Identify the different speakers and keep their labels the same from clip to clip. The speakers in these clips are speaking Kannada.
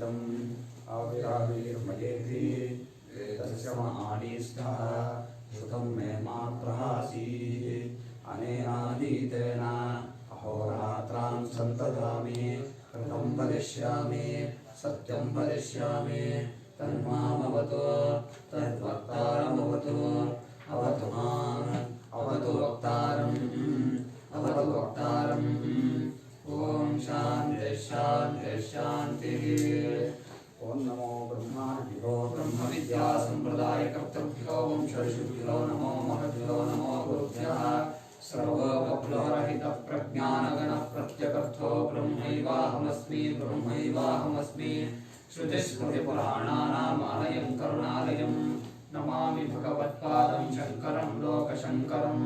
Speaker 1: आविर्भावितम् आविराविर्मयेति वेदस्य महानीस्थः श्रुतं मे मा प्रहासीत् अनेनादीतेन अहोरात्रान् सन्ततामि कृतं वदिष्यामि सत्यं वदिष्यामि तन्मामवतु तद्वक्तारमवतु अवतु माम् अवतु वक्तारम् अवतु वक्तारम् ओम शांति शांति शांतिः। ओम नमो ब्रह्माभ्यो ब्रह्म विद्या संप्रदाय कर्तृभ्यो वंशऋषिभ्यो नमो महद्भ्यो नमो गुरुभ्यः सर्वोपप्लवरहित प्रज्ञानगण प्रत्यगर्थो ब्रह्मैवाहमस्मि ब्रह्मैवाहमस्मि श्रुतिस्मृतिपुराणानाम् आलयं करुणालयं नमामि भगवत्पादं शङ्करं लोकशङ्करं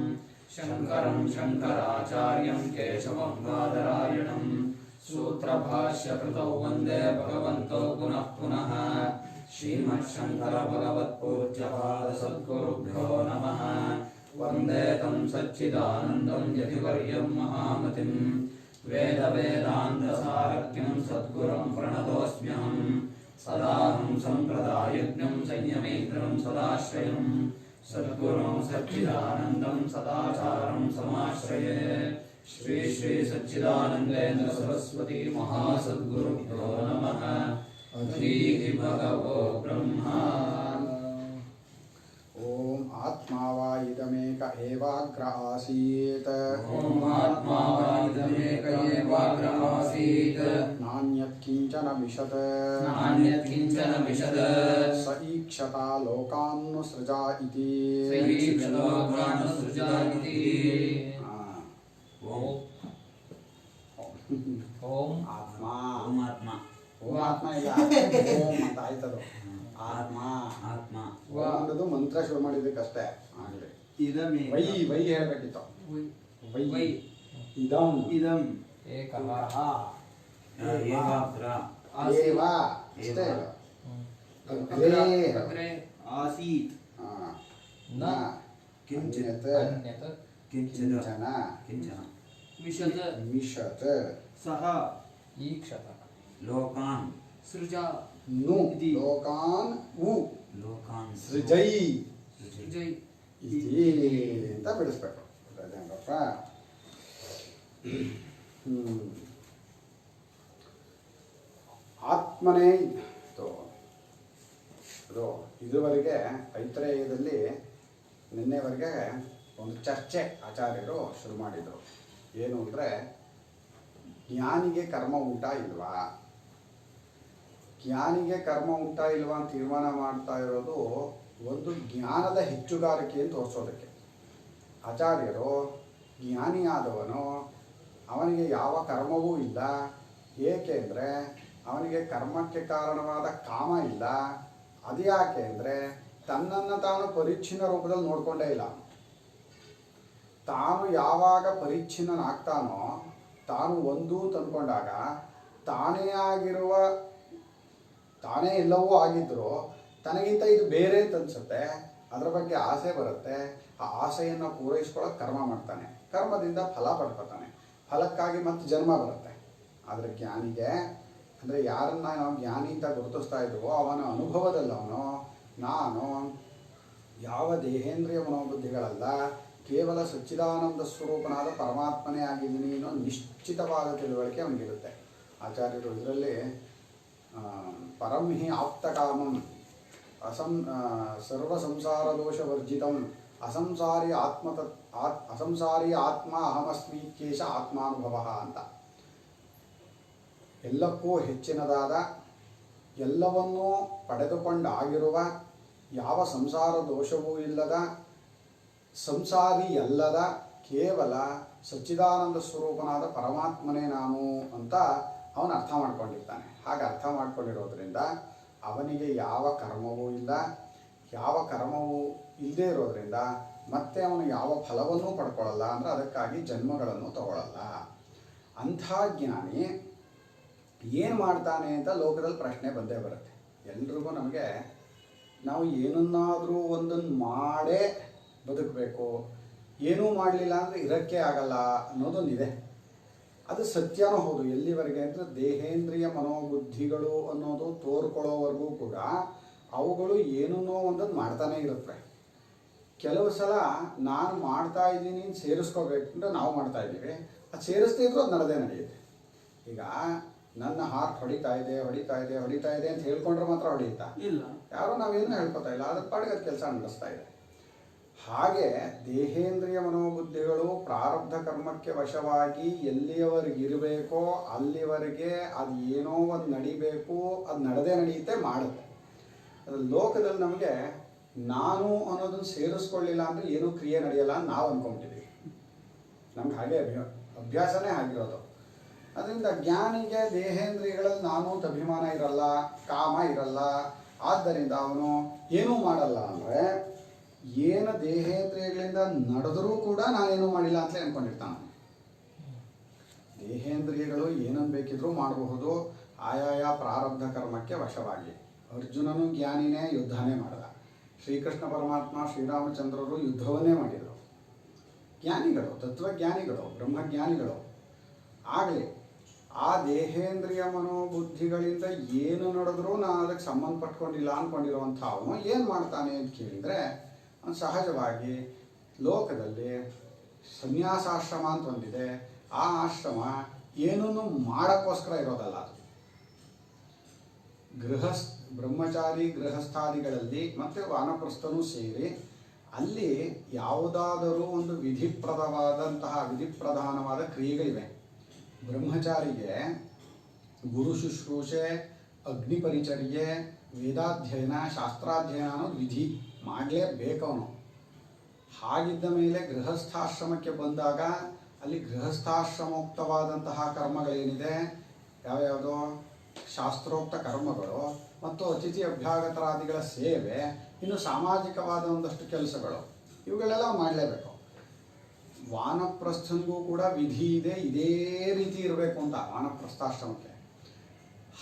Speaker 1: शङ्करं शङ्कराचार्यं केशवं बादरायणं सूत्रभाष्यकृतौ वन्दे भगवन्तो पुनः पुनः श्रीमच्छङ्करभगवत्पूज्यपादसद्गुरुभ्यो नमः। वन्दे तं सच्चिदानन्दं यतिवर्यं महामतिं वेदवेदान्तसारज्ञं सद्गुरुं प्रणतोऽस्म्यहं सदाहं सम्प्रदायज्ञं संयमेन्द्रं सदाश्रयं सद्गुरुं सच्चिदानन्दं सदाचारं समाश्रये। श्री श्री सच्चिदानन्देन्द्र सरस्वती महासद्गुरुभ्यो नमः। अधीः भगवो ब्रह्मा।
Speaker 2: ओम आत्मा वा इदमेक एवाग्र आसीत्
Speaker 1: ओम आत्मा वा इदमेक एवाग्र आसीत्
Speaker 2: नान्यत् किंचन विशत्
Speaker 1: नान्यत् किंचन विशद
Speaker 2: स ईक्षता लोकान् सृजा इति
Speaker 1: स ईक्षता लोकान् सृजा इति।
Speaker 2: ओम आत्मा
Speaker 1: ओम आत्मा
Speaker 2: ओम आत्मा ಇಲ್ಲ ಓಂ ಅಂತ ಆಯ್ತದು ಆತ್ಮಾ
Speaker 1: ಆತ್ಮ
Speaker 2: ಅನ್ನೋದು ಮಂತ್ರ ಶುರು ಮಾಡಿದ್ದಕ್ಕಷ್ಟೇ ಆಗಲಿ
Speaker 3: ಇದಮೇ
Speaker 2: ವೈ ವೈ ಹೇಳಬೇಕಿತ್ತು ವೈ
Speaker 3: ವೈ
Speaker 2: ಇದಂ
Speaker 3: ಇದಂ
Speaker 2: ಏಕಃ
Speaker 1: ಏವಾಗ್ರ
Speaker 2: ಏವ ಅಷ್ಟೇ
Speaker 3: ಅಗ್ರೆ ಆಸೀತ್
Speaker 2: ನ
Speaker 1: ಕಿಂಚಿತ್
Speaker 2: ಅನ್ಯತ್
Speaker 1: ಕಿಂಚಿತ್
Speaker 2: ಕಿಂಚನ
Speaker 1: ಕಿಂಚನ
Speaker 3: ವಿಶದ
Speaker 2: ಮಿಷತ್
Speaker 3: ಸಹ
Speaker 4: ಈಕ್ಷತ
Speaker 1: ಲೋಕಾನ್
Speaker 3: ಸೃಜಾ
Speaker 2: ನು
Speaker 3: ಇತಿ.
Speaker 2: ಲೋಕಾನ್ ಉ
Speaker 1: ಲೋಕಾನ್
Speaker 2: ಸೃಜೈ
Speaker 3: ಸೃಜೈ
Speaker 2: ಇತಿ ಅಂತ ಬಿಡಿಸ್ಬೇಕು ಅದೇನಪ್ಪ ಆತ್ಮನೇ ಅದು ಇದುವರೆಗೆ ಐತ್ರೇಯದಲ್ಲಿ ನಿನ್ನೆವರೆಗೆ ಒಂದು ಚರ್ಚೆ ಆಚಾರ್ಯರು ಶುರು ಮಾಡಿದರು. ಏನು ಅಂದರೆ ಜ್ಞಾನಿಗೆ ಕರ್ಮ ಉಂಟಾ ಇಲ್ವಾ, ಜ್ಞಾನಿಗೆ ಕರ್ಮ ಉಂಟಾ ಇಲ್ವಾ ಅಂತ ತೀರ್ಮಾನ ಮಾಡ್ತಾ ಇರೋದು ಒಂದು ಜ್ಞಾನದ ಹೆಚ್ಚುಗಾರಿಕೆ ತೋರಿಸೋದಕ್ಕೆ. ಆಚಾರ್ಯರು ಜ್ಞಾನಿಯಾದವನು ಅವನಿಗೆ ಯಾವ ಕರ್ಮವೂ ಇಲ್ಲ, ಏಕೆಂದರೆ ಅವನಿಗೆ ಕರ್ಮಕ್ಕೆ ಕಾರಣವಾದ ಕಾಮ ಇಲ್ಲ. ಅದು ಯಾಕೆ ಅಂದರೆ ತನ್ನನ್ನು ತಾನು ಪರಿಚ್ಛಿನ್ನ ರೂಪದಲ್ಲಿ ನೋಡಿಕೊಂಡೇ ಇಲ್ಲ. ತಾನು ಯಾವಾಗ ಪರಿಚ್ಛಿನ್ನನಾಗ್ತಾನೋ, ತಾನು ಒಂದು ತಂದ್ಕೊಂಡಾಗ ತಾನೇ ಆಗಿರುವ ತಾನೇ ಎಲ್ಲವೂ ಆಗಿದ್ದರೂ ತನಗಿಂತ ಇದು ಬೇರೆ ಅಂತ ಅನ್ಸುತ್ತೆ. ಅದರ ಬಗ್ಗೆ ಆಸೆ ಬರುತ್ತೆ. ಆ ಆಸೆಯನ್ನು ಪೂರೈಸ್ಕೊಳ್ಳೋಕೆ ಕರ್ಮ ಮಾಡ್ತಾನೆ, ಕರ್ಮದಿಂದ ಫಲ ಪಡ್ಕೊತಾನೆ, ಫಲಕ್ಕಾಗಿ ಮತ್ತೆ ಜನ್ಮ ಬರುತ್ತೆ. ಆದರೆ ಜ್ಞಾನಿಗೆ ಅಂದರೆ ಯಾರನ್ನ ನಾವು ಜ್ಞಾನಿ ಅಂತ ಗುರುತಿಸ್ತಾ ಇದ್ದೀವೋ ಅವನ ಅನುಭವದಲ್ಲವನು ನಾನು ಯಾವ ದೇಹೇಂದ್ರಿಯ ಮನೋಬುದ್ಧಿಗಳಲ್ಲ, ಕೇವಲ ಸಚ್ಚಿದಾನಂದ ಸ್ವರೂಪನಾದ ಪರಮಾತ್ಮನೇ ಆಗಿದ್ದೀನಿ ಅನ್ನೋ ನಿಶ್ಚಿತವಾದ ತಿಳುವಳಿಕೆ ಅವನಿಗಿರುತ್ತೆ. ಆಚಾರ್ಯರು ಇದರಲ್ಲಿ ಪರಂ ಹಿ ಆಪ್ತಕಾಮಂ ಸರ್ವ ಸಂಸಾರ ದೋಷವರ್ಜಿತಂ ಅಸಂಸಾರಿ ಅಸಂಸಾರಿ ಆತ್ಮ ಅಹಮಸ್ಮೀತ್ಯೇಷ ಆತ್ಮಾನುಭವ ಅಂತ. ಎಲ್ಲಕ್ಕೂ ಹೆಚ್ಚಿನದಾದ ಎಲ್ಲವನ್ನೂ ಪಡೆದುಕೊಂಡಾಗಿರುವ ಯಾವ ಸಂಸಾರ ದೋಷವೂ ಇಲ್ಲದ ಸಂಸಾರಿ ಅಲ್ಲದ ಕೇವಲ ಸಚ್ಚಿದಾನಂದ ಸ್ವರೂಪನಾದ ಪರಮಾತ್ಮನೇ ನಾನು ಅಂತ ಅವನು ಅರ್ಥ ಮಾಡ್ಕೊಂಡಿರ್ತಾನೆ. ಹಾಗೆ ಅರ್ಥ ಮಾಡ್ಕೊಂಡಿರೋದ್ರಿಂದ ಅವನಿಗೆ ಯಾವ ಕರ್ಮವೂ ಇಲ್ಲ, ಯಾವ ಕರ್ಮವೂ ಇಲ್ಲದೇ ಇರೋದ್ರಿಂದ ಮತ್ತೆ ಅವನು ಯಾವ ಫಲವನ್ನೂ ಪಡ್ಕೊಳ್ಳಲ್ಲ, ಅಂದರೆ ಅದಕ್ಕಾಗಿ ಜನ್ಮಗಳನ್ನು ತಗೊಳ್ಳಲ್ಲ. ಅಂಥ ಜ್ಞಾನಿ ಏನು ಮಾಡ್ತಾನೆ ಅಂತ ಲೋಕದಲ್ಲಿ ಪ್ರಶ್ನೆ ಬಂದೇ ಬರುತ್ತೆ. ಎಲ್ರಿಗೂ ನಮಗೆ ನಾವು ಏನನ್ನಾದರೂ ಒಂದನ್ನು ಮಾಡೇ ಬದುಕಬೇಕು, ಏನೂ ಮಾಡಲಿಲ್ಲ ಅಂದರೆ ಇರೋಕ್ಕೆ ಆಗಲ್ಲ ಅನ್ನೋದೊಂದಿದೆ. ಅದು ಸತ್ಯನೂ ಹೌದು. ಎಲ್ಲಿವರೆಗೆ ಅಂದರೆ ದೇಹೇಂದ್ರಿಯ ಮನೋಬುದ್ಧಿಗಳು ಅನ್ನೋದು ತೋರ್ಕೊಳ್ಳೋವರೆಗೂ ಕೂಡ ಅವುಗಳು ಏನನ್ನೋ ಒಂದನ್ನು ಮಾಡ್ತಾನೆ ಇರುತ್ತೆ. ಕೆಲವು ಸಲ ನಾನು ಮಾಡ್ತಾ ಇದ್ದೀನಿ ಸೇರಿಸ್ಕೋಬೇಕು ಅಂದರೆ ನಾವು ಮಾಡ್ತಾ ಇದ್ದೀವಿ, ಅದು ಸೇರಿಸ್ದೇ ಇದ್ರೂ ಅದು ನಡೆಯುತ್ತೆ. ಈಗ ನನ್ನ ಹಾರ್ಟ್ ಹೊಡಿತಾ ಇದೆ ಅಂತ ಹೇಳ್ಕೊಂಡ್ರೆ ಮಾತ್ರ ಹೊಡೆಯುತ್ತಾ?
Speaker 3: ಇಲ್ಲ.
Speaker 2: ಯಾರೋ ನಾವೇನು ಹೇಳ್ಕೊತಾ ಇಲ್ಲ, ಅದ್ರ ಪಾಡಿಗೆ ಅದು ಕೆಲಸ ನಡೆಸ್ತಾ ಇದೆ. ಹಾಗೆ ದೇಹೇಂದ್ರಿಯ ಮನೋಬುದ್ಧಿಗಳು ಪ್ರಾರಬ್ಧ ಕರ್ಮಕ್ಕೆ ವಶವಾಗಿ ಎಲ್ಲಿಯವರೆಗಿರಬೇಕೋ ಅಲ್ಲಿವರೆಗೆ ಅದು ಏನೋ ಒಂದು ನಡಿಬೇಕು, ಅದು ನಡೆಯುತ್ತೆ, ಮಾಡುತ್ತೆ. ಅದು ಲೋಕದಲ್ಲಿ ನಮಗೆ ನಾನು ಅನ್ನೋದನ್ನು ಸೇರಿಸ್ಕೊಳ್ಳಿಲ್ಲ ಅಂದರೆ ಏನೂ ಕ್ರಿಯೆ ನಡೆಯಲ್ಲ ಅಂತ ನಾವು ಅಂದ್ಕೊಂಬಿಟ್ಟಿದ್ದೀವಿ. ನಮ್ಗೆ ಹಾಗೆ ಅಭ್ಯಾಸನೇ ಆಗಿರೋದು. ಅದರಿಂದ ಜ್ಞಾನಿಗೆ ದೇಹೇಂದ್ರಿಯಗಳಲ್ಲಿ ನಾನು ಅಂತ ಅಭಿಮಾನ ಇರಲ್ಲ, ಕಾಮ ಇರಲ್ಲ. ಆದ್ದರಿಂದ ಅವನು ಏನೂ ಮಾಡಲ್ಲ. ಅಂದರೆ ಏನು ದೇಹೇಂದ್ರಿಯಗಳಿಂದ ನಡೆದರೂ ಕೂಡ ನಾನೇನೂ ಮಾಡಿಲ್ಲ ಅಂತಲೇ ಅಂದ್ಕೊಂಡಿರ್ತಾನೆ. ದೇಹೇಂದ್ರಿಯಗಳು ಏನನ್ನು ಬೇಕಿದ್ರೂ ಮಾಡಬಹುದು, ಆಯಾಯ ಪ್ರಾರಬ್ಧ ಕರ್ಮಕ್ಕೆ ವಶವಾಗಿ. ಅರ್ಜುನನು ಜ್ಞಾನಿನೇ, ಯುದ್ಧನೇ ಮಾಡಿದ. ಶ್ರೀಕೃಷ್ಣ ಪರಮಾತ್ಮ, ಶ್ರೀರಾಮಚಂದ್ರರು ಯುದ್ಧವನ್ನೇ ಮಾಡಿದರು. ಜ್ಞಾನಿಗಳು, ತತ್ವಜ್ಞಾನಿಗಳು, ಬ್ರಹ್ಮಜ್ಞಾನಿಗಳು. ಆಗಲಿ ಆ ದೇಹೇಂದ್ರಿಯ ಮನೋಬುದ್ಧಿಗಳಿಂದ ಏನು ನಡೆದ್ರೂ ನಾನು ಅದಕ್ಕೆ ಸಂಬಂಧಪಟ್ಕೊಂಡಿಲ್ಲ ಅಂದ್ಕೊಂಡಿರುವಂಥ ಅವನು ಏನು ಮಾಡ್ತಾನೆ ಅಂತ ಕೇಳಿದರೆ, ಸಹಜವಾಗಿ ಲೋಕದಲ್ಲಿ ಸನ್ಯಾಸಾಶ್ರಮ ಅಂತ ಒಂದಿದೆ. ಆ ಆಶ್ರಮ ಏನನ್ನು ಮಾಡೋಕ್ಕೋಸ್ಕರ ಇರೋದಲ್ಲ. ಅದು ಬ್ರಹ್ಮಚಾರಿ ಗೃಹಸ್ಥಾದಿಗಳಲ್ಲಿ ಮತ್ತು ವಾನಪ್ರಸ್ಥನೂ ಸೇರಿ ಅಲ್ಲಿ ಯಾವುದಾದರೂ ಒಂದು ವಿಧಿಪ್ರಧಾನವಾದ ಕ್ರಿಯೆಗಳಿವೆ. ಬ್ರಹ್ಮಚಾರಿಗೆ ಗುರು ಶುಶ್ರೂಷೆ, ಅಗ್ನಿ ಪರಿಚರ್ಯೆ, ವೇದಾಧ್ಯಯನ, ಶಾಸ್ತ್ರಾಧ್ಯಯನ ಅನ್ನೋದು ವಿಧಿ ಮಾಡಲೇಬೇಕವನು. ಹಾಗಿದ್ದ ಮೇಲೆ ಗೃಹಸ್ಥಾಶ್ರಮಕ್ಕೆ ಬಂದಾಗ ಅಲ್ಲಿ ಗೃಹಸ್ಥಾಶ್ರಮೋಕ್ತವಾದಂತಹ ಕರ್ಮಗಳೇನಿದೆ, ಯಾವ್ಯಾವುದೋ ಶಾಸ್ತ್ರೋಕ್ತ ಕರ್ಮಗಳು ಮತ್ತು ಅತಿಥಿ ಅಭ್ಯಾಗತರಾದಿಗಳ ಸೇವೆ, ಇನ್ನು ಸಾಮಾಜಿಕವಾದ ಒಂದಷ್ಟು ಕೆಲಸಗಳು, ಇವುಗಳೆಲ್ಲ ಮಾಡಲೇಬೇಕು. ವಾನಪ್ರಸ್ಥನಿಗೂ ಕೂಡ ವಿಧಿ ಇದೆ, ಇದೇ ರೀತಿ ಇರಬೇಕು ಅಂತ ವಾನಪ್ರಸ್ಥಾಶ್ರಮಕ್ಕೆ.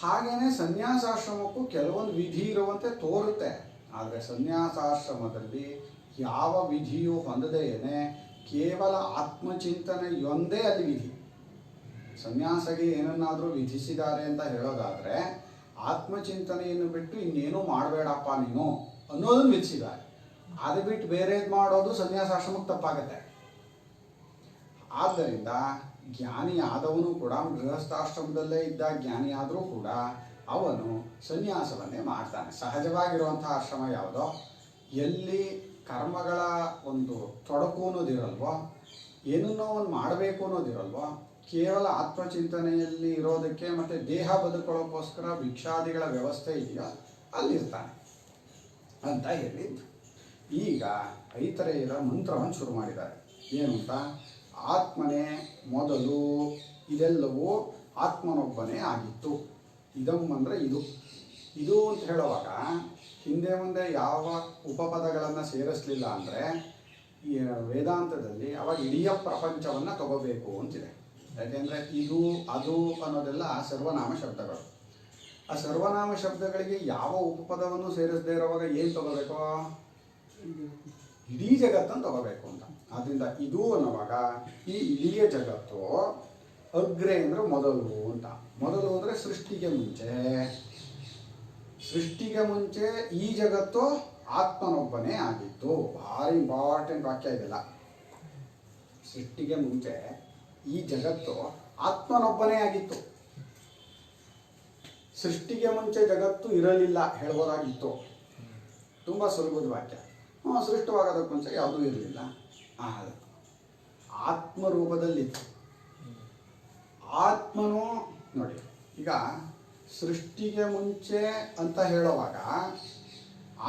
Speaker 2: ಹಾಗೆಯೇ ಸನ್ಯಾಸಾಶ್ರಮಕ್ಕೂ ಕೆಲವೊಂದು ವಿಧಿ ಇರುವಂತೆ ತೋರುತ್ತೆ. ಆದರೆ ಸನ್ಯಾಸಾಶ್ರಮದಲ್ಲಿ ಯಾವ ವಿಧಿಯೂ ಹೊಂದದೇನೆ ಕೇವಲ ಆತ್ಮಚಿಂತನೆಯೊಂದೇ ಅಲ್ಲಿ ವಿಧಿ. ಸನ್ಯಾಸಗೆ ಏನನ್ನಾದರೂ ವಿಧಿಸಿದ್ದಾರೆ ಅಂತ ಹೇಳೋದಾದರೆ ಆತ್ಮಚಿಂತನೆಯನ್ನು ಬಿಟ್ಟು ಇನ್ನೇನೂ ಮಾಡಬೇಡಪ್ಪ ನೀನು ಅನ್ನೋದನ್ನು ವಿಧಿಸಿದ್ದಾರೆ. ಅದು ಬಿಟ್ಟು ಬೇರೆದು ಮಾಡೋದು ಸನ್ಯಾಸಾಶ್ರಮಕ್ಕೆ ತಪ್ಪಾಗತ್ತೆ. ಆದ್ದರಿಂದ ಜ್ಞಾನಿ ಆದವನು ಕೂಡ ಗೃಹಸ್ಥಾಶ್ರಮದಲ್ಲೇ ಇದ್ದ ಜ್ಞಾನಿ ಆದರೂ ಕೂಡ ಅವನು ಸನ್ಯಾಸವನ್ನೇ ಮಾಡ್ತಾನೆ. ಸಹಜವಾಗಿರುವಂಥ ಆಶ್ರಮ ಯಾವುದೋ, ಎಲ್ಲಿ ಕರ್ಮಗಳ ಒಂದು ತೊಡಕು ಅನ್ನೋದಿರಲ್ವೋ, ಏನನ್ನೋ ಒಂದು ಮಾಡಬೇಕು ಅನ್ನೋದಿರಲ್ವೋ, ಕೇವಲ ಆತ್ಮಚಿಂತನೆಯಲ್ಲಿ ಇರೋದಕ್ಕೆ ಮತ್ತು ದೇಹ ಬದುಕೊಳ್ಳೋಕ್ಕೋಸ್ಕರ ಭಿಕ್ಷಾದಿಗಳ ವ್ಯವಸ್ಥೆ ಇದೆಯೋ ಅಲ್ಲಿರ್ತಾನೆ ಅಂತ ಹೇಳಿದ್ದು. ಈಗ ಐತರೇಯರ ಮಂತ್ರವನ್ನು ಶುರು ಮಾಡಿದ್ದಾರೆ. ಏನು ಅಂತ? ಆತ್ಮನೇ ಮೊದಲು, ಇದೆಲ್ಲವೂ ಆತ್ಮನೊಬ್ಬನೇ ಆಗಿತ್ತು. ಇದಂ ಅಂದರೆ ಇದು ಅಂತ ಹೇಳುವಾಗ ಹಿಂದೆ ಮುಂದೆ ಯಾವ ಉಪಪದಗಳನ್ನು ಸೇರಿಸಲಿಲ್ಲ ಅಂದರೆ ಈ ವೇದಾಂತದಲ್ಲಿ ಅವಾಗ ಇಡೀ ಪ್ರಪಂಚವನ್ನು ತಗೋಬೇಕು ಅಂತಿದೆ. ಯಾಕೆಂದರೆ ಇದು ಅದು ಅನ್ನೋದೆಲ್ಲ ಸರ್ವನಾಮ ಶಬ್ದಗಳು. ಆ ಸರ್ವನಾಮ ಶಬ್ದಗಳಿಗೆ ಯಾವ ಉಪಪದವನ್ನು ಸೇರಿಸದೇ ಇರೋವಾಗ ಏನು ತಗೋಬೇಕು? ಇಡೀ ಜಗತ್ತನ್ನು ತಗೋಬೇಕು ಅಂತ. ಆದ್ದರಿಂದ ಇದು ಅನ್ನುವಾಗ ಈ ಇಡೀ ಜಗತ್ತು ಅಗ್ರೆ ಅಂದರೆ ಮೊದಲು ಅಂತ. ಮೊದಲು ಅಂದರೆ ಸೃಷ್ಟಿಗೆ ಮುಂಚೆ ಈ ಜಗತ್ತು ಆತ್ಮನೊಬ್ಬನೇ ಆಗಿತ್ತು. ಭಾರಿ ಇಂಪಾರ್ಟೆಂಟ್ ವಾಕ್ಯ ಇದೆಲ್ಲ. ಸೃಷ್ಟಿಗೆ ಮುಂಚೆ ಈ ಜಗತ್ತು ಆತ್ಮನೊಬ್ಬನೇ ಆಗಿತ್ತು. ಸೃಷ್ಟಿಗೆ ಮುಂಚೆ ಜಗತ್ತು ಇರಲಿಲ್ಲ ಹೇಳ್ಬೋದಾಗಿತ್ತು. ತುಂಬ ಸುಲಭದ ವಾಕ್ಯ. ಸೃಷ್ಟವಾಗೋದಕ್ಕೆ ಮುಂಚೆ ಯಾವುದೂ ಇರಲಿಲ್ಲ, ಆತ್ಮರೂಪದಲ್ಲಿತ್ತು. ಆತ್ಮನು ನೋಡಿ, ಈಗ ಸೃಷ್ಟಿಗೆ ಮುಂಚೆ ಅಂತ ಹೇಳುವಾಗ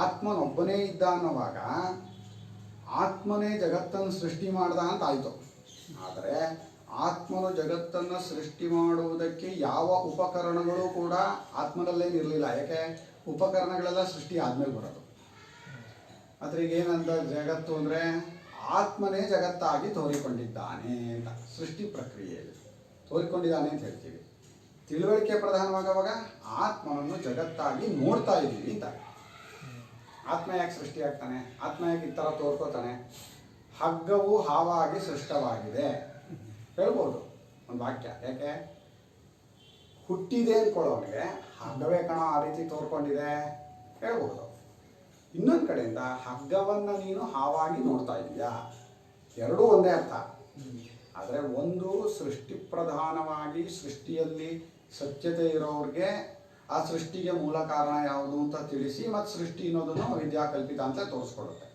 Speaker 2: ಆತ್ಮನೊಬ್ಬನೇ ಇದ್ದ ಅನ್ನೋವಾಗ ಆತ್ಮನೇ ಜಗತ್ತನ್ನು ಸೃಷ್ಟಿ ಮಾಡ್ದ ಅಂತ ಆಯಿತು. ಆದರೆ ಆತ್ಮನು ಜಗತ್ತನ್ನು ಸೃಷ್ಟಿ ಮಾಡುವುದಕ್ಕೆ ಯಾವ ಉಪಕರಣಗಳು ಕೂಡ ಆತ್ಮನಲ್ಲೇನಿರಲಿಲ್ಲ. ಯಾಕೆ? ಉಪಕರಣಗಳೆಲ್ಲ ಸೃಷ್ಟಿ ಆದಮೇಲೆ ಬರೋದು. ಅದ್ರಿಗೆ ಏನಂತ ಜಗತ್ತು ಅಂದರೆ ಆತ್ಮನೇ ಜಗತ್ತಾಗಿ ತೋರಿಕೊಂಡಿದ್ದಾನೆ ಅಂತ ಸೃಷ್ಟಿ ಪ್ರಕ್ರಿಯೆಯಲ್ಲಿ ತೋರಿಕೊಂಡಿದ್ದಾನೆ ಅಂತ ಹೇಳ್ತೀವಿ. ತಿಳುವಳಿಕೆ ಪ್ರಧಾನವಾಗುವಾಗ ಆತ್ಮನನ್ನು ಜಗತ್ತಾಗಿ ನೋಡ್ತಾ ಇದ್ದೀವಿ ಅಂತ. ಆತ್ಮ ಯಾಕೆ ಸೃಷ್ಟಿ ಆಗ್ತಾನೆ? ಆತ್ಮ ಯಾಕೆ ಈ ಥರ ತೋರ್ಕೋತಾನೆ? ಹಗ್ಗವು ಹಾವಾಗಿ ಸೃಷ್ಟವಾಗಿದೆ ಹೇಳ್ಬೋದು. ಒಂದು ವಾಕ್ಯ. ಯಾಕೆ ಹುಟ್ಟಿದೆ ಅಂದ್ಕೊಳ್ಳೋನಿಗೆ ಹಗ್ಗವೇ ಕಣ ಆ ರೀತಿ ತೋರ್ಕೊಂಡಿದೆ ಹೇಳ್ಬೋದು. ಇನ್ನೊಂದು ಕಡೆಯಿಂದ ಹಗ್ಗವನ್ನು ನೀನು ಹಾವಾಗಿ ನೋಡ್ತಾ ಇದೀಯಾ, ಎರಡೂ ಒಂದೇ ಅರ್ಥ. ಆದರೆ ಒಂದು ಸೃಷ್ಟಿ ಪ್ರಧಾನವಾಗಿ ಸೃಷ್ಟಿಯಲ್ಲಿ ಸತ್ಯತೆ ಇರೋರಿಗೆ ಆ ಸೃಷ್ಟಿಗೆ ಮೂಲ ಕಾರಣ ಯಾವುದು ಅಂತ ತಿಳಿಸಿ ಮತ್ತು ಸೃಷ್ಟಿ ಅನ್ನೋದನ್ನು ವಿದ್ಯಾಕಲ್ಪಿತ ಅಂತ ತೋರಿಸ್ಕೊಡುತ್ತೆ.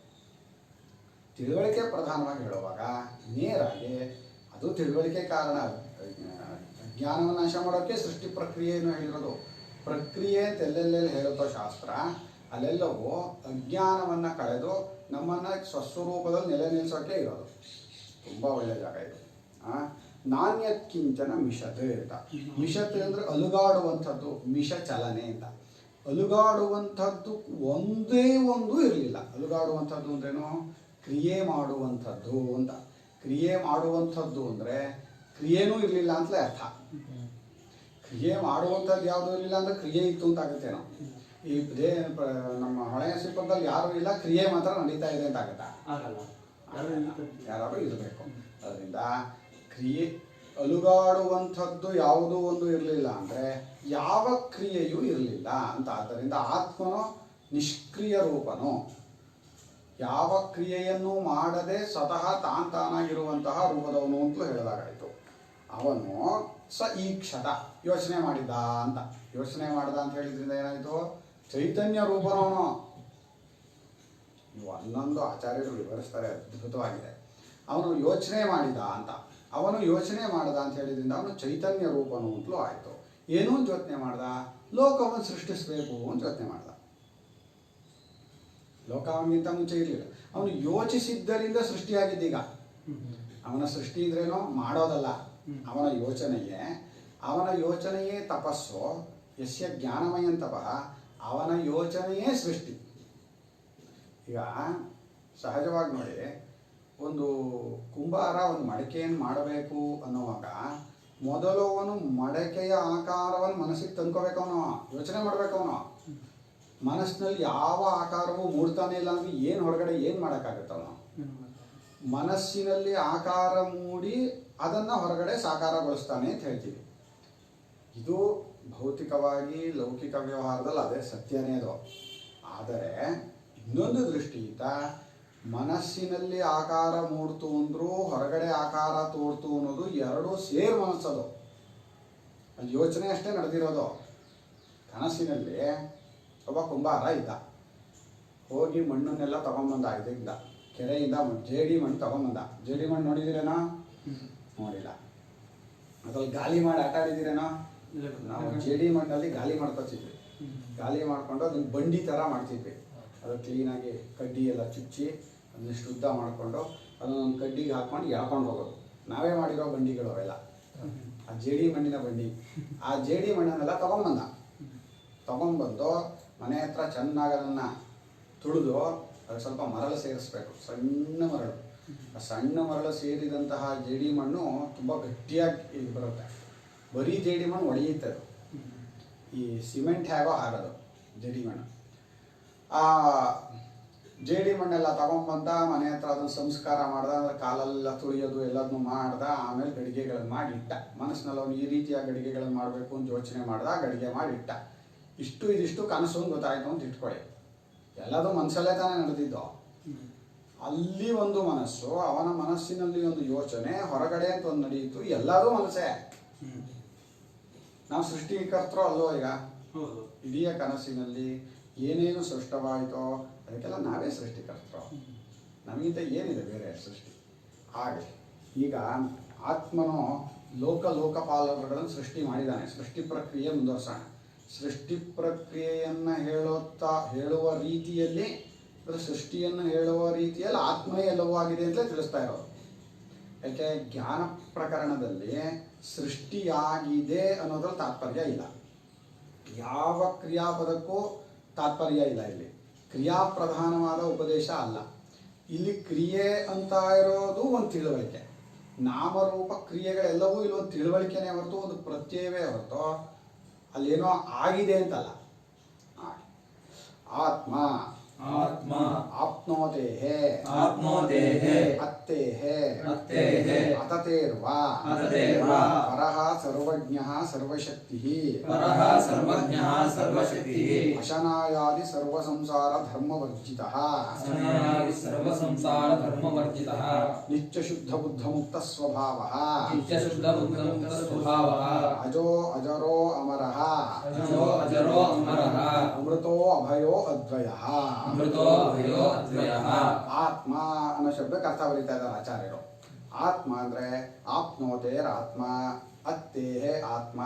Speaker 2: ತಿಳುವಳಿಕೆ ಪ್ರಧಾನವಾಗಿ ಹೇಳುವಾಗ ನೇರಾಗಿ ಅದು ತಿಳುವಳಿಕೆ ಕಾರಣ, ಜ್ಞಾನವನ್ನು ನಾಶ ಮಾಡೋಕ್ಕೆ ಸೃಷ್ಟಿ ಪ್ರಕ್ರಿಯೆಯನ್ನು ಹೇಳಿರೋದು. ಪ್ರಕ್ರಿಯೆ ಅಂತ ಎಲ್ಲೆಲ್ಲೆಲ್ಲಿ ಹೇಳುತ್ತೋ ಶಾಸ್ತ್ರ ಅಲ್ಲೆಲ್ಲವೂ ಅಜ್ಞಾನವನ್ನು ಕಳೆದು ನಮ್ಮನ್ನು ಸ್ವಸ್ವರೂಪದಲ್ಲಿ ನೆಲೆ ನಿಲ್ಲಿಸೋಕ್ಕೆ ಇರೋದು. ತುಂಬ ಒಳ್ಳೆಯ ಜಾಗ ಇದು. ನಾಣ್ಯತ್ ಕಿಂಚನ ಮಿಷತ್ ಅಂತ. ಮಿಷತ್ ಅಂದರೆ ಅಲುಗಾಡುವಂಥದ್ದು, ಮಿಷ ಚಲನೆ ಅಂತ. ಅಲುಗಾಡುವಂಥದ್ದು ಒಂದೇ ಒಂದು ಇರಲಿಲ್ಲ. ಅಲುಗಾಡುವಂಥದ್ದು ಅಂದ್ರೇನು? ಕ್ರಿಯೆ ಮಾಡುವಂಥದ್ದು ಅಂತ. ಕ್ರಿಯೆ ಮಾಡುವಂಥದ್ದು ಅಂದರೆ ಕ್ರಿಯೆನೂ ಇರಲಿಲ್ಲ ಅಂತಲೇ ಅರ್ಥ. ಕ್ರಿಯೆ ಮಾಡುವಂಥದ್ದು ಯಾವುದೂ ಇರಲಿಲ್ಲ ಅಂದರೆ ಕ್ರಿಯೆ ಇತ್ತು ಅಂತ ಆಗುತ್ತೇನೋ. ಈ ನಮ್ಮ ಹಳೆಯ ಸಿಪ್ಪದಲ್ಲಿ ಯಾರೂ ಇಲ್ಲ, ಕ್ರಿಯೆ ಮಾತ್ರ ನಡೀತಾ ಇದೆ ಅಂತ ಆಗುತ್ತಾ? ಯಾರು ಇರಬೇಕು. ಅದರಿಂದ ಕ್ರಿಯೆ ಅಲುಗಾಡುವಂಥದ್ದು ಯಾವುದೂ ಒಂದು ಇರಲಿಲ್ಲ ಅಂದರೆ ಯಾವ ಕ್ರಿಯೆಯೂ ಇರಲಿಲ್ಲ ಅಂತ. ಆದ್ದರಿಂದ ಆತ್ಮನು ನಿಷ್ಕ್ರಿಯ ರೂಪನು, ಯಾವ ಕ್ರಿಯೆಯನ್ನು ಮಾಡದೆ ಸ್ವತಃ ತಾನಾಗಿರುವಂತಹ ರೂಪದವನು ಅಂತಲೂ ಹೇಳಿದಾಗಾಯಿತು. ಅವನು ಈಕ್ಷತ ಯೋಚನೆ ಮಾಡಿದ್ದ ಅಂತ. ಯೋಚನೆ ಮಾಡಿದ ಅಂತ ಹೇಳಿದ್ರಿಂದ ಏನಾಯಿತು? ಚೈತನ್ಯ ರೂಪನವನು. ಇವು ಹನ್ನೊಂದು ಆಚಾರ್ಯರು ವಿವರಿಸ್ತಾರೆ, ಅದ್ಭುತವಾಗಿದೆ. ಅವನು ಯೋಚನೆ ಮಾಡಿದ ಅಂತ. ಅವನು ಯೋಚನೆ ಮಾಡಿದ ಅಂತ ಹೇಳಿದ್ರಿಂದ ಅವನು ಚೈತನ್ಯ ರೂಪನು ಅಂತಲೂ ಆಯಿತು. ಏನೂ ಯೋಚನೆ ಮಾಡ್ದ? ಲೋಕವನ್ನು ಸೃಷ್ಟಿಸಬೇಕು ಅಂತ ಯೋಚನೆ ಮಾಡ್ದ. ಲೋಕ ಅವನಿಗಿಂತ ಮುಂಚೆ ಇರಲಿಲ್ಲ. ಅವನು ಯೋಚಿಸಿದ್ದರಿಂದ ಸೃಷ್ಟಿಯಾಗಿದ್ದೀಗ. ಅವನ ಸೃಷ್ಟಿ ಇದ್ರೇನೋ ಮಾಡೋದಲ್ಲ, ಅವನ ಯೋಚನೆಯೇ ತಪಸ್ಸು. ಯಸ್ಯ ಜ್ಞಾನಮಯ ತಪಃ, ಅವನ ಯೋಚನೆಯೇ ಸೃಷ್ಟಿ. ಈಗ ಸಹಜವಾಗಿ ನೋಡಿ, ಒಂದು ಕುಂಬಾರ ಒಂದು ಮಡಕೆಯನ್ನು ಮಾಡಬೇಕು ಅನ್ನುವಾಗ ಮೊದಲು ಅವನು ಮಡಕೆಯ ಆಕಾರವನ್ನು ಮನಸ್ಸಿಗೆ ತಂದ್ಕೋಬೇಕು, ಅವನು ಯೋಚನೆ ಮಾಡಬೇಕು. ಅವನು ಮನಸ್ಸಿನಲ್ಲಿ ಯಾವ ಆಕಾರವೂ ಮೂಡ್ತಾನೆ ಇಲ್ಲ ಅಂದರೆ ಏನು ಹೊರಗಡೆ ಏನು ಮಾಡೋಕ್ಕಾಗತ್ತೆ? ಅವನು ಮನಸ್ಸಿನಲ್ಲಿ ಆಕಾರ ಮೂಡಿ ಅದನ್ನು ಹೊರಗಡೆ ಸಾಕಾರಗೊಳಿಸ್ತಾನೆ ಅಂತ ಹೇಳ್ತೀವಿ. ಇದು ಭೌತಿಕವಾಗಿ ಲೌಕಿಕ ವ್ಯವಹಾರದಲ್ಲಿ ಅದೇ ಸತ್ಯನೇ ಅದು. ಆದರೆ ಇನ್ನೊಂದು ದೃಷ್ಟಿಯಿಂದ ಮನಸ್ಸಿನಲ್ಲಿ ಆಕಾರ ಮೂಡ್ತು ಅಂದರೂ ಹೊರಗಡೆ ಆಕಾರ ತೋರ್ತು ಅನ್ನೋದು ಎರಡೂ ಸೇರ್ ಮನಸ್ಸದು. ಅಲ್ಲಿ ಯೋಚನೆ ಅಷ್ಟೇ ನಡೆದಿರೋದು. ಕನಸಿನಲ್ಲಿ ಒಬ್ಬ ಕುಂಬಾರ ಇದ್ದ, ಹೋಗಿ ಮಣ್ಣನ್ನೆಲ್ಲ ತಗೊಂಬಂದ. ಇದರಿಂದ ಕೆರೆಯಿಂದ ಜೇಡಿ ಮಣ್ಣು ತಗೊಂಬಂದ. ಜೇಡಿ ಮಣ್ಣು ನೋಡಿದಿರೇನೋ? ನೋಡಿಲ್ಲ. ಅದ್ರಲ್ಲಿ ಗಾಲಿ ಮಾಡಿ ಆಟ ಆಡಿದಿರೇನೋ? ನಾವು ಜೇಡಿ ಮಣ್ಣಲ್ಲಿ ಗಾಲಿ ಮಾಡ್ಕೊತಿದ್ವಿ. ಗಾಲಿ ಮಾಡ್ಕೊಂಡು ಅದನ್ನ ಬಂಡಿ ಥರ ಮಾಡ್ತಿದ್ವಿ. ಅದು ಕ್ಲೀನಾಗಿ ಕಡ್ಡಿ ಎಲ್ಲ ಚುಚ್ಚಿ ಅದನ್ನ ಶುದ್ಧ ಮಾಡಿಕೊಂಡು ಅದನ್ನೊಂದು ಕಡ್ಡಿಗೆ ಹಾಕ್ಕೊಂಡು ಎಳ್ಕೊಂಡು ಹೋಗೋದು. ನಾವೇ ಮಾಡಿರೋ ಬಂಡಿಗಳು ಅವೆಲ್ಲ, ಆ ಜೇಡಿ ಮಣ್ಣಿನ ಬಂಡಿ. ಆ ಜೇಡಿ ಮಣ್ಣನ್ನೆಲ್ಲ ತಗೊಂಬಂದು ಮನೆ ಹತ್ರ ಚೆನ್ನಾಗಿ ಅದನ್ನು ತುಳಿದು ಅದಕ್ಕೆ ಸ್ವಲ್ಪ ಮರಳು ಸೇರಿಸ್ಬೇಕು, ಸಣ್ಣ ಮರಳು. ಆ ಸಣ್ಣ ಮರಳು ಸೇರಿದಂತಹ ಜೇಡಿ ಮಣ್ಣು ತುಂಬ ಗಟ್ಟಿಯಾಗಿ ಬರುತ್ತೆ. ಬರೀ ಜೇಡಿ ಮಣ್ಣು ಒಡೆಯುತ್ತೆ. ಅದು ಈ ಸಿಮೆಂಟ್ ಹೇಗೋ ಹಾಗೋದು ಜೇಡಿ ಮಣ್ಣು. ಆ ಜೇಡಿ ಮಣ್ಣೆಲ್ಲ ತಗೊಂಬಂದ, ಮನೆ ಹತ್ರ ಅದನ್ನು ಸಂಸ್ಕಾರ ಮಾಡ್ದ. ಅಂದರೆ ಕಾಲೆಲ್ಲ ತುಳಿಯೋದು ಎಲ್ಲದನ್ನೂ ಮಾಡ್ದ. ಆಮೇಲೆ ಗಡಿಗೆಗಳನ್ನು ಮಾಡಿ ಇಟ್ಟ. ಮನಸ್ಸಿನಲ್ಲಿ ಅವನು ಈ ರೀತಿಯ ಗಡಿಗೆಗಳನ್ನು ಮಾಡಬೇಕು ಅಂತ ಯೋಚನೆ ಮಾಡ್ದ. ಗಡಿಗೆ ಮಾಡಿ ಇಟ್ಟ. ಇದಿಷ್ಟು ಕನಸು ಅಂತ ಗೊತ್ತಾಯ್ತು ಅಂತ ಇಟ್ಕೊಳ್ಳಿ. ಎಲ್ಲದೂ ಮನಸ್ಸಲ್ಲೇ ತಾನೇ ನಡೆದಿದ್ದು. ಅಲ್ಲಿ ಒಂದು ಮನಸ್ಸು, ಅವನ ಮನಸ್ಸಿನಲ್ಲಿ ಒಂದು ಯೋಚನೆ, ಹೊರಗಡೆ ಅಂತ ಒಂದು ನಡೆಯಿತು. ಎಲ್ಲದೂ ಮನಸ್ಸೇ. ನಾವು ಸೃಷ್ಟಿಕರ್ತರು ಅಲ್ವೋ? ಈಗ ಇಡೀ ಕನಸಿನಲ್ಲಿ ಏನೇನು ಸೃಷ್ಟವಾಯಿತೋ ಅದಕ್ಕೆಲ್ಲ ನಾವೇ ಸೃಷ್ಟಿಕರ್ತರು. ನಮಗಿಂತ ಏನಿದೆ ಬೇರೆ ಸೃಷ್ಟಿ? ಹಾಗೆ ಈಗ ಆತ್ಮನು ಲೋಕಪಾಲಕರುಗಳನ್ನು ಸೃಷ್ಟಿ ಮಾಡಿದ್ದಾನೆ. ಸೃಷ್ಟಿ ಪ್ರಕ್ರಿಯೆ ಮುಂದುವರ್ಸೋಣ. ಸೃಷ್ಟಿ ಪ್ರಕ್ರಿಯೆಯನ್ನು ಹೇಳುವ ರೀತಿಯಲ್ಲಿ, ಸೃಷ್ಟಿಯನ್ನು ಹೇಳುವ ರೀತಿಯಲ್ಲಿ ಆತ್ಮನೇ ಎಲ್ಲವೂ ಆಗಿದೆ ಅಂತಲೇ ತಿಳಿಸ್ತಾ ಇರೋದು. ಯಾಕೆ? ಜ್ಞಾನ ಪ್ರಕರಣದಲ್ಲಿ ಸೃಷ್ಟಿಯಾಗಿದೆ ಅನ್ನೋದ್ರಲ್ಲಿ ತಾತ್ಪರ್ಯ ಇಲ್ಲ. ಯಾವ ಕ್ರಿಯಾಪದಕ್ಕೂ ತಾತ್ಪರ್ಯ ಇಲ್ಲ. ಇಲ್ಲಿ ಕ್ರಿಯಾಪ್ರಧಾನವಾದ ಉಪದೇಶ ಅಲ್ಲ. ಇಲ್ಲಿ ಕ್ರಿಯೆ ಅಂತ ಇರೋದು ಒಂದು ತಿಳುವಳಿಕೆ. ನಾಮರೂಪ ಕ್ರಿಯೆಗಳೆಲ್ಲವೂ ಇಲ್ಲೊಂದು ತಿಳುವಳಿಕೆನೇ ಹೊರತು ಒಂದು ಪ್ರತ್ಯಯವೇ ಹೊರತು ಅಲ್ಲೇನೋ ಆಗಿದೆ ಅಂತಲ್ಲ. ಆತ್ಮ
Speaker 3: आत्मा
Speaker 2: आप्नोतेः
Speaker 3: आप्नोतेः
Speaker 2: अत्तेः
Speaker 3: अत्तेः
Speaker 2: अततेर्वा
Speaker 3: अततेर्वा
Speaker 2: परः सर्वज्ञः सर्वशक्तिः
Speaker 3: परः सर्वज्ञः सर्वशक्तिः
Speaker 2: अशनायादि सर्वसंसार धर्मवर्जितः
Speaker 3: असनादि सर्वसंसार धर्मवर्जितः
Speaker 2: नित्यशुद्ध बुद्धमुक्त स्वभावः
Speaker 3: नित्यशुद्धबुद्धमुक्त स्वभावः
Speaker 2: अजो अजरो अमरः
Speaker 3: अजो अजरो अमरः
Speaker 2: अमृतो अभयो अद्वयः
Speaker 3: अमृतो अभयो अद्वयः
Speaker 2: ಆತ್ಮ ಅನ್ನೋ ಶಬ್ದಕ್ಕೆ ಅರ್ಥ ಬರೀತಾ ಇದ್ದಾರೆ ಆಚಾರ್ಯರು. ಆತ್ಮ ಅಂದ್ರೆ ಆಪ್ನೋತೇರಾತ್ಮ ಅತ್ತೇಹೇ ಆತ್ಮ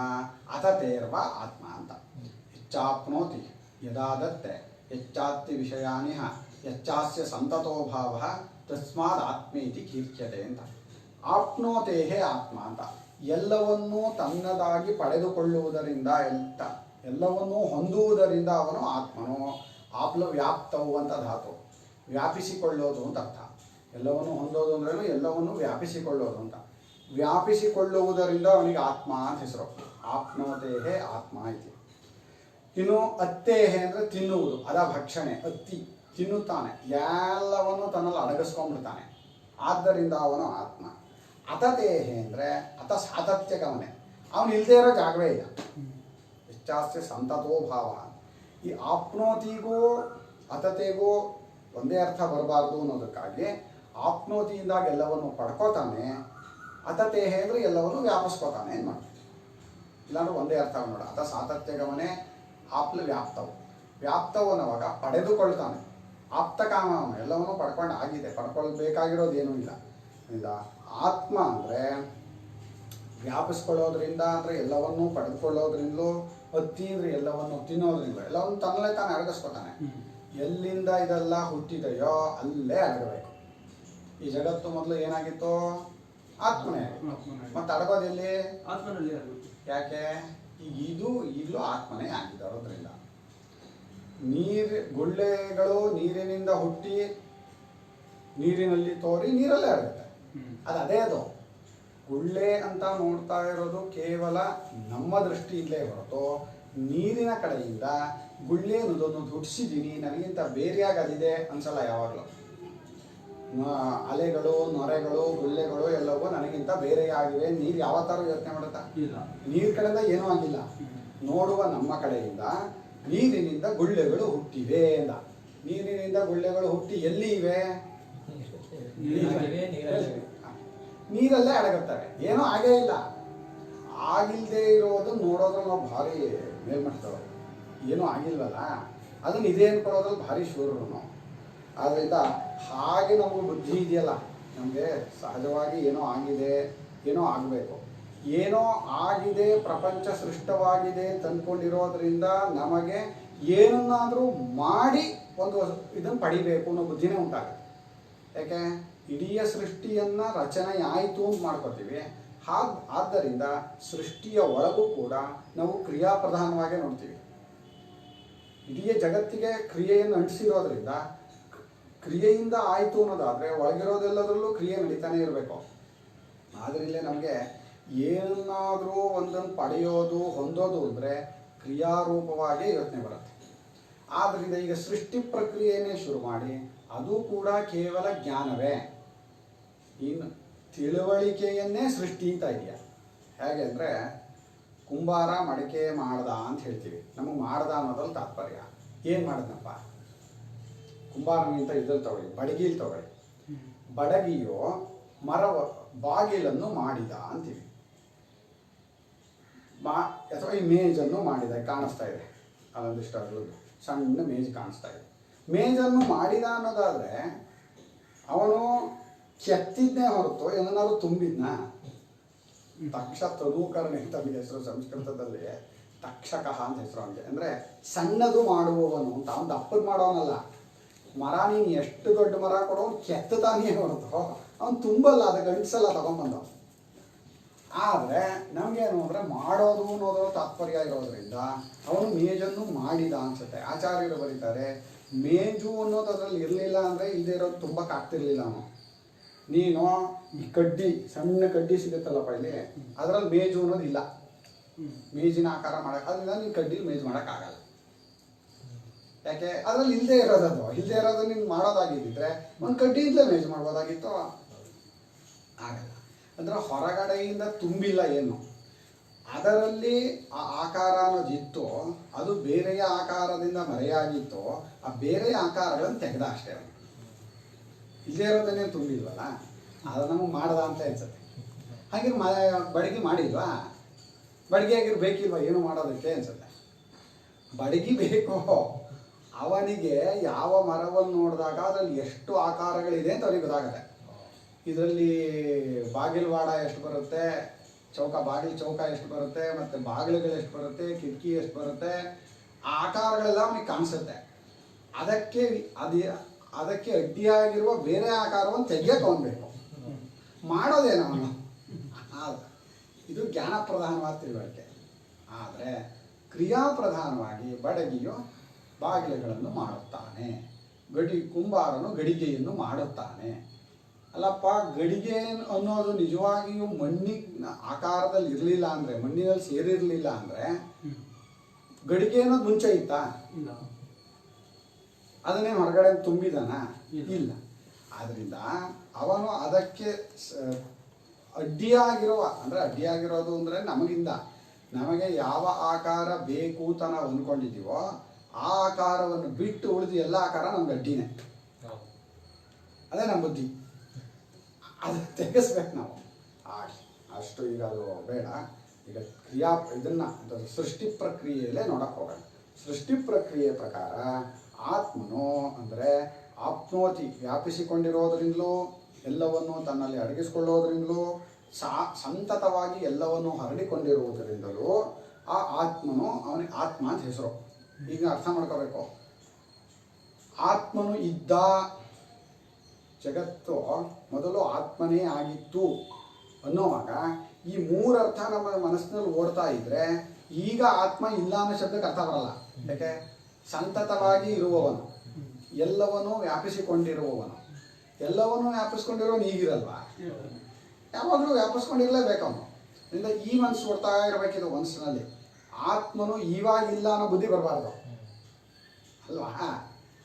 Speaker 2: ಅಥತೇರ್ವ ಆತ್ಮ ಅಂತ. ಹೆಚ್ಚಾಪ್ನೋತಿ ಯದಾದತ್ತೆ ಹೆಚ್ಚಾತ್ತಿ ವಿಷಯಾನಿ ಹೆಚ್ಚಾಸ್ಯ ಸಂತತೋ ಭಾವ ತಸ್ಮಾದ್ ಆತ್ಮೇತಿ ಕೀರ್ತ್ಯತೆ ಅಂತ. ಆಪ್ನೋತೇಹೇ ಆತ್ಮ ಅಂತ ಎಲ್ಲವನ್ನೂ ತನ್ನದಾಗಿ ಪಡೆದುಕೊಳ್ಳುವುದರಿಂದ ಎಲ್ಲವನ್ನೂ ಹೊಂದುವುದರಿಂದ ಅವನು ಆತ್ಮನು. ಆಪ್ಲ ವ್ಯಾಪ್ತವು ಅಂತ ಧಾತು, ವ್ಯಾಪಿಸಿಕೊಳ್ಳೋದು ಅಂತ ಅರ್ಥ. ಎಲ್ಲವನ್ನು ಹೊಂದೋದು ಅಂದ್ರೇನು ಎಲ್ಲವನ್ನು ವ್ಯಾಪಿಸಿಕೊಳ್ಳೋದು ಅಂತ. ವ್ಯಾಪಿಸಿಕೊಳ್ಳುವುದರಿಂದ ಅವನಿಗೆ ಆತ್ಮ ಅಂತ ಹೆಸರು. ಆಪ್ನೋತೇಹೇ ಆತ್ಮ ಐತಿ. ಇನ್ನು ಅತ್ತೇಹೆ ಅಂದರೆ ತಿನ್ನುವುದು, ಅದ ಭಕ್ಷಣೆ. ಅತ್ತಿ ತಿನ್ನುತ್ತಾನೆ, ಎಲ್ಲವನ್ನು ತನ್ನಲ್ಲಿ ಅಡಗಿಸ್ಕೊಂಡ್ಬಿಡ್ತಾನೆ, ಆದ್ದರಿಂದ ಅವನು ಆತ್ಮ. ಅತತೇಹೆ ಅಂದರೆ ಅತ ಸಾತತ್ಯ ಗಮನೆ, ಅವನು ಇಲ್ಲದೇ ಇರೋ ಜಾಗವೇ ಇಲ್ಲ. ಹೆಚ್ಚಾಸ್ಯ ಸಂತತೋ ಭಾವ. ಈ ಆಪ್ನೋತಿಗೂ ಅತತೆಗೂ ಒಂದೇ ಅರ್ಥ ಬರಬಾರ್ದು ಅನ್ನೋದಕ್ಕಾಗಿ ಆಪ್ನೋತಿಯಿಂದಾಗಿ ಎಲ್ಲವನ್ನು ಪಡ್ಕೋತಾನೆ, ಅತತೇಹೆ ಅಂದರೆ ಎಲ್ಲವನ್ನು ವ್ಯಾಪಿಸ್ಕೋತಾನೆ ಏನು ಮಾಡಿ. ಇಲ್ಲಾಂದ್ರೆ ಒಂದೇ ಅರ್ಥ ನೋಡ. ಅತ ಸಾತತ್ಯ ಗಮನೆ ಆಪ್ಲ ವ್ಯಾಪ್ತವು. ವ್ಯಾಪ್ತವು ಅನ್ನುವಾಗ ಪಡೆದುಕೊಳ್ತಾನೆ. ಆಪ್ತಕಾಮ ಅವನು ಎಲ್ಲವನ್ನು ಪಡ್ಕೊಂಡು ಆಗಿದೆ, ಪಡ್ಕೊಳ್ಬೇಕಾಗಿರೋದು ಏನೂ ಇಲ್ಲ. ಇಲ್ಲ ಆತ್ಮ ಅಂದರೆ ವ್ಯಾಪಿಸ್ಕೊಳ್ಳೋದ್ರಿಂದ ಅಂದರೆ ಎಲ್ಲವನ್ನೂ ಪಡೆದುಕೊಳ್ಳೋದ್ರಿಂದಲೂ, ಅತ್ತಿ ಅಂದರೆ ಎಲ್ಲವನ್ನು ತಿನ್ನೋದ್ರಿಂದ ಎಲ್ಲವನ್ನು ತನ್ನಲ್ಲೇ ತಾನು ಅಡಗಿಸ್ಕೊತಾನೆ. ಎಲ್ಲಿಂದ ಇದೆಲ್ಲ ಹುಟ್ಟಿದೆಯೋ ಅಲ್ಲೇ ಅಡಗಬೇಕು. ಈ ಜಗತ್ತು ಮೊದಲು ಏನಾಗಿತ್ತು? ಆತ್ಮನೇ. ಮತ್ತು ಅಡಗೋದೆಲ್ಲಿ?
Speaker 3: ಆತ್ಮನಲ್ಲಿ.
Speaker 2: ಯಾಕೆ? ಇದು ಈಗಲೂ ಆತ್ಮನೇ ಆಗಿದ್ದರೋದ್ರಿಂದ. ಗುಳ್ಳೆಗಳು ನೀರಿನಿಂದ ಹುಟ್ಟಿ ನೀರಿನಲ್ಲಿ ತೋರಿ ನೀರಲ್ಲೇ ಅಡಗುತ್ತೆ. ಅದೇ ಅದು ಗುಳ್ಳೆ ಅಂತ ನೋಡ್ತಾ ಇರೋದು ಕೇವಲ ನಮ್ಮ ದೃಷ್ಟಿಯಿಂದಲೇ ಹೊರತು ನೀರಿನ ಕಡೆಯಿಂದ ಗುಳ್ಳೆ ಅನ್ನೋದನ್ನು ಹುಟ್ಟಿಸಿದ್ದೀನಿ, ನನಗಿಂತ ಬೇರೆಯಾಗಿ ಅದಿದೆ ಅನ್ಸಲ್ಲ ಯಾವಾಗಲೂ. ಅಲೆಗಳು, ನೊರೆಗಳು, ಗುಳ್ಳೆಗಳು ಎಲ್ಲವೂ ನನಗಿಂತ ಬೇರೆಯಾಗಿವೆ. ನೀರು ಯಾವ ಥರ ಯೋಚನೆ ಮಾಡುತ್ತಾ? ನೀರು ಕಡೆಯಿಂದ ಏನೂ ಆಗಿಲ್ಲ. ನೋಡುವ ನಮ್ಮ ಕಡೆಯಿಂದ ನೀರಿನಿಂದ ಗುಳ್ಳೆಗಳು ಹುಟ್ಟಿವೆ ಎಂದ. ನೀರಿನಿಂದ ಗುಳ್ಳೆಗಳು ಹುಟ್ಟಿ ಎಲ್ಲಿ ಇವೆ? ನೀರಲ್ಲೇ ಅಡಗುತ್ತವೆ. ಏನೂ ಆಗೇ ಇಲ್ಲ. ಆಗಿಲ್ಲದೆ ಇರೋದು ನೋಡೋದ್ರಲ್ಲಿ ನಾವು ಭಾರಿ ಮೇಲ್ಮಟ್ಟದವರು. ಏನೂ ಆಗಿಲ್ವಲ್ಲ, ಅದನ್ನು ಇದೆ ಅನ್ಕೊಳ್ಳೋದ್ರಲ್ಲಿ ಭಾರಿ ಶೂರರು. ಆದ್ದರಿಂದ ಹಾಗೆ ನಮಗೆ ಬುದ್ಧಿ ಇದೆಯಲ್ಲ, ನಮಗೆ ಸಹಜವಾಗಿ ಏನೋ ಆಗಿದೆ, ಏನೋ ಆಗಬೇಕು, ಏನೋ ಆಗಿದೆ, ಪ್ರಪಂಚ ಸೃಷ್ಟವಾಗಿದೆ ತಂದ್ಕೊಂಡಿರೋದ್ರಿಂದ ನಮಗೆ ಏನನ್ನಾದರೂ ಮಾಡಿ ಒಂದು ಇದನ್ನು ಪಡಿಬೇಕು ಅನ್ನೋ ಬುದ್ಧಿನೇ ಉಂಟಾಗುತ್ತೆ. ಯಾಕೆ? ಇಡೀ ಸೃಷ್ಟಿಯನ್ನು ರಚನೆ ಆಯಿತು ಅಂತ ಮಾಡ್ಕೋತೀವಿ. ಆದ್ದರಿಂದ ಸೃಷ್ಟಿಯ ಒಳಗೂ ಕೂಡ ನಾವು ಕ್ರಿಯಾಪ್ರಧಾನವಾಗೇ ನೋಡ್ತೀವಿ. ಇಡೀ ಜಗತ್ತಿಗೆ ಕ್ರಿಯೆಯನ್ನು ಅಂಟಿಸಿರೋದ್ರಿಂದ ಕ್ರಿಯೆಯಿಂದ ಆಯಿತು ಅನ್ನೋದಾದರೆ ಒಳಗಿರೋದೆಲ್ಲದರಲ್ಲೂ ಕ್ರಿಯೆ ನಡೀತಾನೆ ಇರಬೇಕು. ಆದ್ರಿಂದ ನಮಗೆ ಏನಾದರೂ ಒಂದನ್ನು ಪಡೆಯೋದು, ಹೊಂದೋದು ಅಂದರೆ ಕ್ರಿಯಾರೂಪವಾಗೇ ಯೋಚನೆ ಬರುತ್ತೆ. ಆದ್ದರಿಂದ ಈಗ ಸೃಷ್ಟಿ ಪ್ರಕ್ರಿಯೆಯನ್ನೇ ಶುರು ಮಾಡಿ ಅದು ಕೂಡ ಕೇವಲ ಜ್ಞಾನವೇ. ಇನ್ನು ತಿಳುವಳಿಕೆಯನ್ನೇ ಸೃಷ್ಟಿ ಅಂತ ಇದೆಯಾ? ಹೇಗೆ ಅಂದರೆ ಕುಂಬಾರ ಮಡಿಕೆ ಮಾಡ್ದ ಅಂತ ಹೇಳ್ತೀವಿ. ನಮಗೆ ಮಾಡ್ದ ಅನ್ನೋದ್ರಲ್ಲಿ ತಾತ್ಪರ್ಯ. ಏನು ಮಾಡಿದ್ನಪ್ಪ? ಕುಂಬಾರನಿಂತ ಇದ್ರಲ್ಲಿ ತಗೊಳ್ಳಿ, ಬಡಗಿಲಿ ತಗೊಳ್ಳಿ. ಬಡಗಿಯು ಬಾಗಿಲನ್ನು ಮಾಡಿದ ಅಂತೀವಿ. ಅಥವಾ ಈ ಮೇಜನ್ನು ಮಾಡಿದ, ಕಾಣಿಸ್ತಾ ಇದೆ ಅಲ್ಲೊಂದಿಷ್ಟು ಅದ್ರದ್ದು ಸಣ್ಣ ಮೇಜ್ ಕಾಣಿಸ್ತಾ ಇದೆ. ಮೇಜನ್ನು ಮಾಡಿದ ಅನ್ನೋದಾದರೆ ಅವನು ಕೆತ್ತಿದ್ನೇ ಹೊರತು ಏನಾದ್ರು ತುಂಬಿದ್ನ? ತಕ್ಷ ತನೂಕರಣೆ ಅಂತ ಹೆಸರು ಸಂಸ್ಕೃತದಲ್ಲಿ, ತಕ್ಷಕ ಅಂತ ಹೆಸರು ಅವನಿಗೆ. ಅಂದರೆ ಸಣ್ಣದು ಮಾಡುವವನು ಅಂತ. ಅವನು ದಪ್ಪದು ಮಾಡೋನಲ್ಲ. ಮರ ನೀನು ಎಷ್ಟು ದೊಡ್ಡ ಮರ ಕೊಡೋನು ಕೆತ್ತತಾನೇ ಹೊರತು ಅವನು ತುಂಬಲ್ಲ, ಅದಕ್ಕೆ ಅಂಟಿಸಲ್ಲ ತಗೊಂಬಂದ. ಆದರೆ ನಮಗೇನು ಅಂದರೆ ಮಾಡೋದು ಅನ್ನೋದು ತಾತ್ಪರ್ಯ ಇರೋದ್ರಿಂದ ಅವನು ಮೇಜನ್ನು ಮಾಡಿದ ಅನ್ಸುತ್ತೆ. ಆಚಾರ್ಯರು ಬರೀತಾರೆ, ಮೇಜು ಅನ್ನೋದು ಅದರಲ್ಲಿ ಇರಲಿಲ್ಲ ಅಂದರೆ ಇಲ್ಲದೆ ಇರೋದು ತುಂಬಕ್ಕಾಗ್ತಿರ್ಲಿಲ್ಲ ಅವನು. ನೀನು ಈ ಕಡ್ಡಿ, ಸಣ್ಣ ಕಡ್ಡಿ ಸಿಗುತ್ತಲ್ಲಪ್ಪ ಇಲ್ಲಿ, ಅದರಲ್ಲಿ ಮೇಜು ಅನ್ನೋದು ಇಲ್ಲ. ಮೇಜಿನ ಆಕಾರ ಮಾಡೋಕೆ ಅದರಿಂದ ನೀನು ಕಡ್ಡಿಲಿ ಮೇಜು ಮಾಡೋಕ್ಕಾಗಲ್ಲ. ಯಾಕೆ ಅದ್ರಲ್ಲಿ ಇಲ್ಲದೆ ಇರೋದು ನೀನು ಮಾಡೋದಾಗಿದ್ದಿದ್ರೆ ಒಂದು ಕಡ್ಡಿಯಿಂದಲೇ ಮೇಜ್ ಮಾಡ್ಬೋದಾಗಿತ್ತು. ಆಗಲ್ಲ. ಅಂದ್ರೆ ಹೊರಗಡೆಯಿಂದ ತುಂಬಿಲ್ಲ ಏನು, ಅದರಲ್ಲಿ ಆ ಆಕಾರ ಅನ್ನೋದಿತ್ತು, ಅದು ಬೇರೆಯ ಆಕಾರದಿಂದ ಮರೆಯಾಗಿತ್ತು. ಆ ಬೇರೆಯ ಆಕಾರಗಳನ್ನು ತೆಗೆದ ಅಷ್ಟೇ. ಇಲ್ಲೇ ಇರೋದನ್ನೇ ತುಂಬಿಲ್ವಲ್ಲ, ಅದು ನಮಗೆ ಮಾಡ್ದ ಅಂತ ಅನ್ಸುತ್ತೆ. ಹಾಗೆ ಬಡಗಿ ಮಾಡಿಲ್ವಾ, ಬಡಗಿ ಆಗಿರ್ಬೇಕಿಲ್ವ ಏನು ಮಾಡೋದಕ್ಕೆ ಅನ್ಸುತ್ತೆ. ಬಡಗಿ ಬೇಕು. ಅವನಿಗೆ ಯಾವ ಮರವನ್ನು ನೋಡಿದಾಗ ಅದರಲ್ಲಿ ಎಷ್ಟು ಆಕಾರಗಳಿದೆ ಅಂತ ಅವನಿಗೆ ಗೊತ್ತಾಗುತ್ತೆ. ಇದರಲ್ಲಿ ಬಾಗಿಲವಾಡ ಎಷ್ಟು ಬರುತ್ತೆ, ಬಾಗಿಲು ಚೌಕ ಎಷ್ಟು ಬರುತ್ತೆ, ಮತ್ತು ಬಾಗಿಲುಗಳು ಎಷ್ಟು ಬರುತ್ತೆ, ಕಿಟಕಿ ಎಷ್ಟು ಬರುತ್ತೆ, ಆ ಆಕಾರಗಳೆಲ್ಲ ಅವನಿಗೆ ಕಾಣಿಸುತ್ತೆ. ಅದಕ್ಕೆ ಅಡ್ಡಿಯಾಗಿರುವ ಬೇರೆ ಆಕಾರವನ್ನು ತೆಗಿಯಕ್ಕೆ ಹೋಗ್ಬೇಕು. ಮಾಡೋದೇನು ಅವನು? ಇದು ಜ್ಞಾನ ಪ್ರಧಾನವಾದ ತಿಳುವಳಿಕೆ. ಆದರೆ ಕ್ರಿಯಾಪ್ರಧಾನವಾಗಿ ಬಡಗಿಯು ಬಾಗಿಲುಗಳನ್ನು ಮಾಡುತ್ತಾನೆ, ಕುಂಬಾರನು ಗಡಿಗೆಯನ್ನು ಮಾಡುತ್ತಾನೆ. ಅಲ್ಲಪ್ಪ, ಗಡಿಗೆ ಅನ್ನೋದು ನಿಜವಾಗಿಯೂ ಮಣ್ಣಿನ ಆಕಾರದಲ್ಲಿ ಇರಲಿಲ್ಲ ಅಂದರೆ, ಮಣ್ಣಿನಲ್ಲಿ ಸೇರಿರಲಿಲ್ಲ ಅಂದರೆ ಗಡಿಗೆ ಅನ್ನೋದು ಮುಂಚೆ ಇತ್ತಾ? ಅದನ್ನೇನು ಹೊರಗಡೆ ತುಂಬಿದಾನ? ಇಲ್ಲ. ಆದ್ದರಿಂದ ಅವನು ಅದಕ್ಕೆ ಅಡ್ಡಿಯಾಗಿರೋದು ಅಂದರೆ ನಮಗೆ ಯಾವ ಆಕಾರ ಬೇಕು ಅಂತ ನಾವು ಅಂದ್ಕೊಂಡಿದ್ದೀವೋ ಆ ಆಕಾರವನ್ನು ಬಿಟ್ಟು ಉಳಿದು ಎಲ್ಲ ಆಕಾರ ನಮ್ಗೆ ಅಡ್ಡಿನೇ. ಅದೇ ನಮ್ಮ ಬುದ್ಧಿ. ಅದು ತೆಗೆಸ್ಬೇಕು ನಾವು. ಅಷ್ಟು ಈಗ ಅದು ಬೇಡ. ಈಗ ಇದನ್ನ ಸೃಷ್ಟಿ ಪ್ರಕ್ರಿಯೆಯಲ್ಲೇ ನೋಡಕ್ಕೆ ಹೋಗೋಣ. ಸೃಷ್ಟಿ ಪ್ರಕ್ರಿಯೆ ಪ್ರಕಾರ ಆತ್ಮನು ಅಂದರೆ ಆಪ್ನೋತಿ, ವ್ಯಾಪಿಸಿಕೊಂಡಿರೋದ್ರಿಂದಲೂ ಎಲ್ಲವನ್ನು ತನ್ನಲ್ಲಿ ಅಡಗಿಸಿಕೊಳ್ಳೋದ್ರಿಂದಲೂ ಸಂತತವಾಗಿ ಎಲ್ಲವನ್ನು ಹರಡಿಕೊಂಡಿರುವುದರಿಂದಲೂ ಆ ಆತ್ಮನು ಅವನಿಗೆ ಆತ್ಮ ಅಂತ ಹೆಸರು. ಈಗ ಅರ್ಥ ಮಾಡ್ಕೋಬೇಕು. ಆತ್ಮನು ಇದ್ದ, ಜಗತ್ತು ಮೊದಲು ಆತ್ಮನೇ ಆಗಿತ್ತು ಅನ್ನೋವಾಗ ಈ ಮೂರರ್ಥ ನಮ್ಮ ಮನಸ್ಸಿನಲ್ಲಿ ಓಡ್ತಾ ಇದ್ರೆ ಈಗ ಆತ್ಮ ಇಲ್ಲ ಅನ್ನೋ ಶಬ್ದಕ್ಕೆ ಅರ್ಥ ಬರಲ್ಲ. ಯಾಕೆ? ಸಂತತವಾಗಿ ಇರುವವನು, ಎಲ್ಲವನ್ನೂ ವ್ಯಾಪಿಸಿಕೊಂಡಿರುವವನು. ಎಲ್ಲವನ್ನೂ ವ್ಯಾಪಿಸ್ಕೊಂಡಿರೋನು ಈಗಿರಲ್ವಾ? ಯಾವಾಗಲೂ ವ್ಯಾಪಿಸ್ಕೊಂಡಿರಲೇಬೇಕವನು. ಅದರಿಂದ ಈ ಮನಸ್ಸು ಓಡ್ತಾ ಇರಬೇಕಿದು ಮನಸ್ಸಿನಲ್ಲಿ. ಆತ್ಮನು ಇವಾಗಿಲ್ಲ ಅನ್ನೋ ಬುದ್ಧಿ ಬರಬಾರ್ದು ಅಲ್ವಾ?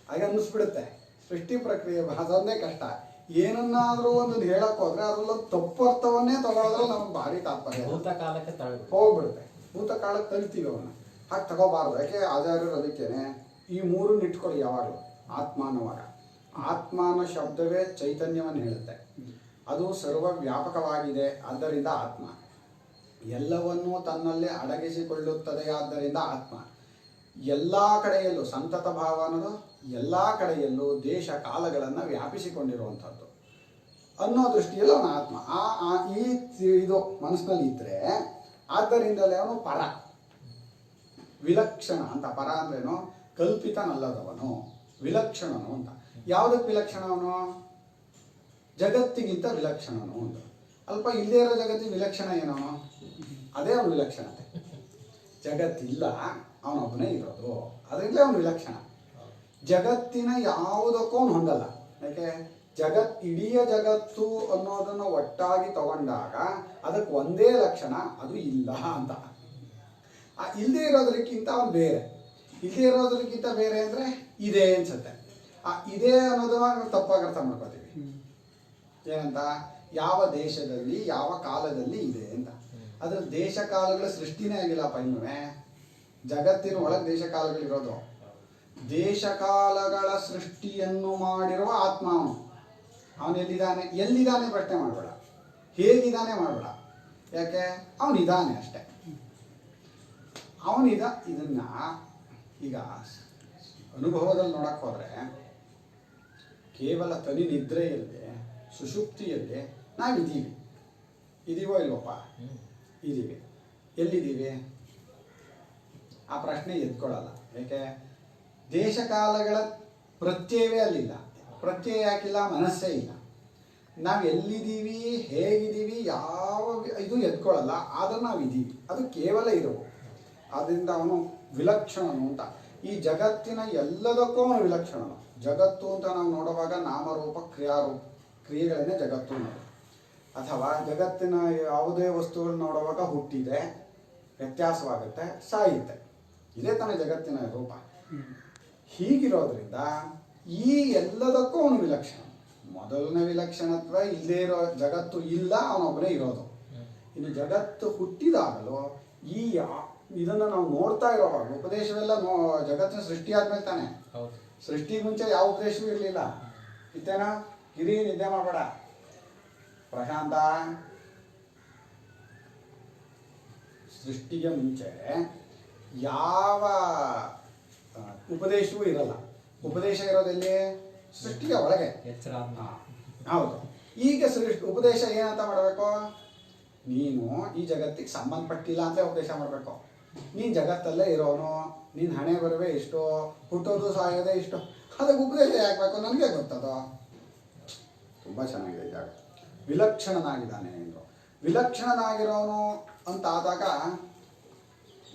Speaker 2: ಹಾಗೆ ಅನ್ನಿಸ್ಬಿಡುತ್ತೆ. ಸೃಷ್ಟಿ ಪ್ರಕ್ರಿಯೆ ಅದೊಂದೇ ಕಷ್ಟ. ಏನನ್ನಾದರೂ ಒಂದು ಹೇಳಕ್ ಹೋದ್ರೆ ಅದ್ರಲ್ಲೊಂದು ತಪ್ಪು ಅರ್ಥವನ್ನೇ ತಗೊಳ್ಳೋದ್ರಲ್ಲಿ ನಮ್ಗೆ ಭಾರಿ ತಾತ್ಪರ್ಯ ಹೋಗ್ಬಿಡುತ್ತೆ. ಭೂತಕಾಲಕ್ಕೆ ತಳ್ತೀವಿ ಅವನ್ನ. ಹಾಗೆ ತಗೋಬಾರ್ದು. ಯಾಕೆ? ಆಚಾರ್ಯರು ಅದಕ್ಕೇನೆ ಈ ಮೂರನ್ನು ಇಟ್ಕೊಳ್ಳಿ ಯಾವಾಗಲೂ. ಆತ್ಮ ಅನ್ನುವಾಗ ಆತ್ಮ ಅನ್ನೋ ಶಬ್ದವೇ ಚೈತನ್ಯವನ್ನು ಹೇಳುತ್ತೆ. ಅದು ಸರ್ವವ್ಯಾಪಕವಾಗಿದೆ, ಆದ್ದರಿಂದ ಆತ್ಮ. ಎಲ್ಲವನ್ನೂ ತನ್ನಲ್ಲೇ ಅಡಗಿಸಿಕೊಳ್ಳುತ್ತದೆ, ಆದ್ದರಿಂದ ಆತ್ಮ. ಎಲ್ಲ ಕಡೆಯಲ್ಲೂ ಸಂತತ ಭಾವ ಅನ್ನೋದು ಎಲ್ಲ ಕಡೆಯಲ್ಲೂ ದೇಶ ಕಾಲಗಳನ್ನು ವ್ಯಾಪಿಸಿಕೊಂಡಿರುವಂಥದ್ದು ಅನ್ನೋ ದೃಷ್ಟಿಯಲ್ಲಿ ಅವನ ಆತ್ಮ. ಇದು ಮನಸ್ಸಿನಲ್ಲಿ ಇದ್ದರೆ ಆದ್ದರಿಂದಲೇ ಅವನು ಪರ, ವಿಲಕ್ಷಣ ಅಂತ. ಪರ ಅಂದ್ರೇನು? ಕಲ್ಪಿತನಲ್ಲದವನು, ವಿಲಕ್ಷಣನು ಅಂತ. ಯಾವುದಕ್ಕೆ ವಿಲಕ್ಷಣವನು? ಜಗತ್ತಿಗಿಂತ ವಿಲಕ್ಷಣನು ಅಂತ. ಅಲ್ಪ ಇಲ್ಲದೇ ಇರೋ ಜಗತ್ತಿಗೆ ವಿಲಕ್ಷಣ ಏನೋ? ಅದೇ ಅವನು ವಿಲಕ್ಷಣತೆ. ಜಗತ್ತಿಲ್ಲ, ಅವನೊಬ್ಬನೇ ಇರೋದು, ಅದರಿಂದಲೇ ಅವನು ವಿಲಕ್ಷಣ. ಜಗತ್ತಿನ ಯಾವುದಕ್ಕೂ ಅವನು ಹೊಂದಲ್ಲ. ಯಾಕೆ? ಇಡೀ ಜಗತ್ತು ಅನ್ನೋದನ್ನು ಒಟ್ಟಾಗಿ ತಗೊಂಡಾಗ ಅದಕ್ಕೆ ಒಂದೇ ಲಕ್ಷಣ, ಅದು ಇಲ್ಲ ಅಂತ. ಇಲ್ಲದೆ ಇರೋದಕ್ಕಿಂತ ಅವನು ಬೇರೆ. ಇಲ್ಲದೆ ಇರೋದಕ್ಕಿಂತ ಬೇರೆ ಅಂದರೆ ಇದೆ ಅನ್ಸುತ್ತೆ. ಇದೆ ಅನ್ನೋದನ್ನ ನಾವು ತಪ್ಪಾಗಿ ಅರ್ಥ ಮಾಡ್ಕೋತೀವಿ. ಏನಂತ? ಯಾವ ದೇಶದಲ್ಲಿ ಯಾವ ಕಾಲದಲ್ಲಿ ಇದೆ ಅಂತ. ಅದ್ರ ದೇಶ ಕಾಲಗಳ ಸೃಷ್ಟಿನೇ ಆಗಿಲ್ಲಪ್ಪ ಇನ್ನುವೇ. ಜಗತ್ತಿನ ಒಳಗೆ ದೇಶ ಕಾಲಗಳಿರೋದು. ದೇಶಕಾಲಗಳ ಸೃಷ್ಟಿಯನ್ನು ಮಾಡಿರುವ ಆತ್ಮ ಅವನು. ಅವನು ಎಲ್ಲಿದ್ದಾನೆ ಪ್ರಶ್ನೆ ಮಾಡಬೇಡ, ಹೇಗಿದ್ದಾನೆ ಮಾಡಬೇಡ. ಯಾಕೆ? ಅವನಿದ್ದಾನೆ ಅಷ್ಟೆ. ಇದನ್ನ ಈಗ ಅನುಭವದಲ್ಲಿ ನೋಡಕ್ಕೆ ಹೋದ್ರೆ ಕೇವಲ ತನಿ ನಿದ್ರೆಯಲ್ಲಿ, ಸುಷುಪ್ತಿಯಲ್ಲಿ ನಾವಿದ್ದೀವಿ. ಇದೀವೋ ಇಲ್ವಪ್ಪ? ಇದ್ದೀವಿ. ಎಲ್ಲಿದ್ದೀವಿ? ಆ ಪ್ರಶ್ನೆ ಎತ್ಕೊಳ್ಳಲ್ಲ. ಯಾಕೆ? ದೇಶಕಾಲಗಳ ಪ್ರತ್ಯಯವೇ ಅಲ್ಲಿಲ್ಲ. ಪ್ರತ್ಯಯ ಯಾಕಿಲ್ಲ? ಮನಸ್ಸೇ ಇಲ್ಲ. ನಾವು ಎಲ್ಲಿದ್ದೀವಿ, ಹೇಗಿದ್ದೀವಿ, ಯಾವ ಇದು ಎತ್ಕೊಳ್ಳಲ್ಲ. ಆದ್ರೆ ನಾವಿದ್ದೀವಿ. ಅದು ಕೇವಲ ಇರೋವು. ಆದ್ದರಿಂದ ಅವನು ವಿಲಕ್ಷಣನು ಅಂತ. ಈ ಜಗತ್ತಿನ ಎಲ್ಲದಕ್ಕೂ ಅವನು ವಿಲಕ್ಷಣನು. ಜಗತ್ತು ಅಂತ ನಾವು ನೋಡುವಾಗ ನಾಮರೂಪ ಕ್ರಿಯೆಗಳನ್ನೇ ಜಗತ್ತು ಅನ್ನೋದು. ಅಥವಾ ಜಗತ್ತಿನ ಯಾವುದೇ ವಸ್ತುಗಳನ್ನ ನೋಡುವಾಗ ಹುಟ್ಟಿದೆ, ವ್ಯತ್ಯಾಸವಾಗುತ್ತೆ, ಸಾಯುತ್ತೆ. ಇದೇ ತಾನೇ ಜಗತ್ತಿನ ರೂಪ. ಹೀಗಿರೋದ್ರಿಂದ ಈ ಎಲ್ಲದಕ್ಕೂ ಅವನು ವಿಲಕ್ಷಣ. ಮೊದಲನೇ ವಿಲಕ್ಷಣತ್ವ ಇಲ್ಲದೇ ಇರೋ ಜಗತ್ತು ಇಲ್ಲ, ಅವನೊಬ್ಬನೇ ಇರೋದು. ಇನ್ನು ಜಗತ್ತು ಹುಟ್ಟಿದಾಗಲೂ ಈ ಇದನ್ನು ನಾವು ನೋಡ್ತಾ ಇರೋವಾಗ ಉಪದೇಶವೆಲ್ಲ ಜಗತ್ತಿನ ಸೃಷ್ಟಿ ಆದ್ಮೇಲೆ ತಾನೆ. ಸೃಷ್ಟಿಗೆ ಮುಂಚೆ ಯಾವ ಉಪದೇಶವೂ ಇರಲಿಲ್ಲ. ಇತ್ತೇನಾ? ಗಿರಿ ನಿದ್ದೆ ಮಾಡಬೇಡ ಪ್ರಶಾಂತ. ಸೃಷ್ಟಿಗೆ ಮುಂಚೆ ಯಾವ ಉಪದೇಶವೂ ಇರಲ್ಲ. ಉಪದೇಶ ಇರೋದೆಲ್ಲಿ? ಸೃಷ್ಟಿಗೆ ಒಳಗೆ. ಹೌದು. ಈಗ ಉಪದೇಶ ಏನಂತ ಮಾಡಬೇಕು? ನೀನು ಈ ಜಗತ್ತಿಗೆ ಸಂಬಂಧಪಟ್ಟಿಲ್ಲ ಅಂತ ಉಪದೇಶ ಮಾಡಬೇಕು. ನೀನು ಜಗತ್ತಲ್ಲೇ ಇರೋನು, ನೀನು ಹಣೆ ಬರುವೆ ಇಷ್ಟು, ಹುಟ್ಟೋದು ಸಾಯೋದೇ ಇಷ್ಟು, ಅದಕ್ಕೆ ಉಪದೇಶ ಯಾಕಬೇಕು? ನನಗೆ ಗೊತ್ತದು. ತುಂಬ ಚೆನ್ನಾಗಿದೆ ಈ ಜಾಗ. ವಿಲಕ್ಷಣನಾಗಿದ್ದಾನೆ ಅಂದರು. ವಿಲಕ್ಷಣನಾಗಿರೋನು ಅಂತ ಆದಾಗ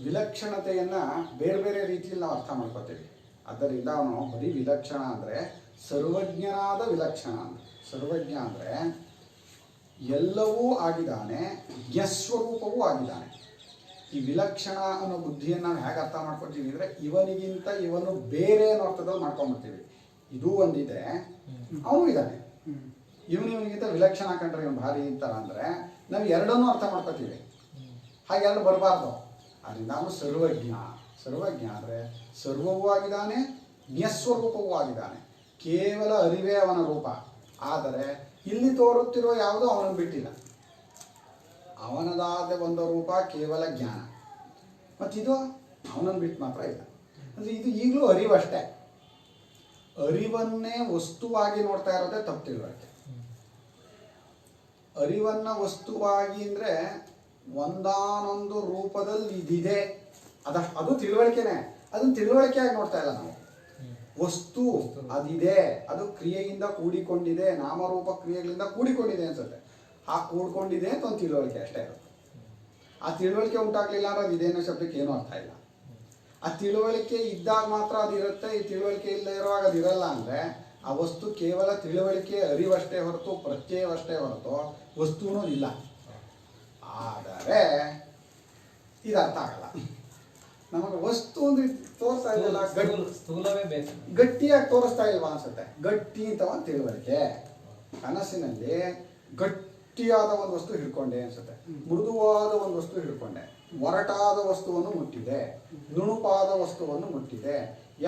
Speaker 2: ವಿಲಕ್ಷಣತೆಯನ್ನು ಬೇರೆ ಬೇರೆ ರೀತಿಯಲ್ಲಿ ನಾವು ಅರ್ಥ ಮಾಡ್ಕೋತೀವಿ. ಆದ್ದರಿಂದ ಅವನು ಬರೀ ವಿಲಕ್ಷಣ ಅಂದರೆ ಸರ್ವಜ್ಞನಾದ ವಿಲಕ್ಷಣ ಅಂತ. ಸರ್ವಜ್ಞ ಅಂದರೆ ಎಲ್ಲವೂ ಆಗಿದ್ದಾನೆ, ಜ್ಞಸ್ವರೂಪವೂ ಆಗಿದ್ದಾನೆ. ಈ ವಿಲಕ್ಷಣ ಅನ್ನೋ ಬುದ್ಧಿಯನ್ನು ನಾವು ಹೇಗೆ ಅರ್ಥ ಮಾಡ್ಕೊಳ್ತೀವಿ ಅಂದರೆ ಇವನಿಗಿಂತ ಇವನು ಬೇರೆ ಅನ್ನೋ ಅರ್ಥದಲ್ಲಿ ಮಾಡ್ಕೊಂಡ್ಬಿಡ್ತೀವಿ. ಇದೂ ಒಂದಿದೆ, ಅವನು ಇದ್ದಾನೆ. ಇವನಿಗಿಂತ ವಿಲಕ್ಷಣ ಕಂಡ್ರೆ ಇವನು ಭಾರಿ ಅಂತಾರ ಅಂದರೆ ನಾವು ಎರಡನ್ನೂ ಅರ್ಥ ಮಾಡ್ಕೋತೀವಿ. ಹಾಗೆ ಎರಡು ಬರಬಾರ್ದು. ಅದರಿಂದ ಅವನು ಸರ್ವಜ್ಞ. ಸರ್ವಜ್ಞ ಅಂದರೆ ಸರ್ವವೂ ಆಗಿದ್ದಾನೆ, ಜ್ಞಸ್ವರೂಪವೂ ಆಗಿದ್ದಾನೆ. ಕೇವಲ ಅರಿವೇ ಅವನ ರೂಪ. ಆದರೆ ಇಲ್ಲಿ ತೋರುತ್ತಿರುವ ಯಾವುದೂ ಅವನನ್ನು ಬಿಟ್ಟಿಲ್ಲ. ಅವನದಾದ ಒಂದು ರೂಪ ಕೇವಲ ಜ್ಞಾನ. ಮತ್ತಿದು ಅವನನ್ನು ಬಿಟ್ಟು ಮಾತ್ರ ಇಲ್ಲ. ಅಂದರೆ ಇದು ಈಗಲೂ ಅರಿವಷ್ಟೇ. ಅರಿವನ್ನೇ ವಸ್ತುವಾಗಿ ನೋಡ್ತಾ ಇರೋದೇ ತಪ್ಪು ತಿಳುವಳಿಕೆ. ಅರಿವನ್ನು ವಸ್ತುವಾಗಿ ಅಂದರೆ ಒಂದಾನೊಂದು ರೂಪದಲ್ಲಿ ಇದಿದೆ, ಅದು ತಿಳುವಳಿಕೆನೇ. ಅದನ್ನು ತಿಳುವಳಿಕೆಯಾಗಿ ನೋಡ್ತಾ ಇಲ್ಲ ನಾವು. ವಸ್ತು ಅದಿದೆ, ಅದು ಕ್ರಿಯೆಯಿಂದ ಕೂಡಿಕೊಂಡಿದೆ, ನಾಮರೂಪ ಕ್ರಿಯೆಗಳಿಂದ ಕೂಡಿಕೊಂಡಿದೆ ಅನ್ಸುತ್ತೆ. ಆ ಕೂಡ್ಕೊಂಡಿದೆ ಅಂತ ಒಂದು ತಿಳುವಳಿಕೆ ಅಷ್ಟೇ ಇರುತ್ತೆ. ಆ ತಿಳುವಳಿಕೆ ಉಂಟಾಗಲಿಲ್ಲ ಅಂದ್ರೆ ಅದು ಇದೇನೋ ಶಬ್ದಕ್ಕೆ ಏನೂ ಅರ್ಥ ಇಲ್ಲ. ಆ ತಿಳುವಳಿಕೆ ಇದ್ದಾಗ ಮಾತ್ರ ಅದು ಇರುತ್ತೆ. ಈ ತಿಳುವಳಿಕೆ ಇಲ್ಲದೆ ಇರುವಾಗ ಅದು ಇರಲ್ಲ. ಅಂದರೆ ಆ ವಸ್ತು ಕೇವಲ ತಿಳುವಳಿಕೆ ಅರಿವಷ್ಟೇ ಹೊರತು ಪ್ರತ್ಯಯವಷ್ಟೇ ಹೊರತು ವಸ್ತು ಅನ್ನೋದಿಲ್ಲ. ಆದರೆ ಇದು ಅರ್ಥ ಆಗಲ್ಲ ನಮಗೆ. ವಸ್ತು ಅಂದ್ರೆ ತೋರಿಸ್ತಾ ಇದೆಯಲ್ಲ,
Speaker 3: ಸ್ಥೂಲವೇ ಬೇಕು,
Speaker 2: ಗಟ್ಟಿಯಾಗಿ ತೋರಿಸ್ತಾ ಇಲ್ವಾ ಅನ್ಸುತ್ತೆ. ಗಟ್ಟಿ ಅಂತ ಒಂದು ತಿಳುವಳಿಕೆ. ಕನಸಿನಲ್ಲಿ ಗಟ್ಟಿಯಾದ ಒಂದು ವಸ್ತು ಹಿಡ್ಕೊಂಡೆ ಅನ್ಸುತ್ತೆ, ಮೃದುವಾದ ಒಂದು ವಸ್ತು ಹಿಡ್ಕೊಂಡೆ, ಒರಟಾದ ವಸ್ತುವನ್ನು ಮುಟ್ಟಿದೆ, ನುಣುಪಾದ ವಸ್ತುವನ್ನು ಮುಟ್ಟಿದೆ,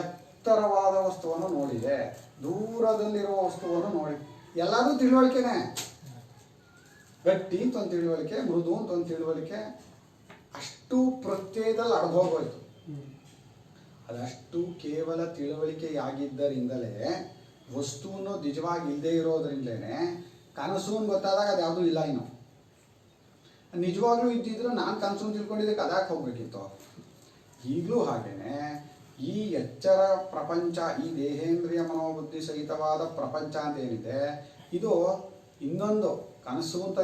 Speaker 2: ಎತ್ತರವಾದ ವಸ್ತುವನ್ನು ನೋಡಿದೆ, ದೂರದಲ್ಲಿರುವ ವಸ್ತುವನ್ನು ನೋಡಿ. ಎಲ್ಲದೂ ತಿಳುವಳಿಕೆನೇ. ಗಟ್ಟಿ ಅಂತ ಒಂದು ತಿಳುವಳಿಕೆ, ಮೃದು ಅಂತ ಒಂದು ತಿಳುವಳಿಕೆ. ಅಷ್ಟು ಪ್ರತ್ಯಯದಲ್ಲಿ ಅರ್ಧೋಗೋಯ್ತು. ಅದಷ್ಟು ಕೇವಲ ತಿಳುವಳಿಕೆಯಾಗಿದ್ದರಿಂದಲೇ ವಸ್ತುವನ್ನು ನಿಜವಾಗಿ ಇಲ್ಲದೆ ಇರೋದ್ರಿಂದಲೇ ಕನಸು ಅಂತ ಗೊತ್ತಾದಾಗ ಅದು ಯಾವುದೂ ಇಲ್ಲ. ಇನ್ನು ನಿಜವಾಗ್ಲೂ ಇದ್ದಿದ್ರು ನಾನು ಕನಸು ತಿಳ್ಕೊಂಡಿದ್ದಕ್ಕೆ ಅದಕ್ಕೆ ಹೋಗ್ಬೇಕಿತ್ತು. ಈಗಲೂ ಹಾಗೇನೆ ಈ ಎಚ್ಚರ ಪ್ರಪಂಚ, ಈ ದೇಹೇಂದ್ರಿಯ ಮನೋಬುದ್ಧಿ ಸಹಿತವಾದ ಪ್ರಪಂಚ ಅಂತ ಏನಿದೆ, ಇದು ಇನ್ನೊಂದು ಕನಸು ಅಂತ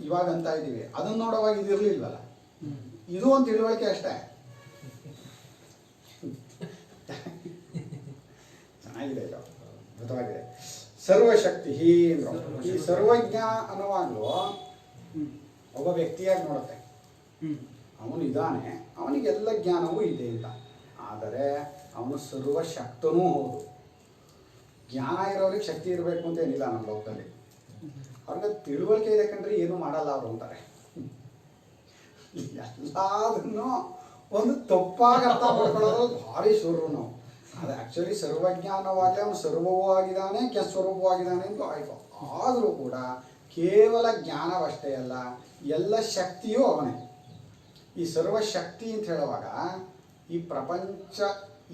Speaker 2: ಇವಾಗ ಅಂತ ಇದ್ದೀವಿ. ಅದನ್ನು ನೋಡುವಾಗ ಇದಿರಲಿಲ್ವಲ್ಲ. ಇದು ಒಂದು ತಿಳುವಳಿಕೆ ಅಷ್ಟೇ. ಚೆನ್ನಾಗಿದೆ, ಇದು ಅದ್ಭುತವಾಗಿದೆ. ಸರ್ವಶಕ್ತಿ ಅಂದ್ರು. ಈ ಸರ್ವಜ್ಞ ಅನ್ನುವಾಗಲೂ ಒಬ್ಬ ವ್ಯಕ್ತಿಯಾಗಿ ನೋಡುತ್ತೆ. ಅವನು ಇದ್ದಾನೆ, ಅವನಿಗೆ ಎಲ್ಲ ಜ್ಞಾನವೂ ಇದೆ ಅಂತ. ಆದರೆ ಅವನು ಸರ್ವಶಕ್ತನೂ ಹೌದು. ಜ್ಞಾನ ಇರೋರಿಗೆ ಶಕ್ತಿ ಇರಬೇಕು ಅಂತ ಏನಿಲ್ಲ ನಮ್ಮ ಲೋಕದಲ್ಲಿ. ಅವ್ರಿಗೆ ತಿಳುವಳಿಕೆ ಇದೆ ಕಂಡ್ರೆ ಏನೂ ಮಾಡಲ್ಲ ಅವರು ಅಂತಾರೆ. ಎಲ್ಲದನ್ನು ಒಂದು ತಪ್ಪಾಗಿ ಅರ್ಥ ಮಾಡ್ಕೊಳ್ಳೋದ್ರಲ್ಲಿ ಭಾರಿ ಶೂರರು ನಾವು. ಅದು ಆ್ಯಕ್ಚುಲಿ ಸರ್ವಜ್ಞಾನವಾಗಲಿ ಅವನು ಸರ್ವವೂ ಆಗಿದ್ದಾನೆ, ಸ್ವರೂಪವಾಗಿದ್ದಾನೆ ಅಂತ ಆಯಿತು. ಆದರೂ ಕೂಡ ಕೇವಲ ಜ್ಞಾನವಷ್ಟೇ ಅಲ್ಲ, ಎಲ್ಲ ಶಕ್ತಿಯೂ ಅವನೇ. ಈ ಸರ್ವಶಕ್ತಿ ಅಂತ ಹೇಳುವಾಗ ಈ ಪ್ರಪಂಚ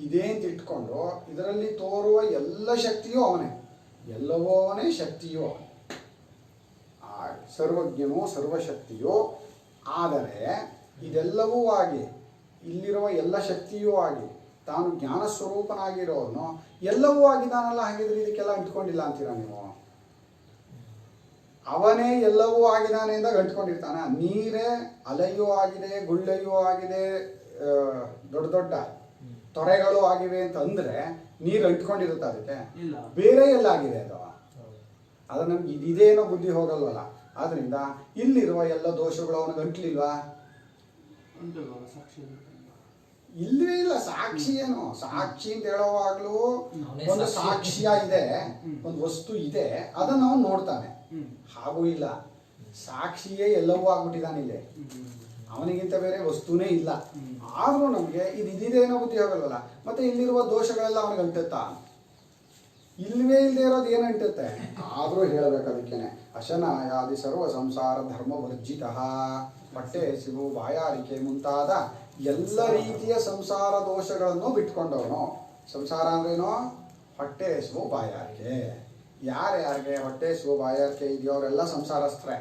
Speaker 2: ಇದೆ ಅಂತ ಇಟ್ಕೊಂಡು ಇದರಲ್ಲಿ ತೋರುವ ಎಲ್ಲ ಶಕ್ತಿಯೂ ಅವನೇ, ಎಲ್ಲವೂ ಅವನೇ, ಶಕ್ತಿಯೂ ಅವನೇ. ಸರ್ವಜ್ಞನೂ ಸರ್ವಶಕ್ತಿಯೂ. ಆದರೆ ಇದೆಲ್ಲವೂ ಆಗಿ ಇಲ್ಲಿರುವ ಎಲ್ಲ ಶಕ್ತಿಯೂ ಆಗಿ ತಾನು ಜ್ಞಾನ ಸ್ವರೂಪನಾಗಿರೋನು ಎಲ್ಲವೂ ಆಗಿದ್ದಾನಲ್ಲ. ಹಾಗಿದ್ರೆ ಇದಕ್ಕೆಲ್ಲ ಅಂಟ್ಕೊಂಡಿಲ್ಲ ಅಂತೀರಾ ನೀವು? ಅವನೇ ಎಲ್ಲವೂ ಆಗಿದ್ದಾನೆ ಎಂದಾಗ ಅಂಟ್ಕೊಂಡಿರ್ತಾನ? ನೀರೇ ಅಲೆಯೂ ಆಗಿದೆ, ಗುಳ್ಳೆಯೂ ಆಗಿದೆ, ದೊಡ್ಡ ದೊಡ್ಡ ತೊರೆಗಳು ಆಗಿವೆ ಅಂತ ಅಂದ್ರೆ ನೀರು ಅಂಟ್ಕೊಂಡಿರುತ್ತೆ ಅದಕ್ಕೆ? ಬೇರೆ ಎಲ್ಲ ಆಗಿದೆ ಅದು. ಅದು ನಮ್ಗೆ ಇದೇನೋ ಬುದ್ಧಿ ಹೋಗಲ್ವಲ್ಲ. ಆದ್ರಿಂದ ಇಲ್ಲಿರುವ ಎಲ್ಲ ದೋಷಗಳು ಅವನಿಗೆ ಅಂಟ್ಲಿಲ್ವಾ? ಇಲ್ಲವೇ ಇಲ್ಲ ಸಾಕ್ಷಿ ಏನು? ಸಾಕ್ಷಿ ಅಂತ ಹೇಳೋವಾಗ್ಲೂ ಒಂದು ಸಾಕ್ಷ್ಯ ಇದೆ, ಒಂದು ವಸ್ತು ಇದೆ, ಅದನ್ನು ಅವನು ನೋಡ್ತಾನೆ. ಹಾಗೂ ಇಲ್ಲ, ಸಾಕ್ಷಿಯೇ ಎಲ್ಲವೂ ಆಗ್ಬಿಟ್ಟಿದ್ದಾನೆ ಇಲ್ಲಿ, ಅವನಿಗಿಂತ ಬೇರೆ ವಸ್ತುನೇ ಇಲ್ಲ. ಆದ್ರೂ ನಮ್ಗೆ ಇದಿದೇನೋ ಬುದ್ಧಿ ಹೋಗಲ್ವಲ್ಲ. ಮತ್ತೆ ಇಲ್ಲಿರುವ ದೋಷಗಳೆಲ್ಲ ಅವನಿಗೆ ಅಂಟುತ್ತಾ? ಇಲ್ವೇ ಇಲ್ಲದೆ ಇರೋದು ಏನು ಅಂಟುತ್ತೆ? ಆದ್ರೂ ಹೇಳ್ಬೇಕು ಅದಕ್ಕೇನೆ, ಅಶನಾಯಾದಿ ಸರ್ವ ಸಂಸಾರ ಧರ್ಮ ವರ್ಜಿತ, ಹೊಟ್ಟೆ ಹಸಿವು ಬಾಯಾರಿಕೆ ಮುಂತಾದ ಎಲ್ಲ ರೀತಿಯ ಸಂಸಾರ ದೋಷಗಳನ್ನು ಬಿಟ್ಕೊಂಡವನು. ಸಂಸಾರ ಅಂದ್ರೇನೋ ಹೊಟ್ಟೆ ಹಸಿವು ಬಾಯಾರಿಕೆ. ಯಾರ್ಯಾರಿಗೆ ಹೊಟ್ಟೆ ಹಸಿವು ಬಾಯಾರಿಕೆ ಇದೆಯೋ ಅವರೆಲ್ಲ ಸಂಸಾರಸ್ಥರೇ.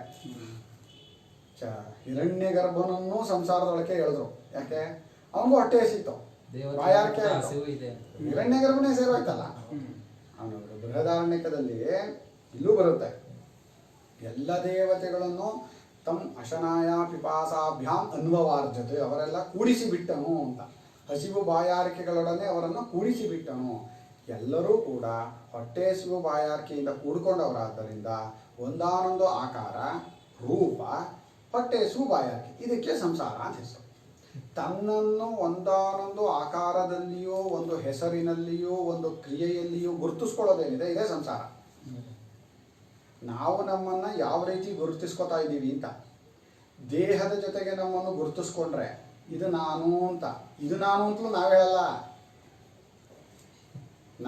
Speaker 2: ಹಿರಣ್ಯ ಗರ್ಭನನ್ನು ಸಂಸಾರದೊಳಗೆ ಹೇಳಿದ್ರು. ಯಾಕೆ? ಅವನಿಗೂ ಹೊಟ್ಟೆ ಹಸಿತು, ಬಾಯಾರಿಕೆ. ಹಿರಣ್ಯ ಗರ್ಭನೇ ಸೇರೋಯ್ತಲ್ಲ ಅವನು. ಬೃಹದಾರಣ್ಯಕದಲ್ಲಿ ಇಲ್ಲೂ ಬರುತ್ತೆ, ಎಲ್ಲ ದೇವತೆಗಳನ್ನು ತಮ್ ಅಶನಾಯ ಪಿಪಾಸಾಭ್ಯಾಂ ಅನ್ವವಾರ್ಜತೆ, ಅವರೆಲ್ಲ ಕೂಡಿಸಿ ಬಿಟ್ಟನು ಅಂತ. ಹಸಿವು ಬಾಯಾರಿಕೆಗಳೊಡನೆ ಅವರನ್ನು ಕೂಡಿಸಿ ಬಿಟ್ಟನು. ಎಲ್ಲರೂ ಕೂಡ ಹೊಟ್ಟೆ ಹಸಿವು ಬಾಯಾರಿಕೆಯಿಂದ ಕೂಡ್ಕೊಂಡವರಾದ್ದರಿಂದ ಒಂದಾನೊಂದು ಆಕಾರ, ರೂಪ, ಹೊಟ್ಟೆ ಹಸಿವು ಬಾಯಾರಿಕೆ, ಇದಕ್ಕೆ ಸಂಸಾರ ಅಂತ ಹೆಸರು. ತನ್ನನ್ನು ಒಂದಾನೊಂದು ಆಕಾರದಲ್ಲಿಯೋ ಒಂದು ಹೆಸರಿನಲ್ಲಿಯೋ ಒಂದು ಕ್ರಿಯೆಯಲ್ಲಿಯೋ ಗುರುತಿಸ್ಕೊಳ್ಳೋದೇನಿದೆ ಇದೇ ಸಂಸಾರ. ನಾವು ನಮ್ಮನ್ನ ಯಾವ ರೀತಿ ಗುರುತಿಸ್ಕೊತಾ ಇದ್ದೀವಿ ಅಂತ. ದೇಹದ ಜೊತೆಗೆ ನಮ್ಮನ್ನು ಗುರುತಿಸ್ಕೊಂಡ್ರೆ ಇದು ನಾನು ಅಂತ, ಇದು ನಾನು ಅಂತಲೂ ನಾವು ಹೇಳಲ್ಲ.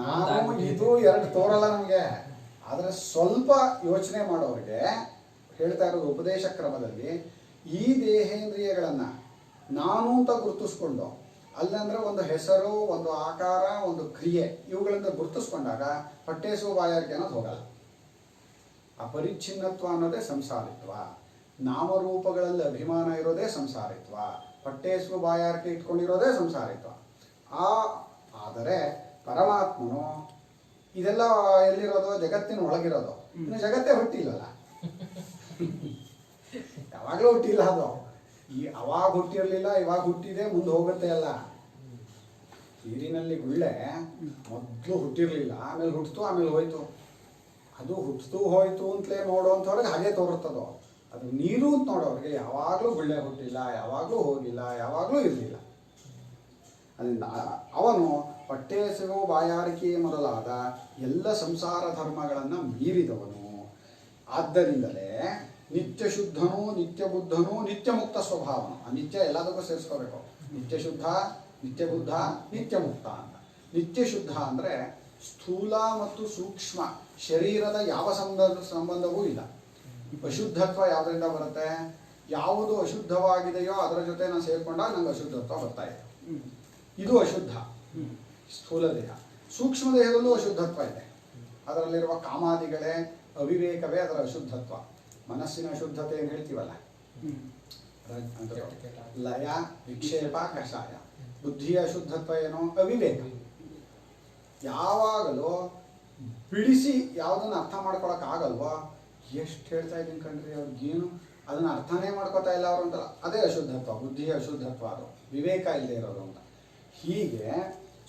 Speaker 2: ನಾನು ಇದು ಎರಡು ತೋರಲ್ಲ ನಮಗೆ. ಆದರೆ ಸ್ವಲ್ಪ ಯೋಚನೆ ಮಾಡೋರಿಗೆ ಹೇಳ್ತಾ ಇರೋದು ಉಪದೇಶ ಕ್ರಮದಲ್ಲಿ, ಈ ದೇಹೇಂದ್ರಿಯಗಳನ್ನು ನಾನು ಅಂತ ಗುರುತಿಸ್ಕೊಂಡು, ಅಲ್ಲಂದ್ರೆ ಒಂದು ಹೆಸರು, ಒಂದು ಆಕಾರ, ಒಂದು ಕ್ರಿಯೆ, ಇವುಗಳಿಂದ ಗುರುತಿಸ್ಕೊಂಡಾಗ ಹೊಟ್ಟೆ ಹಸಿವು ಬಾಯಾರಿಕೆ ಅನ್ನೋದು ಹೋಗಲ್ಲ. ಅಪರಿಚ್ಛಿನ್ನತ್ವ ಅನ್ನೋದೇ ಸಂಸಾರಿತ್ವ. ನಾಮರೂಪಗಳಲ್ಲಿ ಅಭಿಮಾನ ಇರೋದೇ ಸಂಸಾರಿತ್ವ. ಹೊಟ್ಟೆ ಹಸಿವು ಬಾಯಾರಿಕೆ ಇಟ್ಕೊಂಡಿರೋದೇ ಸಂಸಾರಿತ್ವ. ಆದರೆ ಪರಮಾತ್ಮನು ಇದೆಲ್ಲ ಎಲ್ಲಿರೋದು? ಜಗತ್ತಿನ ಒಳಗಿರೋದು. ಇನ್ನು ಜಗತ್ತೇ ಹುಟ್ಟಿಲ್ಲಲ್ಲ, ಯಾವಾಗಲೂ ಹುಟ್ಟಿಲ್ಲ ಅದು. ಅವಾಗ ಹುಟ್ಟಿರಲಿಲ್ಲ, ಇವಾಗ ಹುಟ್ಟಿದೆ, ಮುಂದೆ ಹೋಗುತ್ತೆ ಅಲ್ಲ. ನೀರಿನಲ್ಲಿ ಗುಳ್ಳೆ ಮೊದಲು ಹುಟ್ಟಿರಲಿಲ್ಲ, ಆಮೇಲೆ ಹುಟ್ಟಿತು, ಆಮೇಲೆ ಹೋಯ್ತು. ಅದು ಹುಟ್ಟಿತು ಹೋಯ್ತು ಅಂತಲೇ ನೋಡೋವಂಥವ್ರಿಗೆ ಹಾಗೆ ತೋರುತ್ತದೋ. ಅದು ನೀರು ಅಂತ ನೋಡೋರಿಗೆ ಯಾವಾಗಲೂ ಗುಳ್ಳೆ ಹುಟ್ಟಿಲ್ಲ, ಯಾವಾಗಲೂ ಹೋಗಿಲ್ಲ, ಯಾವಾಗಲೂ ಇರಲಿಲ್ಲ. ಅದರಿಂದ ಅವನು ಹೊಟ್ಟೆ ಹಸಿವು ಬಾಯಾರಿಕೆ ಮೊದಲಾದ ಎಲ್ಲ ಸಂಸಾರ ಧರ್ಮಗಳನ್ನು ಮೀರಿದವನು. ಆದ್ದರಿಂದಲೇ ನಿತ್ಯ ಶುದ್ಧನು, ನಿತ್ಯ ಬುದ್ಧನು, ನಿತ್ಯ ಮುಕ್ತ ಸ್ವಭಾವನು. ಆ ನಿತ್ಯ ಎಲ್ಲದಕ್ಕೂ ಸೇರಿಸ್ಕೋಬೇಕು. ನಿತ್ಯ ಶುದ್ಧ, ನಿತ್ಯ ಬುದ್ಧ, ನಿತ್ಯ ಮುಕ್ತ ಅಂತ. ನಿತ್ಯ ಶುದ್ಧ ಅಂದರೆ ಸ್ಥೂಲ ಮತ್ತು ಸೂಕ್ಷ್ಮ ಶರೀರದ ಯಾವ ಸಂಬಂಧವೂ ಇಲ್ಲ. ಅಶುದ್ಧತ್ವ ಯಾವುದರಿಂದ ಬರುತ್ತೆ? ಯಾವುದು ಅಶುದ್ಧವಾಗಿದೆಯೋ ಅದರ ಜೊತೆ ನಾನು ಸೇರ್ಕೊಂಡಾಗ ನಂಗೆ ಅಶುದ್ಧತ್ವ ಬರ್ತಾ ಇದೆ. ಇದು ಅಶುದ್ಧ ಸ್ಥೂಲ ದೇಹ. ಸೂಕ್ಷ್ಮ ದೇಹದಲ್ಲೂ ಅಶುದ್ಧತ್ವ ಇದೆ. ಅದರಲ್ಲಿರುವ ಕಾಮಾದಿಗಳೇ, ಅವಿವೇಕವೇ ಅದರ ಅಶುದ್ಧತ್ವ. ಮನಸ್ಸಿನ ಅಶುದ್ಧತೆ ಏನು ಹೇಳ್ತೀವಲ್ಲ, ಲಯ, ವಿಕ್ಷೇಪ, ಕಷಾಯ. ಬುದ್ಧಿಯ ಅಶುದ್ಧತ್ವ ಏನೋ? ಅವಿವೇಕ. ಯಾವಾಗಲೂ ಬಿಡಿಸಿ ಯಾವುದನ್ನು ಅರ್ಥ ಮಾಡ್ಕೊಳಕ್ಕಾಗಲ್ವೋ, ಎಷ್ಟು ಹೇಳ್ತಾ ಇದ್ದೀನಿ ಕಣ್ರಿ ಅವ್ರಿಗೇನು ಅದನ್ನು ಅರ್ಥನೇ ಮಾಡ್ಕೋತಾ ಇಲ್ಲ ಅವರು ಅಂತಲ್ಲ, ಅದೇ ಅಶುದ್ಧತ್ವ, ಬುದ್ಧಿಯ ಅಶುದ್ಧತ್ವ. ಅದು ವಿವೇಕ ಇಲ್ಲದೆ ಇರೋದು ಅಂತ. ಹೀಗೆ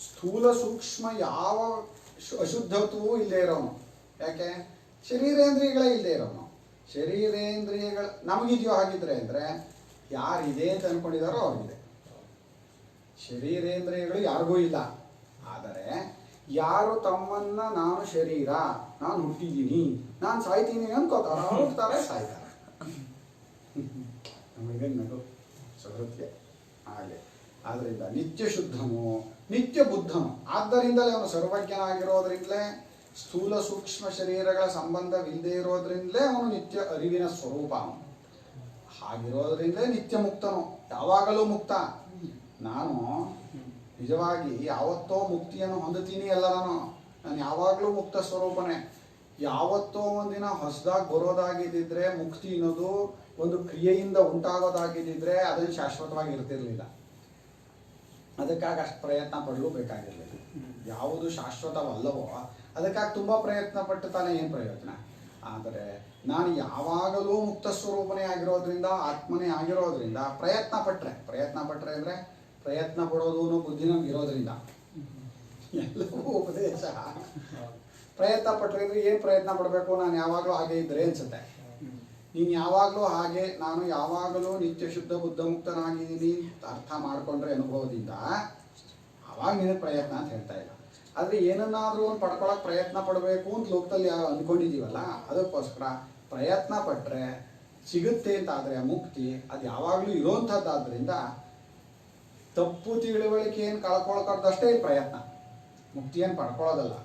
Speaker 2: ಸ್ಥೂಲ ಸೂಕ್ಷ್ಮ ಯಾವ ಅಶುದ್ಧತ್ವವೂ ಇಲ್ಲದೆ ಇರೋನು. ಯಾಕೆ? ಶರೀರೇಂದ್ರಿಯಗಳೇ ಇಲ್ಲದೆ ಇರೋನು. ಶರೀರೇಂದ್ರಿಯಗಳು ನಮಗಿದೆಯೋ ಹಾಗಿದ್ರೆ ಅಂದರೆ ಯಾರಿದೆ ಅಂತ ಅಂದ್ಕೊಂಡಿದ್ದಾರೋ ಅವ್ರಿಗಿದೆ. ಶರೀರೇಂದ್ರಿಯಗಳು ಯಾರಿಗೂ ಇಲ್ಲ. ಆದರೆ ಯಾರು ತಮ್ಮನ್ನ ನಾನು ಶರೀರ, ನಾನು ಹುಟ್ಟಿದ್ದೀನಿ, ನಾನು ಸಾಯ್ತೀನಿ ಅನ್ಕೋತಾರ, ಹುಡ್ತಾರೆ, ಸಾಯ್ತಾರೆ. ನಮಗೆ ನಗು ಸಹೃತ್ಯ ಹಾಗೆ. ಆದ್ದರಿಂದ ನಿತ್ಯ ಶುದ್ಧನು, ನಿತ್ಯ ಬುದ್ಧನು. ಆದ್ದರಿಂದಲೇ ಅವನು ಸರ್ವಜ್ಞನಾಗಿರೋದ್ರಿಂದಲೇ, ಸ್ಥೂಲ ಸೂಕ್ಷ್ಮ ಶರೀರಗಳ ಸಂಬಂಧವಿಲ್ಲದೆ ಇರೋದ್ರಿಂದಲೇ ಅವನು ನಿತ್ಯ ಅರಿವಿನ ಸ್ವರೂಪ. ಅವನು ಹಾಗಿರೋದ್ರಿಂದಲೇ ನಿತ್ಯ ಮುಕ್ತನು, ಯಾವಾಗಲೂ ಮುಕ್ತ. ನಾನು ನಿಜವಾಗಿ ಯಾವತ್ತೋ ಮುಕ್ತಿಯನ್ನು ಹೊಂದುತ್ತೀನಿ ಅಲ್ಲ, ನಾನು ಯಾವಾಗಲೂ ಮುಕ್ತ ಸ್ವರೂಪನೇ. ಯಾವತ್ತೋ ಒಂದಿನ ಹೊಸದಾಗಿ ಬರೋದಾಗಿದ್ದಿದ್ರೆ, ಮುಕ್ತಿ ಅನ್ನೋದು ಒಂದು ಕ್ರಿಯೆಯಿಂದ ಉಂಟಾಗೋದಾಗಿದ್ದಿದ್ರೆ ಅದನ್ನು ಶಾಶ್ವತವಾಗಿ ಇರ್ತಿರ್ಲಿಲ್ಲ. ಅದಕ್ಕಾಗಿ ಅಷ್ಟು ಪ್ರಯತ್ನ ಪಡಲು ಬೇಕಾಗಿರಲಿಲ್ಲ. ಯಾವುದು ಶಾಶ್ವತವಲ್ಲವೋ ಅದಕ್ಕಾಗಿ ತುಂಬ ಪ್ರಯತ್ನ ಪಟ್ಟು ತಾನೇ ಏನು ಪ್ರಯೋಜನ? ಆದರೆ ನಾನು ಯಾವಾಗಲೂ ಮುಕ್ತ ಸ್ವರೂಪನೇ ಆಗಿರೋದ್ರಿಂದ, ಆತ್ಮನೇ ಆಗಿರೋದ್ರಿಂದ ಪ್ರಯತ್ನ ಪಟ್ಟರೆ ಅಂದರೆ ಪ್ರಯತ್ನ ಪಡೋದು ಬುದ್ಧಿ ನಮ್ಗೆ ಇರೋದ್ರಿಂದ ಎಲ್ಲವೂ ಉಪದೇಶ. ಪ್ರಯತ್ನ ಪಟ್ಟರೆ ಏನು ಪ್ರಯತ್ನ ಪಡಬೇಕು? ನಾನು ಯಾವಾಗಲೂ ಹಾಗೆ ಇದ್ದರೆ ಅನ್ಸುತ್ತೆ. ನೀನು ಯಾವಾಗಲೂ ಹಾಗೆ, ನಾನು ಯಾವಾಗಲೂ ನಿತ್ಯ ಶುದ್ಧ ಬುದ್ಧ ಮುಕ್ತನಾಗಿದ್ದೀನಿ ಅರ್ಥ ಮಾಡಿಕೊಂಡ್ರೆ ಅನುಭವದಿಂದ, ಅವಾಗ ನಿನಗೆ ಪ್ರಯತ್ನ ಅಂತ ಹೇಳ್ತಾ ಇಲ್ಲ. ಆದರೆ ಏನನ್ನಾದರೂ ಒಂದು ಪಡ್ಕೊಳಕ್ಕೆ ಪ್ರಯತ್ನ ಪಡಬೇಕು ಅಂತ ಲೋಕದಲ್ಲಿ ಅಂದ್ಕೊಂಡಿದ್ದೀವಲ್ಲ, ಅದಕ್ಕೋಸ್ಕರ ಪ್ರಯತ್ನ ಪಟ್ಟರೆ ಸಿಗುತ್ತೆ ಅಂತಾದರೆ ಮುಕ್ತಿ ಅದು ಯಾವಾಗಲೂ ಇರೋವಂಥದ್ದಾದ್ದರಿಂದ ತಪ್ಪು ತಿಳುವಳಿಕೆಯನ್ನು ಕಳ್ಕೊಳ್ಕರ್ದಷ್ಟೇ ಪ್ರಯತ್ನ. ಮುಕ್ತಿಯನ್ನು ಪಡ್ಕೊಳ್ಳೋದಲ್ಲ.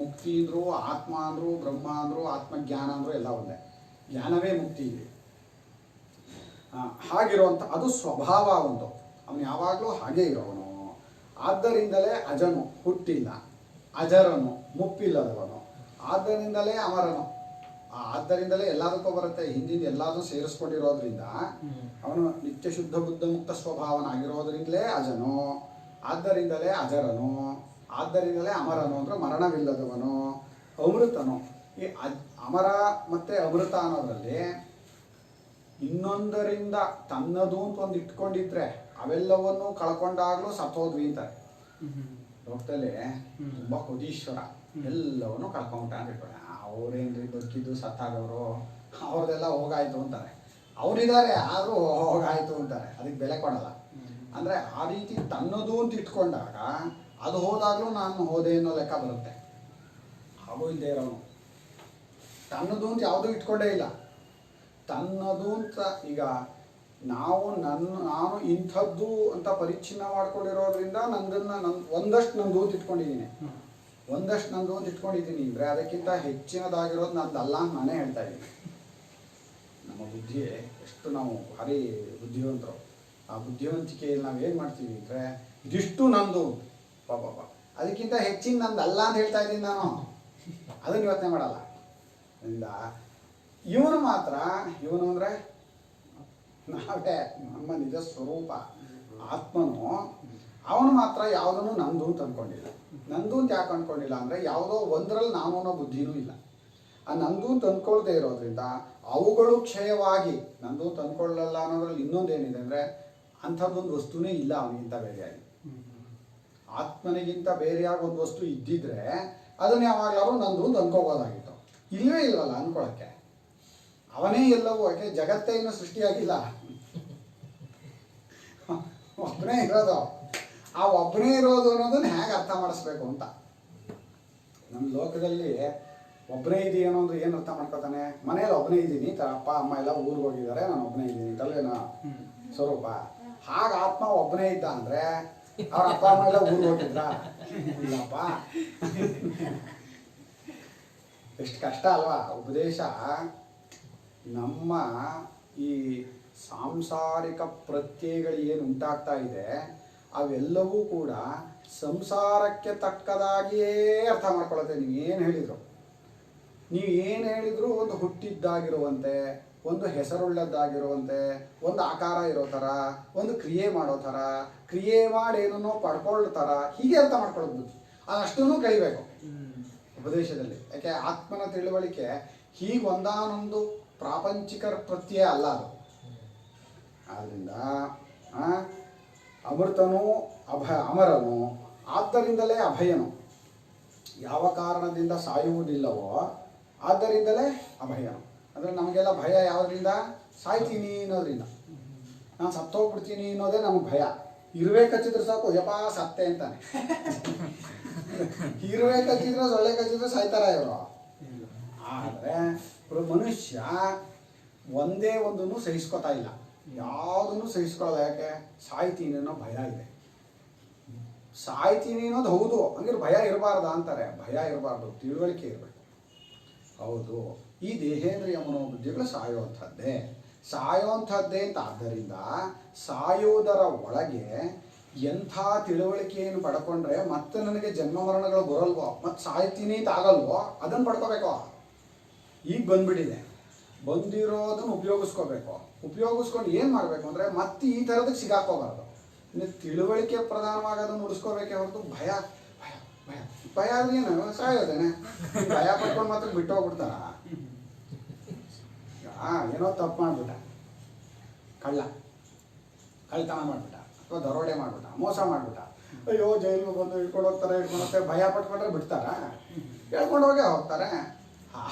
Speaker 2: ಮುಕ್ತಿ ಅಂದರು, ಆತ್ಮ ಅಂದರು, ಬ್ರಹ್ಮ ಅಂದರು, ಆತ್ಮಜ್ಞಾನ ಅಂದರು ಎಲ್ಲ ಒಂದೇ. ಜ್ಞಾನವೇ ಮುಕ್ತಿ ಇದೆ. ಹಾಗಿರುವಂಥ ಅದು ಸ್ವಭಾವ ಒಂದು. ಅವನು ಯಾವಾಗಲೂ ಹಾಗೇ ಇರೋವನು. ಆದ್ದರಿಂದಲೇ ಅಜನು, ಹುಟ್ಟಿಲ್ಲ, ಅಜರನು, ಮುಪ್ಪಿಲ್ಲದವನು, ಆದ್ದರಿಂದಲೇ ಅಮರನು. ಆದ್ದರಿಂದಲೇ ಎಲ್ಲದಕ್ಕೂ ಬರುತ್ತೆ. ಹಿಂದಿನ ಎಲ್ಲದೂ ಸೇರಿಸ್ಕೊಂಡಿರೋದ್ರಿಂದ ಅವನು ನಿತ್ಯ ಶುದ್ಧ ಬುದ್ಧ ಮುಕ್ತ ಸ್ವಭಾವನಾಗಿರೋದ್ರಿಂದಲೇ ಅಜನು, ಆದ್ದರಿಂದಲೇ ಅಜರನು, ಆದ್ದರಿಂದಲೇ ಅಮರನು ಅಂದರೆ ಮರಣವಿಲ್ಲದವನು, ಅಮೃತನು. ಈ ಅಮರ ಮತ್ತು ಅಮೃತ ಅನ್ನೋದ್ರಲ್ಲಿ ಇನ್ನೊಂದರಿಂದ ತನ್ನದು ಅಂತ ಒಂದು ಇಟ್ಕೊಂಡಿದ್ರೆ ಅವೆಲ್ಲವನ್ನು ಕಳ್ಕೊಂಡಾಗಲೂ ಸತ್ತೋದ್ವಿ ಅಂತಾರೆ. ಲೋಕದಲ್ಲಿ ತುಂಬ ಕೋಟೀಶ್ವರ ಎಲ್ಲವನ್ನು ಕಳ್ಕೊಂಬಿಟ್ಟ ಅಂತ ಇಟ್ಕೊಂಡೆ. ಅವ್ರೇನ್ರಿ ಬದುಕಿದ್ದು ಸತ್ತಾಗವರು, ಅವ್ರದ್ದೆಲ್ಲ ಹೋಗಾಯ್ತು ಅಂತಾರೆ. ಅವರಿದ್ದಾರೆ ಆದರೂ ಹೋಗಾಯ್ತು ಅಂತಾರೆ, ಅದಕ್ಕೆ ಬೆಲೆ ಕೊಡಲ್ಲ. ಅಂದರೆ ಆ ರೀತಿ ತನ್ನದು ಅಂತ ಇಟ್ಕೊಂಡಾಗ ಅದು ಹೋದಾಗಲೂ ನಾನು ಹೋದೆ ಅನ್ನೋ ಲೆಕ್ಕ ಬರುತ್ತೆ. ಹಾಗೂ ಇಲ್ಲದೆ ಇರೋನು ತನ್ನದು ಅಂತ ಯಾವುದೂ ಇಟ್ಕೊಂಡೇ ಇಲ್ಲ. ತನ್ನದು ಅಂತ ಈಗ ನಾನು ಇಂಥದ್ದು ಅಂತ ಪರಿಚ್ಛಿನ್ನ ಮಾಡ್ಕೊಂಡಿರೋದ್ರಿಂದ ಒಂದಷ್ಟು ನಂದು ಅಂತ ಇಟ್ಕೊಂಡಿದ್ದೀನಿ. ಒಂದಷ್ಟು ನಂದು ಅಂತ ಇಟ್ಕೊಂಡಿದ್ದೀನಿ ಅಂದರೆ ಅದಕ್ಕಿಂತ ಹೆಚ್ಚಿನದಾಗಿರೋದು ನಂದಲ್ಲ ಅಂತ ನಾನೇ ಹೇಳ್ತಾ ಇದ್ದೀನಿ. ನಮ್ಮ ಬುದ್ಧಿ ಎಷ್ಟು ನಾವು ಭಾರಿ ಬುದ್ಧಿವಂತರು. ಆ ಬುದ್ಧಿವಂತಿಕೆಯಲ್ಲಿ ನಾವೇನು ಮಾಡ್ತೀವಿ ಅಂದರೆ ಇದಿಷ್ಟು ನಂದು ಪಾಪ, ಅದಕ್ಕಿಂತ ಹೆಚ್ಚಿನ ನಂದಲ್ಲ ಅಂತ ಹೇಳ್ತಾ ಇದ್ದೀನಿ ನಾನು. ಅದನ್ನು ಯೋಚನೆ ಮಾಡಲ್ಲ. ಅದರಿಂದ ಇವನು ಮಾತ್ರ, ಇವನು ಅಂದರೆ ನಾವೇ, ನಮ್ಮ ನಿಜ ಸ್ವರೂಪ ಆತ್ಮನು, ಅವನು ಮಾತ್ರ ಯಾವುದನ್ನು ನಂದು ಅಂತ ಅಂದ್ಕೊಂಡಿಲ್ಲ. ನಂದು ಅಂತ ಯಾಕೆ ಅಂದ್ಕೊಂಡಿಲ್ಲ ಅಂದರೆ ಯಾವುದೋ ಒಂದರಲ್ಲಿ ನಾನು ಅನ್ನೋ ಬುದ್ಧಿನೂ ಇಲ್ಲ. ಆ ನಂದು ಅಂತ ಅಂದ್ಕೊಳ್ದೇ ಇರೋದ್ರಿಂದ ಅವುಗಳು ಕ್ಷಯವಾಗಿ, ನಂದು ಅಂತ ಅಂದ್ಕೊಳ್ಳಲ್ಲ ಅನ್ನೋದ್ರಲ್ಲಿ ಇನ್ನೊಂದೇನಿದೆ ಅಂದರೆ ಅಂಥದ್ದೊಂದು ವಸ್ತುನೇ ಇಲ್ಲ ಅವನಿಗಿಂತ ಬೇರೆಯಾಗಿ. ಆತ್ಮನಿಗಿಂತ ಬೇರೆಯಾಗಿ ಒಂದು ವಸ್ತು ಇದ್ದಿದ್ರೆ ಅದನ್ನು ಯಾವಾಗಲಾದ್ರೂ ನಂದು ಅಂತ ಅಂದ್ಕೋಬೋದಾಗಿತ್ತು. ಇಲ್ಲವೇ ಇಲ್ವಲ್ಲ ಅಂದ್ಕೊಳ್ಳೋಕ್ಕೆ. ಅವನೇ ಎಲ್ಲವೂ. ಯಾಕೆ ಜಗತ್ತೇ ಇನ್ನೂ ಸೃಷ್ಟಿಯಾಗಿಲ್ಲ, ಒಬ್ಬನೇ ಇರೋದು. ಆ ಒಬ್ಬನೇ ಇರೋದು ಅನ್ನೋದನ್ನ ಹೇಗೆ ಅರ್ಥ ಮಾಡಿಸ್ಬೇಕು ಅಂತ. ನಮ್ಮ ಲೋಕದಲ್ಲಿ ಒಬ್ಬನೇ ಇದೆಯೇನೋ ಅಂದ್ರೆ ಏನು ಅರ್ಥ ಮಾಡ್ಕೊತಾನೆ? ಮನೇಲಿ ಒಬ್ಬನೇ ಇದ್ದೀನಿ, ಅಪ್ಪ ಅಮ್ಮ ಎಲ್ಲ ಊರಿಗೆ ಹೋಗಿದ್ದಾರೆ, ನಾನು ಒಬ್ಬನೇ ಇದ್ದೀನಿ ತಲೆನೋ ಸ್ವರೂಪ. ಹಾಗೆ ಆತ್ಮ ಒಬ್ಬನೇ ಇದ್ದ ಅಂದರೆ ಅವ್ರ ಅಪ್ಪ ಅಮ್ಮ ಎಲ್ಲ ಊರಿಗೆ ಹೋಗಿದ್ರ? ಇಲ್ಲಪ್ಪ. ಎಷ್ಟು ಕಷ್ಟ ಅಲ್ವಾ ಉಪದೇಶ. ನಮ್ಮ ಈ ಸಾಂಸಾರಿಕ ಪ್ರತ್ಯಯಗಳು ಏನು ಉಂಟಾಗ್ತಾ ಇದೆ ಅವೆಲ್ಲವೂ ಕೂಡ ಸಂಸಾರಕ್ಕೆ ತಕ್ಕದಾಗಿಯೇ ಅರ್ಥ ಮಾಡ್ಕೊಳ್ಳುತ್ತೆ. ನೀವು ಏನು ಹೇಳಿದ್ರು ಒಂದು ಹುಟ್ಟಿದ್ದಾಗಿರುವಂತೆ, ಒಂದು ಹೆಸರುಳ್ಳದ್ದಾಗಿರುವಂತೆ, ಒಂದು ಆಕಾರ ಇರೋ ಥರ, ಒಂದು ಕ್ರಿಯೆ ಮಾಡೋ ಥರ, ಕ್ರಿಯೆ ಮಾಡಿ ಏನನ್ನೋ ಪಡ್ಕೊಳ್ಳೋ ಥರ ಹೀಗೆ ಅರ್ಥ ಮಾಡ್ಕೊಳ್ಳೋದು ಬುದ್ಧಿ. ಅದಷ್ಟೂ ಕಲಿಬೇಕು ಉಪದೇಶದಲ್ಲಿ. ಯಾಕೆ ಆತ್ಮನ ತಿಳುವಳಿಕೆ ಹೀಗೆ ಒಂದಾನೊಂದು ಪ್ರಾಪಂಚಿಕ ಪ್ರತ್ಯಯ ಅಲ್ಲ ಅದು. ಆದ್ದರಿಂದ ಅಮೃತನು ಅಮರನು, ಆದ್ದರಿಂದಲೇ ಅಭಯನು. ಯಾವ ಕಾರಣದಿಂದ ಸಾಯುವುದಿಲ್ಲವೋ ಆದ್ದರಿಂದಲೇ ಅಭಯನು. ಅಂದರೆ ನಮಗೆಲ್ಲ ಭಯ ಯಾವುದರಿಂದ? ಸಾಯ್ತೀನಿ ಅನ್ನೋದ್ರಿಂದ. ನಾನು ಸತ್ತೋಗ್ಬಿಡ್ತೀನಿ ಅನ್ನೋದೇ ನಮಗೆ ಭಯ. ಇರುವೆ ಕಚ್ಚಿದ್ರೆ ಸಾಕು, ಯಪ್ಪ ಸತ್ತೆ ಅಂತಾನೆ. ಇರುವೆ ಕಚ್ಚಿದ್ರೆ, ಸೊಳ್ಳೆ ಕಚ್ಚಿದ್ರೆ ಸಾಯ್ತಾರ ಇವರು. ಆದರೆ ಮನುಷ್ಯ ಒಂದೇ ಒಂದನ್ನು ಸಹಿಸ್ಕೊತಾ ಇಲ್ಲ, ಯಾವುದನ್ನು ಸಹಿಸ್ಕೊಳ್ಳಲ್ಲ. ಯಾಕೆ? ಸಾಯ್ತೀನಿ ಅನ್ನೋ ಭಯ ಇದೆ. ಸಾಯ್ತೀನಿ ಅನ್ನೋದು ಹೌದು, ಹಂಗಿದ್ರೆ ಭಯ ಇರಬಾರ್ದ ಅಂತಾರೆ. ಭಯ ಇರಬಾರ್ದು, ತಿಳುವಳಿಕೆ ಇರಬೇಕು. ಹೌದು, ಈ ದೇಹೇಂದ್ರಿಯ ಮನೋಬುದ್ಧಿಗಳು ಸಾಯೋಂಥದ್ದೇ ಅಂತ. ಆದ್ದರಿಂದ ಸಾಯೋದರ ಒಳಗೆ ಎಂಥ ತಿಳುವಳಿಕೆಯನ್ನು ಪಡ್ಕೊಂಡ್ರೆ ಮತ್ತೆ ನನಗೆ ಜನ್ಮ ಮರಣಗಳು ಬರಲ್ವೋ, ಮತ್ತೆ ಸಾಯ್ತೀನಿ ಅಂತ ಆಗಲ್ವೋ, ಅದನ್ನು ಪಡ್ಕೋಬೇಕು. ಈಗ ಬಂದ್ಬಿಟ್ಟಿದೆ, ಬಂದಿರೋದನ್ನು ಉಪಯೋಗಿಸ್ಕೋಬೇಕು. ಉಪಯೋಗಿಸ್ಕೊಂಡು ಏನು ಮಾಡಬೇಕು ಅಂದರೆ ಮತ್ತೆ ಈ ಥರದಕ್ಕೆ ಸಿಗಾಕೋಬಾರ್ದು. ಇನ್ನು ತಿಳುವಳಿಕೆ ಪ್ರಧಾನವಾಗೋದನ್ನು ಉಳಿಸ್ಕೋಬೇಕೇ ಹೊರತು ಭಯ ಭಯ ಭಯ ಭಯ ಆದರೆ ಏನು ಸಾಯೋದೇನೆ? ಭಯ ಪಡ್ಕೊಂಡು ಮಾತ್ರ ಬಿಟ್ಟು ಹೋಗ್ಬಿಡ್ತಾರ. ಏನೋ ತಪ್ಪು ಮಾಡಿಬಿಟ್ಟ, ಕಳ್ತನ ಮಾಡಿಬಿಟ್ಟ, ಅಥವಾ ದರೋಡೆ ಮಾಡಿಬಿಟ್ಟ, ಮೋಸ ಮಾಡಿಬಿಟ್ಟ, ಅಯ್ಯೋ ಜೈಲಿಗೆ ಬಂದು ಹಿಡ್ಕೊಂಡು ಹೋಗ್ತಾರೆ. ಭಯ ಪಟ್ಕೊಂಡ್ರೆ ಬಿಡ್ತಾರ? ಹೇಳ್ಕೊಂಡು ಹೋಗೇ ಹೋಗ್ತಾರೆ.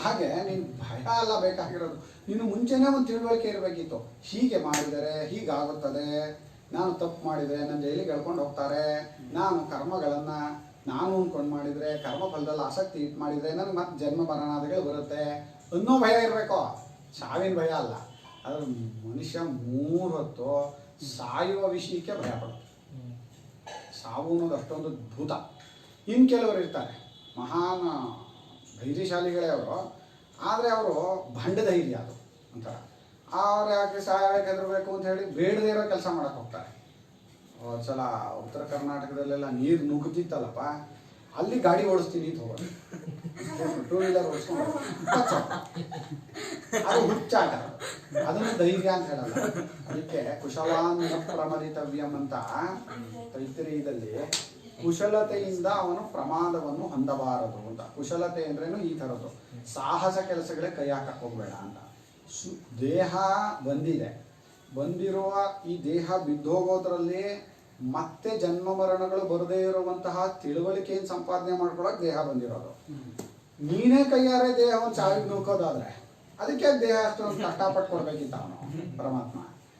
Speaker 2: ಹಾಗೆ ನೀನು ಭಯ ಅಲ್ಲ ಬೇಕಾಗಿರೋದು, ನೀನು ಮುಂಚೆನೇ ಒಂದು ತಿಳುವಳಿಕೆ ಇರಬೇಕಿತ್ತು. ಹೀಗೆ ಮಾಡಿದರೆ ಹೀಗಾಗುತ್ತದೆ, ನಾನು ತಪ್ಪು ಮಾಡಿದರೆ ನನ್ನ ಜೈಲಿಗೆ ಎಳ್ಕೊಂಡು ಹೋಗ್ತಾರೆ, ನಾನು ಕರ್ಮಗಳನ್ನು ನಾನು ಅಂದ್ಕೊಂಡು ಮಾಡಿದರೆ ಕರ್ಮ ಫಲದಲ್ಲಿ ಆಸಕ್ತಿ ಇಟ್ಟು ಮಾಡಿದರೆ ನನಗೆ ಮತ್ತೆ ಜನ್ಮ ಮರಣಾದಿಗಳು ಬರುತ್ತೆ ಅನ್ನೋ ಭಯ ಇರಬೇಕು, ಸಾವಿನ ಭಯ ಅಲ್ಲ. ಆದರೆ ಮನುಷ್ಯ 3 ಹೊತ್ತು ಸಾಯುವ ವಿಷಯಕ್ಕೆ ಭಯ ಪಡೋದು. ಸಾವು ಅನ್ನೋದು ಅಷ್ಟೊಂದು ಭೂತ. ಇನ್ನು ಕೆಲವರು ಇರ್ತಾರೆ ಮಹಾನ್ ಧೈರ್ಯಶಾಲಿಗಳೇ ಅವರು, ಆದರೆ ಅವರು ಭಂಡ ಧೈರ್ಯ ಅದು ಒಂಥರ. ಅವ್ರು ಯಾಕೆ ಸಾಯಬೇಕು ಹೆದರಬೇಕು ಅಂತ ಹೇಳಿ ಬೇಡದೇ ಇರೋ ಕೆಲಸ ಮಾಡಕ್ಕೆ ಹೋಗ್ತಾರೆ. ಒಂದ್ಸಲ ಉತ್ತರ ಕರ್ನಾಟಕದಲ್ಲೆಲ್ಲ ನೀರು ನುಗ್ಗುತ್ತಿತ್ತಲ್ಲಪ್ಪ, ಅಲ್ಲಿ ಗಾಡಿ ಓಡಿಸ್ತೀನಿ ಅಂತ ಹೋಗೋದು, 2 ವೀಲರ್ ಓಡಿಸ್ಕೊಂಡು ಅದು ಹುಚ್ಚಾಟ, ಅದನ್ನು ಧೈರ್ಯ ಅಂತ ಹೇಳಲ್ಲ. ಅದಕ್ಕೆ ಕುಶಲಾನ್ನ ಪ್ರಮದಿತವ್ಯಂ ಅಂತ ತೈತ್ರಿಯದಲ್ಲಿ ಕುಶಲತೆಯಿಂದ ಅವನು ಪ್ರಮಾದವನ್ನು ಹೊಂದಬಾರದು ಅಂತ. ಕುಶಲತೆ ಅಂದ್ರೇನು ಈ ಥರದ್ದು, ಸಾಹಸ ಕೆಲಸಗಳೇ ಕೈ ಹಾಕಕ್ಕೆ ಹೋಗ್ಬೇಡ ಅಂತ. ದೇಹ ಬಂದಿರುವ ಈ ದೇಹ ಬಿದ್ದೋಗೋದ್ರಲ್ಲಿ ಮತ್ತೆ ಜನ್ಮ ಮರಣಗಳು ಬರದೇ ಇರುವಂತಹ ತಿಳುವಳಿಕೆಯನ್ನು ಸಂಪಾದನೆ ಮಾಡ್ಕೊಳಕ್ಕೆ ದೇಹ ಬಂದಿರೋದು. ನೀನೇ ಕೈಯಾರೆ ದೇಹವನ್ನು ಸಾವಿಗೆ ನೂಕೋದಾದ್ರೆ ಅದಕ್ಕೆ ದೇಹ ಅಷ್ಟೊಂದು ಕಷ್ಟಪಟ್ಟು ಕೊಡ್ಬೇಕಿತ್ತ ಅವನು ಪರಮಾತ್ಮ,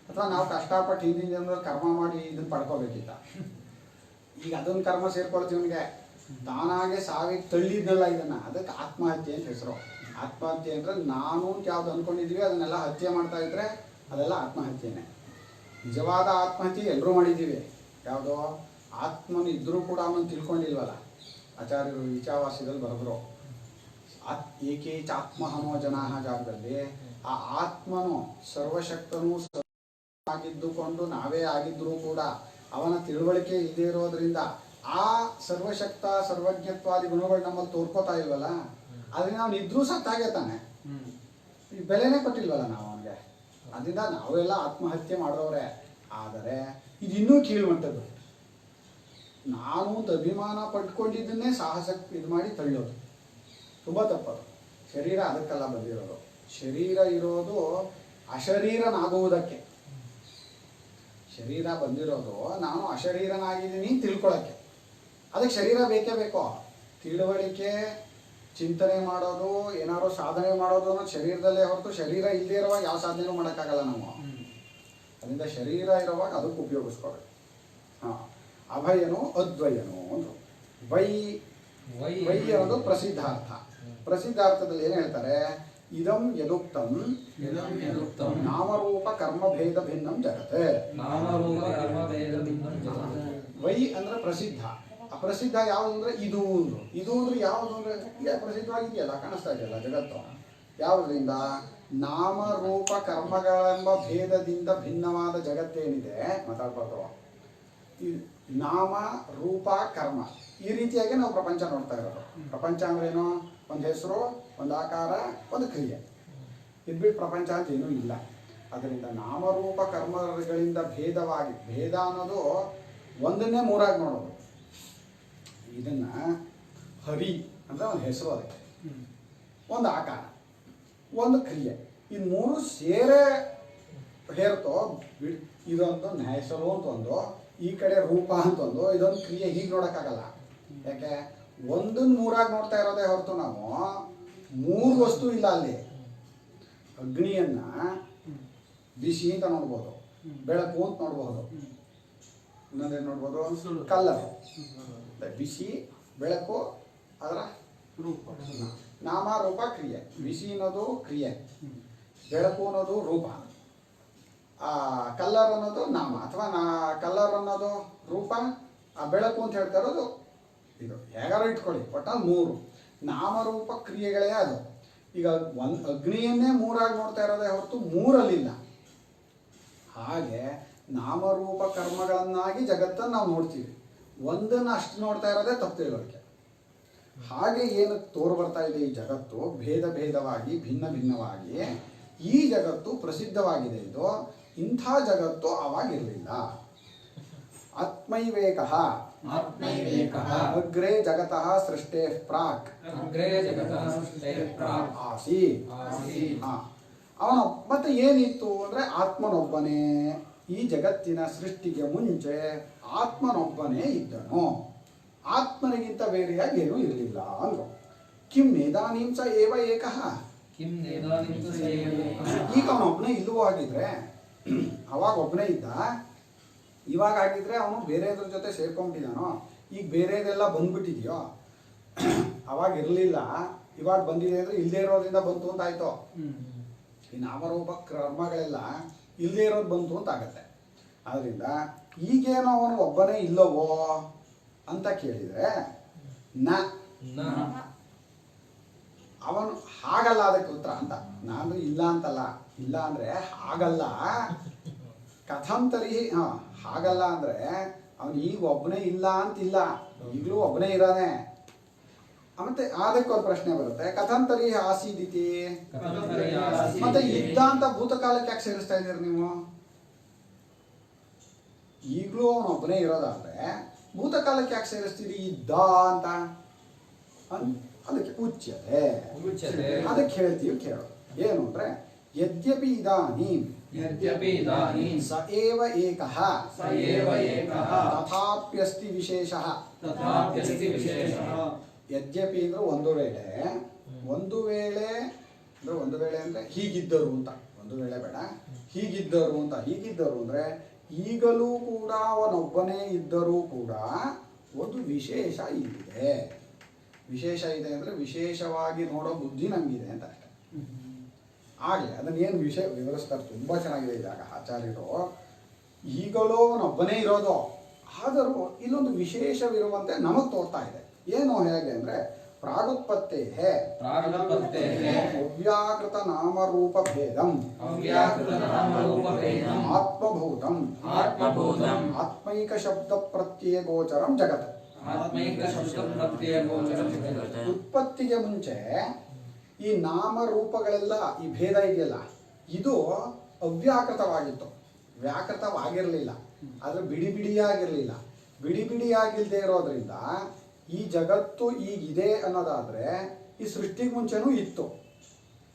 Speaker 2: ಅಥವಾ ನಾವು ಕಷ್ಟಪಟ್ಟು ಹಿಂದಿನ ಜನ್ಮದಲ್ಲಿ ಕರ್ಮ ಮಾಡಿ ಇದನ್ನ ಪಡ್ಕೋಬೇಕಿತ್ತ. ಈಗ ಅದನ್ನ ಕರ್ಮ ಸೇರ್ಕೊಳ್ತೀವಿ, ಇವನಿಗೆ ತಾನಾಗೆ ಸಾವಿಗೆ ತಳ್ಳಿದ್ನಲ್ಲ ಇದನ್ನ, ಅದಕ್ಕೆ ಆತ್ಮಹತ್ಯೆ ಅಂತ ಹೆಸರು. ಆತ್ಮಹತ್ಯೆ ಅಂದರೆ ನಾನು ಯಾವ್ದು ಅಂದ್ಕೊಂಡಿದ್ದೀವಿ ಅದನ್ನೆಲ್ಲ ಹತ್ಯೆ ಮಾಡ್ತಾ ಇದ್ರೆ ಅದೆಲ್ಲ ಆತ್ಮಹತ್ಯೆನೇ. ನಿಜವಾದ ಆತ್ಮಹತ್ಯೆ ಎಲ್ಲರೂ ಮಾಡಿದ್ದೀವಿ. ಯಾವುದೋ ಆತ್ಮನು ಇದ್ದರೂ ಕೂಡ ಅವನು ತಿಳ್ಕೊಂಡಿಲ್ವಲ್ಲ. ಆಚಾರ್ಯರು ಈಚಾವಾಸ್ಯದಲ್ಲಿ ಬರೆದ್ರು, ಏಕೇಚ ಆತ್ಮಹನೋ ಜನಾಹ ಜಾಗದಲ್ಲಿ ಆ ಆತ್ಮನು ಸರ್ವಶಕ್ತನೂ ಆಗಿದ್ದುಕೊಂಡು ನಾವೇ ಆಗಿದ್ದರೂ ಕೂಡ ಅವನ ತಿಳುವಳಿಕೆ ಇಲ್ಲದೆ ಇರೋದ್ರಿಂದ ಆ ಸರ್ವಶಕ್ತ ಸರ್ವಜ್ಞತ್ವಾದಿ ಗುಣಗಳು ನಮ್ಮಲ್ಲಿ ತೋರ್ಕೋತಾ ಇಲ್ವಲ್ಲ, ಅದರಿಂದ ಅವನು ಇದ್ರೂ ಸತ್ತಾಗೆ ತಾನೆ, ಈ ಬೆಲೆನೇ ಕೊಟ್ಟಿಲ್ವಲ್ಲ ನಾವು ಅವನಿಗೆ. ಅದರಿಂದ ನಾವೆಲ್ಲ ಆತ್ಮಹತ್ಯೆ ಮಾಡೋರೆ. ಆದರೆ ಇದು ಇನ್ನೂ ಕೀಳುವಂಥದ್ದು, ನಾನು ಅಂತ ಅಭಿಮಾನ ಪಟ್ಕೊಂಡಿದ್ದನ್ನೇ ಸಾಹಸಕ್ಕೆ ಇದು ಮಾಡಿ ತಳ್ಳೋದು ತುಂಬ ತಪ್ಪದು. ಶರೀರ ಅದಕ್ಕೆಲ್ಲ ಬಂದಿರೋದು. ಶರೀರ ಇರೋದು ಅಶರೀರನಾಗುವುದಕ್ಕೆ. ಶರೀರ ಬಂದಿರೋದು ನಾನು ಅಶರೀರನಾಗಿದ್ದೀನಿ ತಿಳ್ಕೊಳ್ಳೋಕ್ಕೆ. ಅದಕ್ಕೆ ಶರೀರ ಬೇಕೇ ಬೇಕೋ. ತಿಳುವಳಿಕೆ, ಚಿಂತನೆ ಮಾಡೋದು, ಏನಾದ್ರು ಸಾಧನೆ ಮಾಡೋದು ಅನ್ನೋದು ಶರೀರದಲ್ಲೇ ಹೊರತು ಶರೀರ ಇಲ್ಲದೆ ಇರುವಾಗ ಯಾವ ಸಾಧನೆನೂ ಮಾಡೋಕ್ಕಾಗಲ್ಲ ನಾವು. ಅದರಿಂದ ಶರೀರ ಇರುವಾಗ ಅದಕ್ಕೆ ಉಪಯೋಗಿಸ್ಕೋಬೇಕು. ಅಭಯನು ಅದ್ವಯನು ಅಂದರು. ವೈ ಅನ್ನೋದು ಪ್ರಸಿದ್ಧಾರ್ಥ. ಪ್ರಸಿದ್ಧಾರ್ಥದಲ್ಲಿ ಏನು ಹೇಳ್ತಾರೆ, ಇದಂ ಯದುಕ್ತಂ ನಾಮರೂಪ ಕರ್ಮಭೇದ ಭಿನ್ನಂ ಜಗತ್. ವೈ ಅಂದ್ರೆ ಪ್ರಸಿದ್ಧ. ಅಪ್ರಸಿದ್ಧ ಯಾವುದು ಅಂದ್ರೆ ಇದು ಅಂದ್ರೆ ಯಾವುದು ಅಂದ್ರೆ ಪ್ರಸಿದ್ಧವಾಗಿದೆಯಲ್ಲ, ಕಾಣಿಸ್ತಾ ಇದೆಯಲ್ಲ ಜಗತ್ತು. ಯಾವುದರಿಂದ? ನಾಮರೂಪ ಕರ್ಮಗಳೆಂಬ ಭೇದದಿಂದ ಭಿನ್ನವಾದ ಜಗತ್ತೇನಿದೆ ಮಾತಾಡ್ಬಾರ್ದು. ಈ ನಾಮ ರೂಪ ಕರ್ಮ ಈ ರೀತಿಯಾಗಿ ನಾವು ಪ್ರಪಂಚ ನೋಡ್ತಾ ಇರೋದು. ಪ್ರಪಂಚ ಅಂದ್ರೇನು? ಒಂದು ಹೆಸರು, ಒಂದು ಆಕಾರ, ಒಂದು ಕ್ರಿಯೆ. ಇದ್ಬಿಟ್ಟು ಪ್ರಪಂಚ ಅಂತ ಏನೂ ಇಲ್ಲ. ಅದರಿಂದ ನಾಮರೂಪ ಕರ್ಮಗಳಿಂದ ಭೇದವಾಗಿ, ಭೇದ ಅನ್ನೋದು ಒಂದನ್ನೇ ಮೂರಾಗಿ ನೋಡೋದು. ಇದನ್ನ ಹರಿ ಅಂದರೆ ಒಂದು ಹೆಸರು, ಅದಕ್ಕೆ ಒಂದು ಆಕಾರ, ಒಂದು ಕ್ರಿಯೆ, ಈ ಮೂರು ಸೇರೇ ಹೇರ್ತೋ ಇದೊಂದು ಹೆಸರು ಅಂತ ಒಂದು, ಈ ಕಡೆ ರೂಪ ಅಂತ ಒಂದು, ಇದೊಂದು ಕ್ರಿಯೆ. ಹೀಗೆ ನೋಡೋಕ್ಕಾಗಲ್ಲ. ಯಾಕೆ? ಒಂದನ್ನು ಮೂರಾಗಿ ನೋಡ್ತಾ ಇರೋದೇ ಹೊರತು ನಾವು ಮೂರು ವಸ್ತು ಇಲ್ಲ ಅಲ್ಲಿ. ಅಗ್ನಿಯನ್ನ ಬಿಸಿ ಅಂತ ನೋಡ್ಬೋದು, ಬೆಳಕು ಅಂತ ನೋಡ್ಬೋದು, ಇನ್ನೊಂದೇನು ನೋಡ್ಬೋದು? ಕಲ್ಲರ್. ಬಿಸಿ, ಬೆಳಕು, ಅದರ ರೂಪ. ನಾಮ ರೂಪ ಕ್ರಿಯೆ. ಬಿಸಿ ಅನ್ನೋದು ಕ್ರಿಯೆ, ಬೆಳಕು ಅನ್ನೋದು ರೂಪ, ಕಲ್ಲರ್ ಅನ್ನೋದು ನಾಮ, ಅಥವಾ ಕಲ್ಲರ್ ಅನ್ನೋದು ರೂಪ, ಆ ಬೆಳಕು ಅಂತ ಹೇಳ್ತಾ ಇರೋದು ಇದು. ಹೇಗಾರು ಇಟ್ಕೊಳ್ಳಿ, ಒಟ್ಟಾಗಿ ಮೂರು ನಾಮರೂಪ ಕ್ರಿಯೆಗಳೇ ಅದು. ಈಗ ಒಂದು ಅಗ್ನಿಯನ್ನೇ ಮೂರಾಗಿ ನೋಡ್ತಾ ಇರೋದೇ ಹೊರತು ಮೂರಲ್ಲಿಲ್ಲ. ಹಾಗೆ ನಾಮರೂಪ ಕರ್ಮಗಳನ್ನಾಗಿ ಜಗತ್ತನ್ನು ನಾವು ನೋಡ್ತೀವಿ, ಒಂದನ್ನು ಅಷ್ಟು ನೋಡ್ತಾ ಇರೋದೇ ತಪ್ಪು ತಿಳುವಳಿಕೆ. ಹಾಗೆ ಏನು ತೋರು ಬರ್ತಾ ಇದೆ ಈ ಜಗತ್ತು, ಭೇದ ಭೇದವಾಗಿ ಭಿನ್ನ ಭಿನ್ನವಾಗಿ ಈ ಜಗತ್ತು ಪ್ರಸಿದ್ಧವಾಗಿದೆ. ಇದು ಇಂಥ ಜಗತ್ತು ಆವಾಗಿರಲಿಲ್ಲ. ಆತ್ಮೈವೇಕಃ ಅಗ್ರೇ ಜಗತಃ ಸೃಷ್ಟೇಃ ಪ್ರಾಕ್ ಆಸೀತ್. ಅವನ ಮತ್ತೆ ಏನಿತ್ತು ಅಂದರೆ ಆತ್ಮನೊಬ್ಬನೇ. ಈ ಜಗತ್ತಿನ ಸೃಷ್ಟಿಗೆ ಮುಂಚೆ ಆತ್ಮನೊಬ್ಬನೇ ಇದ್ದನು, ಆತ್ಮನಿಗಿಂತ ಬೇರೆಯಾಗಿ ಏನೂ ಇರಲಿಲ್ಲ ಅಂದ್ರು. ಕಿಂ ನೇದಾನೀಂ ಸ ಏವ ಏಕಃ. ಈಗ ಅವನೊಬ್ಬನೇ ಇಲ್ಲವೋ ಆಗಿದ್ರೆ, ಅವಾಗ ಒಬ್ಬನೇ ಇದ್ದ, ಇವಾಗ ಆಗಿದ್ರೆ ಅವನು ಬೇರೆದ್ರ ಜೊತೆ ಸೇರ್ಕೊಂಡ್ಬಿಟ್ಟಿದಾನೋ, ಈಗ ಬೇರೆದೆಲ್ಲ ಬಂದ್ಬಿಟ್ಟಿದೆಯೋ. ಅವಾಗ ಇರಲಿಲ್ಲ, ಇವಾಗ ಬಂದಿದೆ ಅಂದರೆ ಇಲ್ಲದೆ ಇರೋದ್ರಿಂದ ಬಂತು ಅಂತ ಆಯಿತು. ಈ ನಾಮರೂಪ ಕರ್ಮಗಳೆಲ್ಲ ಇಲ್ಲದೆ ಇರೋದು ಬಂತು ಅಂತ ಆಗತ್ತೆ. ಆದ್ದರಿಂದ ಈಗೇನೋ ಅವನು ಒಬ್ಬನೇ ಇಲ್ಲವೋ ಅಂತ ಕೇಳಿದರೆ ಅವನು ಹಾಗಲ್ಲ, ಅದಕ್ಕೆ ಉತ್ತರ ಅಂತ. ನಾನು ಇಲ್ಲ ಅಂತಲ್ಲ, ಇಲ್ಲ ಅಂದರೆ ಹಾಗಲ್ಲ. ಕಥಂತರಿ ಹಾಗಲ್ಲ ಅಂದರೆ ಅವನು ಈಗ ಒಬ್ಬನೇ ಇಲ್ಲ ಅಂತಿಲ್ಲ, ಈಗಲೂ ಒಬ್ಬನೇ ಇರೋನೆ. ಮತ್ತೆ ಅದಕ್ಕೊಂದು ಪ್ರಶ್ನೆ ಬರುತ್ತೆ, ಕಥಂತರಿ ಆಸೀದಿತಿ, ಮತ್ತೆ ಇದ್ದ ಅಂತ ಭೂತಕಾಲಕ್ಕೆ ಯಾಕೆ ಸೇರಿಸ್ತಾ ಇದ್ದೀರಿ ನೀವು? ಈಗಲೂ ಅವನು ಒಬ್ಬನೇ ಇರೋದಾದ್ರೆ ಭೂತಕಾಲಕ್ಕೆ ಯಾಕೆ ಸೇರಿಸ್ತೀರಿ ಇದ್ದ ಅಂತ? ಅದಕ್ಕೆ ಉಚ್ಯತೆ, ಅದಕ್ಕೆ ಹೇಳ್ತೀವಿ ಕೇಳು. ಏನು ಅಂದ್ರೆ ಯದ್ಯಪಿ ಇದಾನೀಂ ಸ ಏವ ಏಕಃ ತಥಾಪ್ಯಸ್ತಿ ವಿಶೇಷಃ. ಯದ್ಯಪಿ ಅಂದ್ರೆ ಒಂದು ವೇಳೆ ಅಂದ್ರೆ ಹೀಗಿದ್ದರು ಅಂತ, ಒಂದು ವೇಳೆ ಬೇಡ, ಹೀಗಿದ್ದರು ಅಂತ. ಹೀಗಿದ್ದರು ಅಂದ್ರೆ ಈಗಲೂ ಕೂಡ ಅವನೊಬ್ಬನೇ ಇದ್ದರೂ ಕೂಡ ಒಂದು ವಿಶೇಷ ಇಲ್ಲಿದೆ. ವಿಶೇಷ ಇದೆ ಅಂದರೆ ವಿಶೇಷವಾಗಿ ನೋಡೋ ಬುದ್ಧಿ ನಮಗಿದೆ ಅಂತ ಅಷ್ಟೆ. ಆಗಲಿ ಅದನ್ನೇನು ವಿಷಯ ವಿವರಿಸ್ತಾರೆ, ತುಂಬ ಚೆನ್ನಾಗಿದೆ ಇದಾಗ ಆಚಾರ್ಯರು. ಈಗಲೂ ಅವನೊಬ್ಬನೇ ಇರೋದು, ಆದರೂ ಇಲ್ಲೊಂದು ವಿಶೇಷವಿರುವಂತೆ ನಮಗೆ ತೋರ್ತಾ ಇದೆ. ಏನು ಹೇಗೆ ಅಂದರೆ ಪ್ರಾಗುತ್ಪತ್ತೇ ಅವ್ಯಾಕೃತ ನಾಮರೂಪ ಭೇದಂ ಆತ್ಮಭೂತಂ ಆತ್ಮೈಕ ಶಬ್ದ ಪ್ರತ್ಯಯ ಗೋಚರಂ ಜಗತ್. ಉತ್ಪತ್ತಿಗೆ ಮುಂಚೆ ಈ ನಾಮರೂಪಗಳೆಲ್ಲ, ಈ ಭೇದ ಇದೆಯಲ್ಲ, ಇದು ಅವ್ಯಾಕೃತವಾಗಿತ್ತು, ವ್ಯಾಕೃತವಾಗಿರಲಿಲ್ಲ. ಆದರೆ ಬಿಡಿ ಬಿಡಿಯಾಗಿರಲಿಲ್ಲ. ಬಿಡಿ ಬಿಡಿಯಾಗಿಲ್ಲದೆ ಇರೋದ್ರಿಂದ ಈ ಜಗತ್ತು ಈಗಿದೆ ಅನ್ನೋದಾದರೆ ಈ ಸೃಷ್ಟಿಗೆ ಮುಂಚೆನೂ ಇತ್ತು,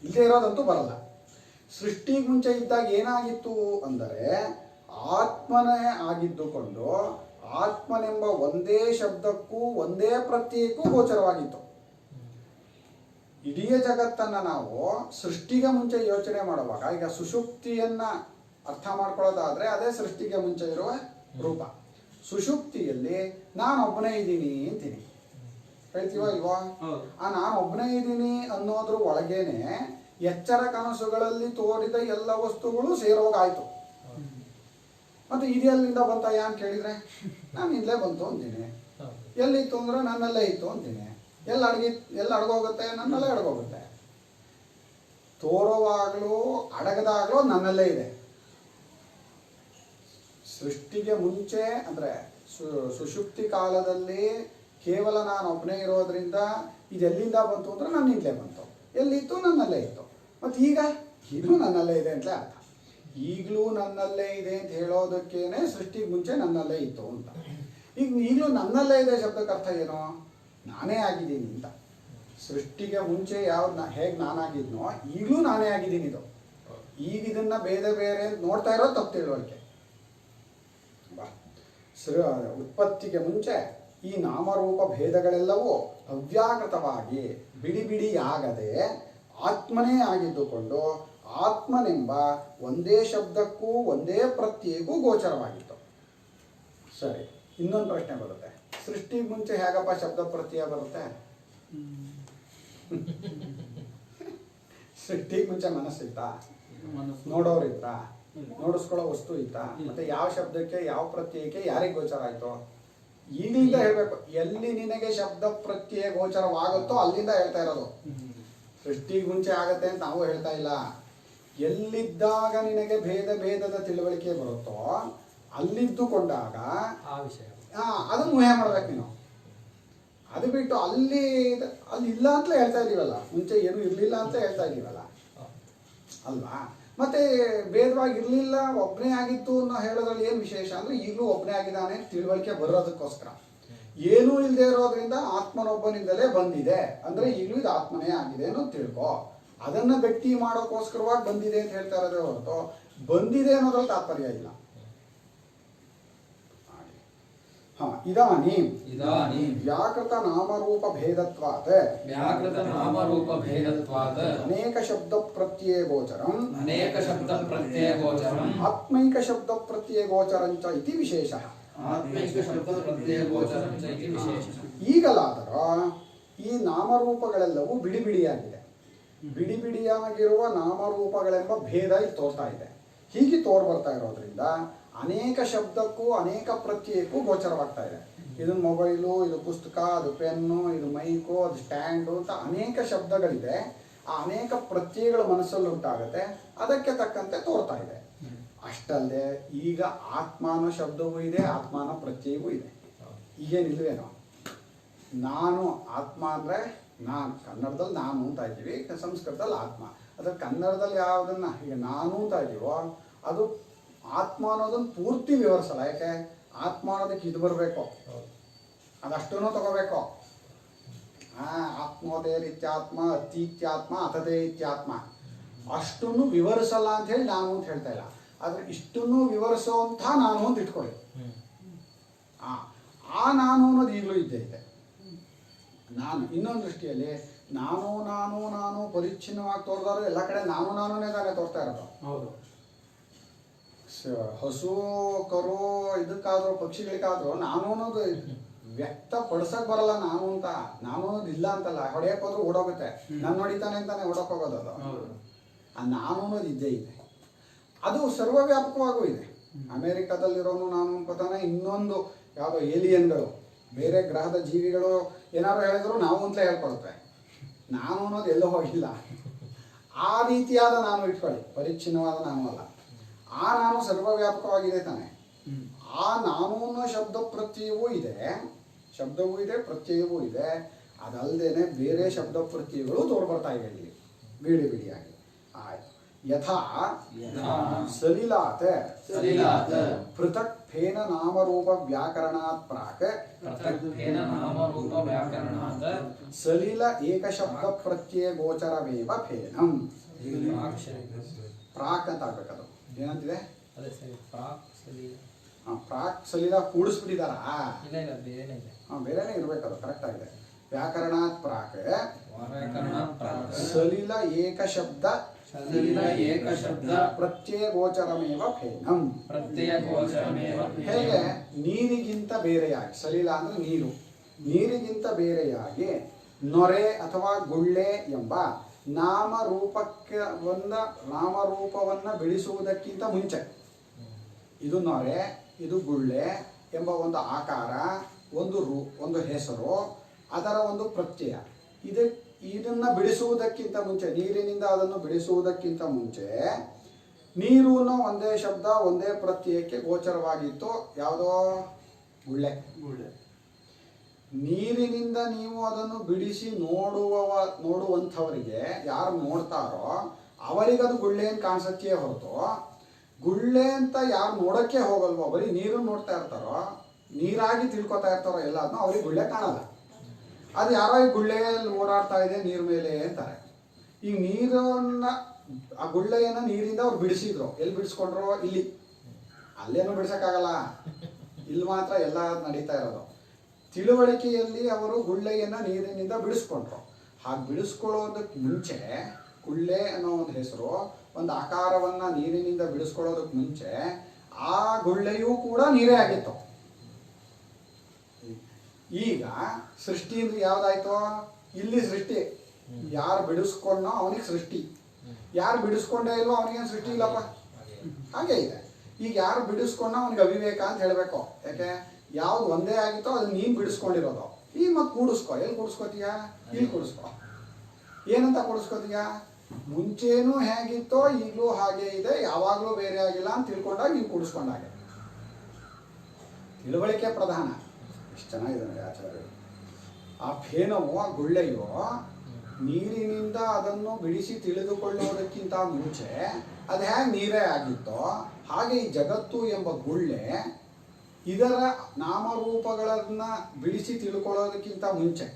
Speaker 2: ಇಲ್ಲದೆ ಇರೋದಂತೂ ಬರಲ್ಲ. ಸೃಷ್ಟಿಗೆ ಮುಂಚೆ ಇದ್ದಾಗ ಏನಾಗಿತ್ತು ಅಂದರೆ ಆತ್ಮನೇ ಆಗಿದ್ದುಕೊಂಡು ಆತ್ಮನೆಂಬ ಒಂದೇ ಶಬ್ದಕ್ಕೂ ಒಂದೇ ಪ್ರತ್ಯಯಕ್ಕೂ ಗೋಚರವಾಗಿತ್ತು. ಇಡೀ ಜಗತ್ತನ್ನು ನಾವು ಸೃಷ್ಟಿಗೆ ಮುಂಚೆ ಯೋಚನೆ ಮಾಡುವಾಗ, ಈಗ ಸುಷುಪ್ತಿಯನ್ನ ಅರ್ಥ ಮಾಡ್ಕೊಳ್ಳೋದಾದ್ರೆ ಅದೇ ಸೃಷ್ಟಿಗೆ ಮುಂಚೆ ಇರುವ ರೂಪ. ಸುಷುಪ್ತಿಯಲ್ಲಿ ನಾನೊಬ್ಬನೇ ಇದ್ದೀನಿ ಅಂತೀನಿ, ಹೇಳ್ತೀವ ಇಲ್ವಾ? ಆ ನಾನೊಬ್ಬನೇ ಇದ್ದೀನಿ ಅನ್ನೋದ್ರ ಒಳಗೇನೆ ಎಚ್ಚರ ಕನಸುಗಳಲ್ಲಿ ತೋರಿದ ಎಲ್ಲ ವಸ್ತುಗಳು ಸೇರೋಗಾಯ್ತು. ಮತ್ತೆ ಇದೆಲ್ಲಿಂದ ಬಂತಯ್ಯ ಅಂತ ಕೇಳಿದ್ರೆ ನಾನು ಇಲ್ಲೇ ಬಂತು ಅಂತೀನಿ. ಎಲ್ಲಿತ್ತು ಅಂದ್ರೆ ನನ್ನಲ್ಲೇ ಇತ್ತು ಅಂತೀನಿ. ಎಲ್ಲ ಅಡಗೋಗುತ್ತೆ, ನನ್ನಲ್ಲೇ ಅಡಗೋಗುತ್ತೆ. ತೋರುವಾಗಲೂ ಅಡಗದಾಗಲೂ ನನ್ನಲ್ಲೇ ಇದೆ. ಸೃಷ್ಟಿಗೆ ಮುಂಚೆ ಅಂದರೆ ಸುಷುಪ್ತಿ ಕಾಲದಲ್ಲಿ ಕೇವಲ ನಾನು ಒಬ್ಬನೇ ಇರೋದ್ರಿಂದ ಇದೆಲ್ಲಿಂದ ಬಂತು ಅಂದ್ರೆ ನನ್ನಿಂದಲೇ ಬಂತು. ಎಲ್ಲಿತ್ತು? ನನ್ನಲ್ಲೇ ಇತ್ತು. ಮತ್ತು ಈಗಲೂ ನನ್ನಲ್ಲೇ ಇದೆ ಅಂತಲೇ ಅರ್ಥ. ಈಗಲೂ ನನ್ನಲ್ಲೇ ಇದೆ ಅಂತ ಹೇಳೋದಕ್ಕೇನೆ ಸೃಷ್ಟಿಗೆ ಮುಂಚೆ ನನ್ನಲ್ಲೇ ಇತ್ತು ಅಂತ. ಈಗಲೂ ನನ್ನಲ್ಲೇ ಇದೆ ಶಬ್ದಕ್ಕೆ ಅರ್ಥ ಏನೋ? ನಾನೇ ಆಗಿದ್ದೀನಿ ಅಂತ. ಸೃಷ್ಟಿಗೆ ಮುಂಚೆ ಹೇಗೆ ನಾನಾಗಿದ್ನೋ ಈಗಲೂ ನಾನೇ ಆಗಿದ್ದೀನಿ. ಇದು ಈಗ ಇದನ್ನ ಬೇರೆ ಬೇರೆ ನೋಡ್ತಾ ಇರೋ ತಪ್ಪು ತಿಳುವಳಿಕೆ. ಉತ್ಪತ್ತಿಗೆ ಮುಂಚೆ ಈ ನಾಮರೂಪ ಭೇದಗಳೆಲ್ಲವೂ ಅವ್ಯಾಕೃತವಾಗಿ ಬಿಡಿ ಬಿಡಿಯಾಗದೆ ಆತ್ಮನೇ ಆಗಿದ್ದುಕೊಂಡು ಆತ್ಮನೆಂಬ ಒಂದೇ ಶಬ್ದಕ್ಕೂ ಒಂದೇ ಪ್ರತ್ಯಯಕ್ಕೂ ಗೋಚರವಾಗಿತ್ತು. ಸರಿ, ಇನ್ನೊಂದು ಪ್ರಶ್ನೆ ಬರುತ್ತೆ, ಸೃಷ್ಟಿಗೆ ಮುಂಚೆ ಹೇಗಪ್ಪ ಶಬ್ದ ಪ್ರತ್ಯಯ ಬರುತ್ತೆ? ಸೃಷ್ಟಿಗೆ ಮುಂಚೆ ಮನಸ್ಸಿತ್ತಾ? ನೋಡೋರಿತ್ತಾ? ನೋಡಿಸ್ಕೊಳ್ಳೋ ವಸ್ತು ಇತ್ತಾ? ಮತ್ತೆ ಯಾವ ಶಬ್ದಕ್ಕೆ ಯಾವ ಪ್ರತ್ಯಯಕ್ಕೆ ಯಾರಿಗೆ ಗೋಚರ ಆಯ್ತು? ಈಗಲಿಂದ ಹೇಳ್ಬೇಕು. ಎಲ್ಲಿ ನಿನಗೆ ಶಬ್ದ ಪ್ರತ್ಯಯ ಗೋಚರವಾಗುತ್ತೋ ಅಲ್ಲಿಂದ ಹೇಳ್ತಾ ಇರೋದು. ಸೃಷ್ಟಿಗೆ ಮುಂಚೆ ಆಗತ್ತೆ ಅಂತ ನಾವು ಹೇಳ್ತಾ ಇಲ್ಲ. ಎಲ್ಲಿದ್ದಾಗ ನಿನಗೆ ಭೇದದ ತಿಳುವಳಿಕೆ ಬರುತ್ತೋ ಅಲ್ಲಿದ್ದುಕೊಂಡಾಗ ಅದನ್ನು ಊಹೆ ಮಾಡ್ಬೇಕು ನೀನು. ಅದು ಬಿಟ್ಟು ಅಲ್ಲಿ ಇಲ್ಲ ಅಂತಲೇ ಹೇಳ್ತಾ ಇದೀವಲ್ಲ, ಮುಂಚೆ ಏನು ಇರಲಿಲ್ಲ ಅಂತ ಹೇಳ್ತಾ ಇದೀವಲ್ಲ ಅಲ್ವಾ? ಮತ್ತೆ ಭೇದವಾಗಿ ಇರಲಿಲ್ಲ, ಒಬ್ಬನೇ ಆಗಿತ್ತು ಅನ್ನೋ ಹೇಳೋದ್ರಲ್ಲಿ ಏನು ವಿಶೇಷ ಅಂದರೆ ಈಗಲೂ ಒಬ್ಬನೇ ಆಗಿದ್ದಾನೆ ತಿಳುವಳಿಕೆ ಬರೋದಕ್ಕೋಸ್ಕರ. ಏನೂ ಇಲ್ಲದೆ ಇರೋದ್ರಿಂದ ಆತ್ಮನೊಬ್ಬನಿಂದಲೇ ಬಂದಿದೆ ಅಂದರೆ ಈಗಲೂ ಇದು ಆತ್ಮನೇ ಆಗಿದೆ ಅನ್ನೋದು ತಿಳ್ಕೊ. ಅದನ್ನು ಗಟ್ಟಿ ಮಾಡೋಕ್ಕೋಸ್ಕರವಾಗಿ ಬಂದಿದೆ ಅಂತ ಹೇಳ್ತಾ ಇರೋದೇ ಹೊರತು ಬಂದಿದೆ ಅನ್ನೋದ್ರಲ್ಲಿ ತಾತ್ಪರ್ಯ ಇಲ್ಲ. ಇದಾನೀಂ
Speaker 3: ಇದಾನೀಂ
Speaker 2: ವ್ಯಾಕೃತ ನಾಮರೂಪ ಭೇದತ್ವಾತ್
Speaker 3: ವ್ಯಾಕೃತ ನಾಮರೂಪ ಭೇದತ್ವಾತ್
Speaker 2: ಅನೇಕ ಶಬ್ದ ಪ್ರತ್ಯಯ ಗೋಚರಂ
Speaker 3: ಅನೇಕ ಶಬ್ದ ಪ್ರತ್ಯಯ ಗೋಚರಂ
Speaker 2: ಆತ್ಮೈಕ ಶಬ್ದ ಪ್ರತ್ಯಯ ಗೋಚರಂಚ ಇತಿ ವಿಶೇಷಃ.
Speaker 3: ಆತ್ಮೈಕ ಶಬ್ದ ಪ್ರತ್ಯಯ ಗೋಚರಂ ಚ ಇತಿ ವಿಶೇಷಃ.
Speaker 2: ಈಗಲಾದರ ಈ ನಾಮರೂಪಗಳೆಲ್ಲವೂ ಬಿಡಿ ಬಿಡಿಯಾಗಿದೆ. ಬಿಡಿ ಬಿಡಿಯಾಗಿರುವ ನಾಮರೂಪಗಳೆಂಬ ಭೇದ ಇಲ್ಲಿ ತೋರ್ತಾ ಇದೆ. ಹೀಗೆ ಬರ್ತಾ ಇರೋದ್ರಿಂದ ಅನೇಕ ಶಬ್ದಕ್ಕೂ ಅನೇಕ ಪ್ರತ್ಯಯಕ್ಕೂ ಗೋಚರವಾಗ್ತಾ ಇದೆ. ಇದು ಮೊಬೈಲು, ಇದು ಪುಸ್ತಕ, ಅದು ಪೆನ್ನು, ಇದು ಮೈಕು, ಅದು ಸ್ಟ್ಯಾಂಡು ಅಂತ ಅನೇಕ ಶಬ್ದಗಳಿದೆ. ಆ ಅನೇಕ ಪ್ರತ್ಯಯಗಳು ಮನಸ್ಸಲ್ಲಿ ಉಂಟಾಗುತ್ತೆ, ಅದಕ್ಕೆ ತಕ್ಕಂತೆ ತೋರ್ತಾ ಇದೆ. ಅಷ್ಟಲ್ಲದೆ ಈಗ ಆತ್ಮ ಅನ್ನೋ ಶಬ್ದವೂ ಇದೆ, ಆತ್ಮ ಅನ್ನೋ ಪ್ರತ್ಯಯವೂ ಇದೆ. ಈಗೇನಿಲ್ವೇನೋ ನಾನು ಆತ್ಮ ಅಂದರೆ ನಾನು, ಕನ್ನಡದಲ್ಲಿ ನಾನು ಅಂತ ಇದ್ದೀವಿ, ಸಂಸ್ಕೃತದಲ್ಲಿ ಆತ್ಮ. ಅದ್ರ ಕನ್ನಡದಲ್ಲಿ ಯಾವುದನ್ನ ಈಗ ನಾನು ಅಂತ ಇದ್ದೀವೋ ಅದು ಆತ್ಮ ಅನ್ನೋದನ್ನು ಪೂರ್ತಿ ವಿವರಿಸಲ್ಲ. ಯಾಕೆ? ಆತ್ಮ ಅನ್ನೋದಕ್ಕೆ ಇದು ಬರಬೇಕು, ಅದಷ್ಟೂ ತಗೋಬೇಕು. ಆತ್ಮೋದೇ ಇತ್ಯಾತ್ಮ, ಅತೀತ್ಯಾತ್ಮ, ಅಥದೇ ಇತ್ಯಾತ್ಮ, ಅಷ್ಟನ್ನು ವಿವರಿಸಲ್ಲ ಅಂತ ಹೇಳಿ ನಾನು ಅಂತ ಹೇಳ್ತಾ ಇಲ್ಲ. ಆದರೆ ಇಷ್ಟನ್ನು ವಿವರಿಸುವಂಥ ನಾನು ಅಂತ ಇಟ್ಕೊಳ್ಳಿ. ಆ ನಾನು ಅನ್ನೋದು ಈಗಲೂ ಇದ್ದೇ ಇದೆ. ನಾನು ಇನ್ನೊಂದು ದೃಷ್ಟಿಯಲ್ಲಿ ನಾನು ನಾನು ನಾನು ಪರಿಚ್ಛಿನ್ನವಾಗಿ ತೋರಿದವರು ಎಲ್ಲ ಕಡೆ ನಾನು ನಾನೇ ತಾನೇ ತೋರ್ತಾ ಇರೋದು.
Speaker 3: ಹೌದು.
Speaker 2: ಹಸು, ಕರು, ಇದಕ್ಕಾದ್ರೂ ಪಕ್ಷಿಗಳಿಗಾದ್ರೂ ನಾನು ಅನ್ನೋದು ವ್ಯಕ್ತಪಡಿಸಕ್ ಬರಲ್ಲ. ನಾನು ಅಂತ, ನಾನು ಅನ್ನೋದು ಇಲ್ಲ ಅಂತಲ್ಲ. ಹೊಡೆಯಕ್ಕೆ ಹೋದ್ರೂ ಓಡೋಗುತ್ತೆ. ನಾನು ಹೊಡಿತಾನೆ ಅಂತಾನೆ ಓಡೋಕೆ ಹೋಗೋದು. ಅದು ಆ ನಾನು ಅನ್ನೋದು ಇದ್ದೇ ಇದೆ. ಅದು ಸರ್ವವ್ಯಾಪಕವಾಗೂ ಇದೆ. ಅಮೇರಿಕಾದಲ್ಲಿರೋನು ನಾನು ಅನ್ಕೋತಾನೆ, ಇನ್ನೊಂದು ಯಾವುದೋ ಏಲಿಯನ್ಗಳು, ಬೇರೆ ಗ್ರಹದ ಜೀವಿಗಳು ಏನಾದ್ರು ಹೇಳಿದ್ರು ನಾವು ಅಂತಲೇ ಹೇಳ್ಕೊಳುತ್ತೆ. ನಾನು ಅನ್ನೋದು ಎಲ್ಲೋ ಹೋಗಿಲ್ಲ. ಆ ರೀತಿಯಾದ ನಾನು ಇಟ್ಕೊಳ್ಳಿ, ಪರಿಚ್ಛಿನ್ನವಾದ ನಾನು ಅಲ್ಲ. ಆ ನಾನು ಸರ್ವವ್ಯಾಪಕವಾಗಿದೆ ತಾನೆ. ಆ ನಾನು ಅನ್ನೋ ಶಬ್ದ ಪ್ರತ್ಯಯವೂ ಇದೆ, ಶಬ್ದವೂ ಇದೆ, ಪ್ರತ್ಯಯವೂ ಇದೆ. ಅದಲ್ಲದೇನೆ ಬೇರೆ ಶಬ್ದ ಪ್ರತ್ಯಯಗಳು ತೋರ್ಬರ್ತಾ ಇವೆ ಇಲ್ಲಿ ಬಿಡಿ ಬಿಡಿಯಾಗಿ. ಆಯ್ತು. ಯಥಾ ಸಲಿಲಾತ್ ಪೃಥಕ್ ಫೇನ ನಾಮರೂಪ ವ್ಯಾಕರಣಾತ್ ಪ್ರಾಕ್ ಸಲಿಲ ಏಕಶಬ್ದ ಪ್ರತ್ಯಯ ಗೋಚರವೇವ ಫೇನಂ. ಪ್ರಾಕ್ ಅಂತ ಆಗ್ಬೇಕದು. ಏನಂತಿದೆ? ಪ್ರಾಕ್ ಸಲಿಲ ಕೂಡಿಸ್ಬಿಟ್ಟಿದಾರ. ಬೇರೆನೇ ಇರ್ಬೇಕದು. ಕರೆಕ್ಟ್ ಆಗಿದೆ. ವ್ಯಾಕರಣಾತ್ ಪ್ರಾಕ್ ಸಲಿಲ ಏಕಶಬ್ದ ಪ್ರತ್ಯಯ ಗೋಚರಮೇವ ಫೇನಂ. ಹೇಗೆ? ನೀರಿಗಿಂತ ಬೇರೆಯಾಗಿ, ಸಲಿಲ ಅಂದ್ರೆ ನೀರು, ನೀರಿಗಿಂತ ಬೇರೆಯಾಗಿ ನೊರೆ ಅಥವಾ ಗುಳ್ಳೆ ಎಂಬ ನಾಮರೂಪವನ್ನ ಬಿಡಿಸುವುದಕ್ಕಿಂತ ಮುಂಚೆ, ಇದು ನೊರೆ, ಇದು ಗುಳ್ಳೆ ಎಂಬ ಒಂದು ಆಕಾರ, ಒಂದು ಹೆಸರು, ಅದರ ಒಂದು ಪ್ರತ್ಯಯ, ಇದನ್ನ ಬಿಡಿಸುವುದಕ್ಕಿಂತ ಮುಂಚೆ, ನೀರಿನಿಂದ ಅದನ್ನು ಬಿಡಿಸುವುದಕ್ಕಿಂತ ಮುಂಚೆ ನೀರು ಅನ್ನೋ ಒಂದೇ ಶಬ್ದ ಒಂದೇ ಪ್ರತ್ಯಯಕ್ಕೆ ಗೋಚರವಾಗಿತ್ತು. ಯಾವುದೋ ಗುಳ್ಳೆ. ನೀರಿನಿಂದ ನೀವು ಅದನ್ನು ಬಿಡಿಸಿ ನೋಡುವಂಥವರಿಗೆ, ಯಾರು ನೋಡ್ತಾರೋ ಅವರಿಗದು ಗುಳ್ಳೆ ಅಂತ ಕಾಣಿಸಕ್ಕೆ ಹೊರತು, ಗುಳ್ಳೆ ಅಂತ ಯಾರು ನೋಡೋಕ್ಕೆ ಹೋಗಲ್ವೋ, ಬರೀ ನೀರನ್ನು ನೋಡ್ತಾ ಇರ್ತಾರೋ, ನೀರಾಗಿ ತಿಳ್ಕೊತಾ ಇರ್ತಾರೋ ಎಲ್ಲದನ್ನೂ ಅವ್ರಿಗೆ ಗುಳ್ಳೆ ಕಾಣಲ್ಲ. ಅದು ಯಾರೋ ಈ ಗುಳ್ಳೆಯಲ್ಲಿ ಓಡಾಡ್ತಾ ಇದೆ ನೀರ್ ಮೇಲೆ ಅಂತಾರೆ. ಈಗ ನೀರನ್ನ, ಆ ಗುಳ್ಳೆಯನ್ನ ನೀರಿಂದ ಅವ್ರು ಬಿಡಿಸಿದ್ರು. ಎಲ್ಲಿ ಬಿಡಿಸ್ಕೊಂಡ್ರು? ಇಲ್ಲಿ. ಅಲ್ಲೇನೂ ಬಿಡ್ಸಕ್ಕಾಗಲ್ಲ, ಇಲ್ಲಿ ಮಾತ್ರ ಎಲ್ಲ ನಡೀತಾ ಇರೋದು. ತಿಳುವಳಿಕೆಯಲ್ಲಿ ಅವರು ಗುಳ್ಳೆಯನ್ನ ನೀರಿನಿಂದ ಬಿಡಿಸ್ಕೊಂಡ್ರು. ಹಾಗೆ ಬಿಡಿಸ್ಕೊಳ್ಳೋದಕ್ಕೆ ಮುಂಚೆ, ಗುಳ್ಳೆ ಅನ್ನೋ ಒಂದು ಹೆಸರು, ಒಂದು ಆಕಾರವನ್ನ ನೀರಿನಿಂದ ಬಿಡಿಸ್ಕೊಳ್ಳೋದಕ್ಕೆ ಮುಂಚೆ ಆ ಗುಳ್ಳೆಯೂ ಕೂಡ ನೀರೇ ಆಗಿತ್ತು. ಈಗ ಸೃಷ್ಟಿ ಅಂದ್ರೆ ಯಾವ್ದಾಯ್ತು? ಇಲ್ಲಿ ಸೃಷ್ಟಿ. ಯಾರು ಬಿಡಿಸ್ಕೊಂಡೋ ಅವನಿಗೆ ಸೃಷ್ಟಿ, ಯಾರು ಬಿಡಿಸ್ಕೊಂಡೇ ಇಲ್ವೋ ಅವನಿಗೇನು ಸೃಷ್ಟಿ ಇಲ್ಲಪ್ಪ. ಹಾಗೆ ಇದೆ. ಈಗ ಯಾರು ಬಿಡಿಸ್ಕೊಂಡೋ ಅವನಿಗೆ ಅವಿವೇಕ ಅಂತ ಹೇಳಬೇಕು. ಯಾಕೆ? ಯಾವ್ದು ಒಂದೇ ಆಗಿತ್ತೋ ಅದು ನೀನು ಬಿಡಿಸ್ಕೊಂಡಿರೋದು. ಈಗ ಮತ್ತೆ ಕೂಡಿಸ್ಕೊ. ಎಲ್ಲಿ ಕೂಡಿಸ್ಕೋತೀಯ? ಇಲ್ಲಿ ಕೂಡಿಸ್ಕೊ. ಏನಂತ ಕೂಡಿಸ್ಕೋತೀಯ? ಮುಂಚೆನೂ ಹೇಗಿತ್ತೋ ಈಗಲೂ ಹಾಗೆ ಇದೆ, ಯಾವಾಗಲೂ ಬೇರೆ ಆಗಿಲ್ಲ ಅಂತ ತಿಳ್ಕೊಂಡಾಗ ನೀವು ಕೂಡಿಸ್ಕೊಂಡಾಗೆ. ತಿಳುವಳಿಕೆ ಪ್ರಧಾನ. ಎಷ್ಟು ಚೆನ್ನಾಗಿದೆ ನೋಡಿ ಆಚಾರ್ಯರು. ಆ ಫೇನವು, ಆ ಗುಳ್ಳೆಯು ನೀರಿನಿಂದ ಅದನ್ನು ಬಿಡಿಸಿ ತಿಳಿದುಕೊಳ್ಳುವುದಕ್ಕಿಂತ ಮುಂಚೆ ಅದು ಹೇಗೆ ನೀರೇ ಆಗಿತ್ತೋ ಹಾಗೆ ಈ ಜಗತ್ತು ಎಂಬ ಗುಳ್ಳೆ ಇದರ ನಾಮರೂಪಗಳನ್ನ ಬಿಡಿಸಿ ತಿಳ್ಕೊಳ್ಳೋದಕ್ಕಿಂತ ಮುಂಚೆ,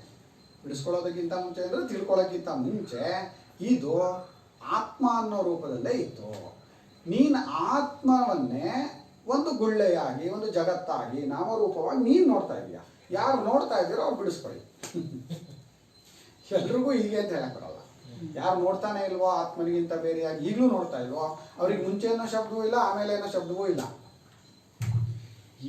Speaker 2: ಬಿಡಿಸ್ಕೊಳ್ಳೋದಕ್ಕಿಂತ ಮುಂಚೆ ಅಂದರೆ ತಿಳ್ಕೊಳ್ಳೋಕ್ಕಿಂತ ಮುಂಚೆ ಇದು ಆತ್ಮ ಅನ್ನೋ ರೂಪದಲ್ಲೇ ಇತ್ತು. ನೀನು ಆತ್ಮವನ್ನೇ ಒಂದು ಗುಳ್ಳೆಯಾಗಿ ಒಂದು ಜಗತ್ತಾಗಿ ನಾಮರೂಪವಾಗಿ ನೀನು ನೋಡ್ತಾ ಇದೀಯ. ಯಾರು ನೋಡ್ತಾ ಇದ್ದೀರೋ ಅವ್ರು ಬಿಡಿಸ್ಕೊಳ್ಳಿ. ಎಲ್ರಿಗೂ ಹೀಗೆ ಅಂತ ಹೇಳಕ್ ಬರಲ್ಲ. ಯಾರು ನೋಡ್ತಾನೆ ಇಲ್ವೋ ಆತ್ಮನಿಗಿಂತ ಬೇರೆಯಾಗಿ ಈಗಲೂ ನೋಡ್ತಾ ಇಲ್ವೋ ಅವ್ರಿಗೆ ಮುಂಚೆ ಏನೋ ಶಬ್ದವೂ ಇಲ್ಲ, ಆಮೇಲೆ ಏನೋ ಶಬ್ದವೂ ಇಲ್ಲ.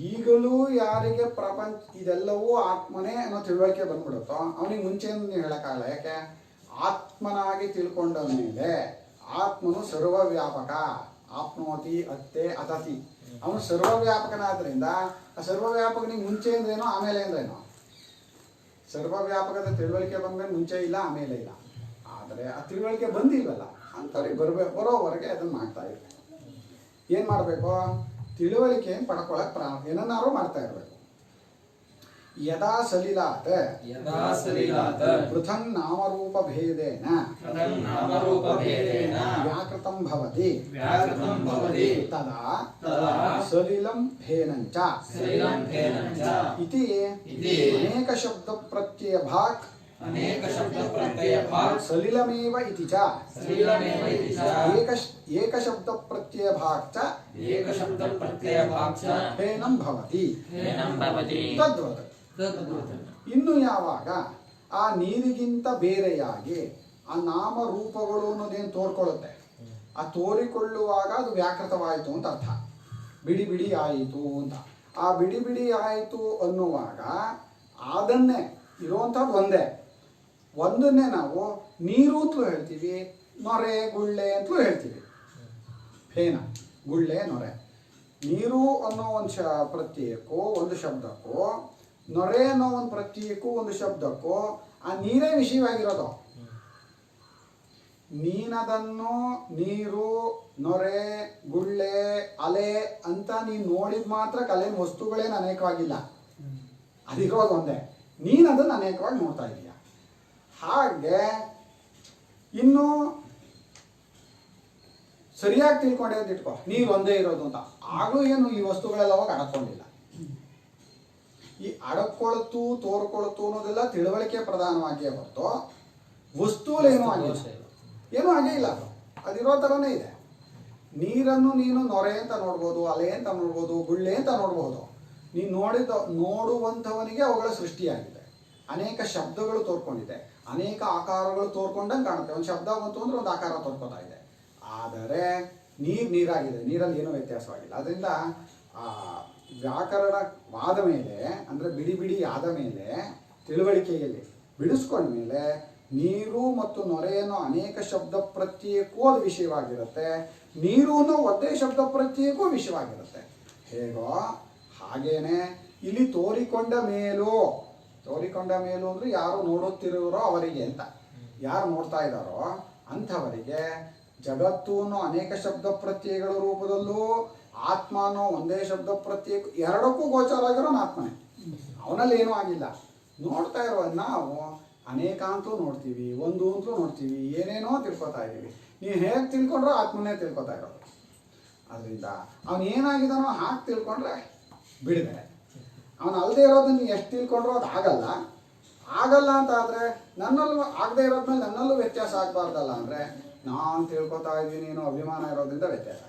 Speaker 2: ಈಗಲೂ ಯಾರಿಗೆ ಪ್ರಪಂಚ ಇದೆಲ್ಲವೂ ಆತ್ಮನೇ ಅನ್ನೋ ತಿಳುವಳಿಕೆ ಬಂದ್ಬಿಡುತ್ತೋ ಅವನಿಗೆ ಮುಂಚೆಯನ್ನು ನೀವು ಹೇಳಕ್ಕಾಗಲ್ಲ. ಯಾಕೆ? ಆತ್ಮನಾಗಿ ತಿಳ್ಕೊಂಡ ಮೇಲೆ ಆತ್ಮನು ಸರ್ವವ್ಯಾಪಕ, ಆಪ್ನೋತಿ ಅತ್ತೆ ಅತತಿ, ಅವನು ಸರ್ವವ್ಯಾಪಕನಾದ್ರಿಂದ ಆ ಸರ್ವವ್ಯಾಪಕನಿಗೆ ಮುಂಚೆ ಅಂದ್ರೇನೋ ಆಮೇಲೆ ಅಂದ್ರೇನೋ. ಸರ್ವವ್ಯಾಪಕದ ತಿಳುವಳಿಕೆ ಬಂದ್ಮೇಲೆ ಮುಂಚೆ ಇಲ್ಲ ಆಮೇಲೆ ಇಲ್ಲ. ಆದರೆ ಆ ತಿಳುವಳಿಕೆ ಬಂದಿಲ್ವಲ್ಲ ಅಂಥವ್ರಿಗೆ ಬರೋವರೆಗೆ ಅದನ್ನು ಮಾಡ್ತಾ ಇರ್ಬೇಕು. ಏನು ಮಾಡಬೇಕು? ತಿಳುವಳಿಕೆ ಪಡ್ಕೊಳಕ್ಕೆ ಏನನ್ನಾರು ಮಾಡ್ತಾ ಇರಬೇಕು. ಯದಾ ಸಲಿಲಾತ್ ಪೃಥಂಗ್ ನಾಮರೂಪ ಭೇದೇನ ವ್ಯಾಕೃತಂ ಭವತಿ ತದಾ ಸಲಿಲಂ ಭೇನಂಚ ಇತಿ ಅನೇಕ ಶಬ್ದ ಪ್ರತ್ಯಯ ಭಾಕ್ ಸಲಿಲಮೇವ ಇತಿ ಚ ಏಕ ಶಬ್ದ ಪ್ರತ್ಯಯ ಭಾಕ್ ಚ ಭೇನಂ ಭವತಿ ತದ್ವತ್. ಇನ್ನು ಯಾವಾಗ ಆ ನೀರಿಗಿಂತ ಬೇರೆಯಾಗಿ ಆ ನಾಮರೂಪಗಳು ಅನ್ನೋದೇನು ತೋರ್ಕೊಳ್ಳುತ್ತೆ, ಆ ತೋರಿಕೊಳ್ಳುವಾಗ ಅದು ವ್ಯಾಕೃತವಾಯಿತು ಅಂತ ಅರ್ಥ. ಬಿಡಿ ಬಿಡಿ ಆಯಿತು ಅಂತ. ಆ ಬಿಡಿ ಬಿಡಿ ಆಯಿತು ಅನ್ನುವಾಗ ಅದನ್ನೇ ಇರುವಂಥದ್ದು ಒಂದನ್ನೇ ನಾವು ನೀರು ಅಂತಲೂ ಹೇಳ್ತೀವಿ, ನೊರೆ ಗುಳ್ಳೆ ಅಂತಲೂ ಹೇಳ್ತೀವಿ. ಫೇನ, ಗುಳ್ಳೆ, ನೊರೆ. ನೀರು ಅನ್ನೋ ಒಂದು ಪ್ರತ್ಯಯಕ್ಕೂ ಒಂದು ಶಬ್ದಕ್ಕೂ, ನೊರೆ ಅನ್ನೋ ಒಂದು ಪ್ರತ್ಯಯಕ್ಕೂ ಒಂದು ಶಬ್ದಕ್ಕೂ ಆ ನೀರೇ ವಿಷಯವಾಗಿರೋದು. ನೀನದನ್ನು ನೀರು, ನೊರೆ, ಗುಳ್ಳೆ, ಅಲೆ ಅಂತ ನೀನು ನೋಡಿದ ಮಾತ್ರ ಕಲೆನ ವಸ್ತುಗಳೇನು ಅನೇಕವಾಗಿಲ್ಲ, ಅದಿರೋದು ಒಂದೇ. ನೀನು ಅದನ್ನು ಅನೇಕವಾಗಿ ನೋಡ್ತಾ ಇದೀಯ. ಹಾಗೆ ಇನ್ನು ಸರಿಯಾಗಿ ತಿಳ್ಕೊಂಡೆ ಅಂತ ಇಟ್ಕೋ, ನೀರು ಒಂದೇ ಇರೋದು ಅಂತ. ಆಗಲೂ ಏನು ಈ ವಸ್ತುಗಳೆಲ್ಲ ಹೋಗಿ ಅಡಕೊಂಡಿಲ್ಲ. ಈ ಅಡಕೊಳ್ತು ತೋರ್ಕೊಳ್ತು ಅನ್ನೋದೆಲ್ಲ ತಿಳುವಳಿಕೆ ಪ್ರಧಾನವಾಗಿಯೇ ಹೊರತು ವಸ್ತುಗಳೇನೂ ಆಗಿಲ್ಲ, ಏನೂ ಆಗೇ ಇಲ್ಲ. ಅದಿರೋ ಥರನೇ ಇದೆ. ನೀರನ್ನು ನೀನು ನೊರೆ ಅಂತ ನೋಡ್ಬೋದು, ಅಲೆ ಅಂತ ನೋಡ್ಬೋದು, ಗುಳ್ಳೆ ಅಂತ ನೋಡ್ಬೋದು. ನೀನು ನೋಡುವಂಥವನಿಗೆ ಅವುಗಳ ಸೃಷ್ಟಿಯಾಗಿದೆ. ಅನೇಕ ಶಬ್ದಗಳು ತೋರ್ಕೊಂಡಿದೆ, ಅನೇಕ ಆಕಾರಗಳು ತೋರ್ಕೊಂಡಂಗೆ ಕಾಣುತ್ತೆ. ಒಂದು ಶಬ್ದ ಬಂತು ಅಂದರೆ ಒಂದು ಆಕಾರ ತೋರ್ಕೊತಾ ಇದೆ. ಆದರೆ ನೀರಾಗಿದೆ, ನೀರಲ್ಲಿ ಏನೂ ವ್ಯತ್ಯಾಸವಾಗಿಲ್ಲ. ಅದರಿಂದ ಆ ವ್ಯಾಕರಣವಾದ ಮೇಲೆ, ಅಂದರೆ ಬಿಡಿ ಬಿಡಿ ಆದ ಮೇಲೆ, ತಿಳುವಳಿಕೆಯಲ್ಲಿ ಬಿಡಿಸ್ಕೊಂಡ್ಮೇಲೆ ನೀರು ಮತ್ತು ನೊರೆಯನ್ನು ಅನೇಕ ಶಬ್ದ ಪ್ರತ್ಯಯಕ್ಕೂ ಅದು ವಿಷಯವಾಗಿರುತ್ತೆ, ನೀರು ಅನ್ನೋ ಒಂದೇ ಶಬ್ದ ಪ್ರತ್ಯಯಕ್ಕೂ ವಿಷಯವಾಗಿರುತ್ತೆ. ಹೇಗೋ ಹಾಗೇನೆ ಇಲ್ಲಿ ತೋರಿಕೊಂಡ ಮೇಲೂ ಅಂದರೆ ಯಾರು ನೋಡುತ್ತಿರುವರೋ ಅವರಿಗೆ ಅಂತ, ಯಾರು ನೋಡ್ತಾ ಇದ್ದಾರೋ ಅಂಥವರಿಗೆ ಜಗತ್ತು ಅನ್ನೋ ಅನೇಕ ಶಬ್ದ ಪ್ರತ್ಯಯಗಳ ರೂಪದಲ್ಲೂ ಆತ್ಮ ಅನ್ನೋ ಒಂದೇ ಶಬ್ದ ಪ್ರತ್ಯಯ ಎರಡಕ್ಕೂ ಗೋಚರ ಆಗಿರೋನು ಆತ್ಮನೇ. ಅವನಲ್ಲಿ ಏನೂ ಆಗಿಲ್ಲ. ನೋಡ್ತಾ ಇರೋ ನಾವು ಅನೇಕ ಅಂತಲೂ ನೋಡ್ತೀವಿ, ಒಂದು ಅಂತಲೂ ನೋಡ್ತೀವಿ, ಏನೇನೋ ತಿಳ್ಕೊತಾ ಇದ್ದೀವಿ. ನೀವು ಹೇಗೆ ತಿಳ್ಕೊಂಡ್ರೋ ಆತ್ಮನೇ ತಿಳ್ಕೊತಾ ಇರೋದು. ಅದರಿಂದ ಅವನು ಏನಾಗಿದ್ದಾನೋ ಹಾಗೆ ತಿಳ್ಕೊಂಡ್ರೆ ಬಿಡುಗಡೆ. ಅವನು ಅಲ್ಲದೆ ಇರೋದನ್ನು ಎಷ್ಟು ತಿಳ್ಕೊಂಡ್ರೂ ಅದು ಆಗಲ್ಲ ಅಂತ ಆದರೆ ನನ್ನಲ್ಲೂ ಆಗದೆ ಇರೋದ್ಮೇಲೆ ನನ್ನಲ್ಲೂ ವ್ಯತ್ಯಾಸ ಆಗಬಾರ್ದಲ್ಲ. ಅಂದರೆ ನಾನು ತಿಳ್ಕೊತಾ ಇದ್ದೀನಿ ಏನೋ ಅಭಿಮಾನ ಇರೋದ್ರಿಂದ ವ್ಯತ್ಯಾಸ.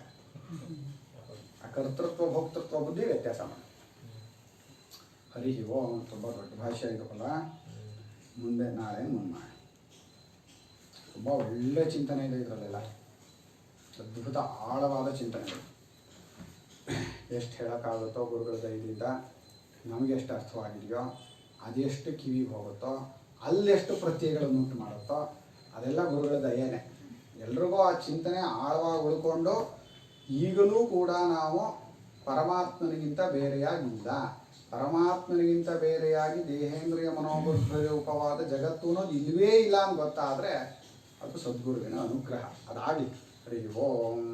Speaker 2: ಆ ಕರ್ತೃತ್ವ ಭೋಕ್ತೃತ್ವ ಬುದ್ಧಿ ವ್ಯತ್ಯಾಸ ಮಾಡಿ. ಹರಿ ಓಂ. ತುಂಬ ದೊಡ್ಡ ಭಾಷೆ ಇದಕ್ಕಲ್ಲ. ಮುಂದೆ ನಾಳೆ ಮುನ್ನಾಳೆ ತುಂಬ ಒಳ್ಳೆ ಚಿಂತನೆ ಇದೆ ಇದರಲ್ಲೆಲ್ಲ. ಅದ್ಭುತ ಆಳವಾದ ಚಿಂತನೆ ಇದೆ. ಎಷ್ಟು ಹೇಳೋಕ್ಕಾಗುತ್ತೋ ಗುರುಗಳ ದಯದಿಂದ ನಮಗೆ ಎಷ್ಟು ಅರ್ಥವಾಗಿದೆಯೋ ಅದೆಷ್ಟು ಕಿವಿಗೆ ಹೋಗುತ್ತೋ ಅಲ್ಲೆಷ್ಟು ಪ್ರತ್ಯಯಗಳನ್ನು ಉಂಟು ಮಾಡುತ್ತೋ ಅದೆಲ್ಲ ಗುರುಗಳ ದಯೆನೇ. ಎಲ್ರಿಗೂ ಆ ಚಿಂತನೆ ಆಳವಾಗಿ ಉಳ್ಕೊಂಡು ಈಗಲೂ ಕೂಡ ನಾವು ಪರಮಾತ್ಮನಿಗಿಂತ ಬೇರೆಯಾಗಿಲ್ಲ, ಪರಮಾತ್ಮನಿಗಿಂತ ಬೇರೆಯಾಗಿ ದೇಹೇಂದ್ರಿಯ ಮನೋಬುದ್ಧಿರೂಪವಾದ ಜಗತ್ತು ಅನ್ನೋದು ಇಲ್ಲವೇ ಇಲ್ಲ ಅಂತ ಗೊತ್ತಾದರೆ ಅದು ಸದ್ಗುರುವಿನ ಅನುಗ್ರಹ. ಅದಾಗಲಿ. ಹರಿ ಓಂ.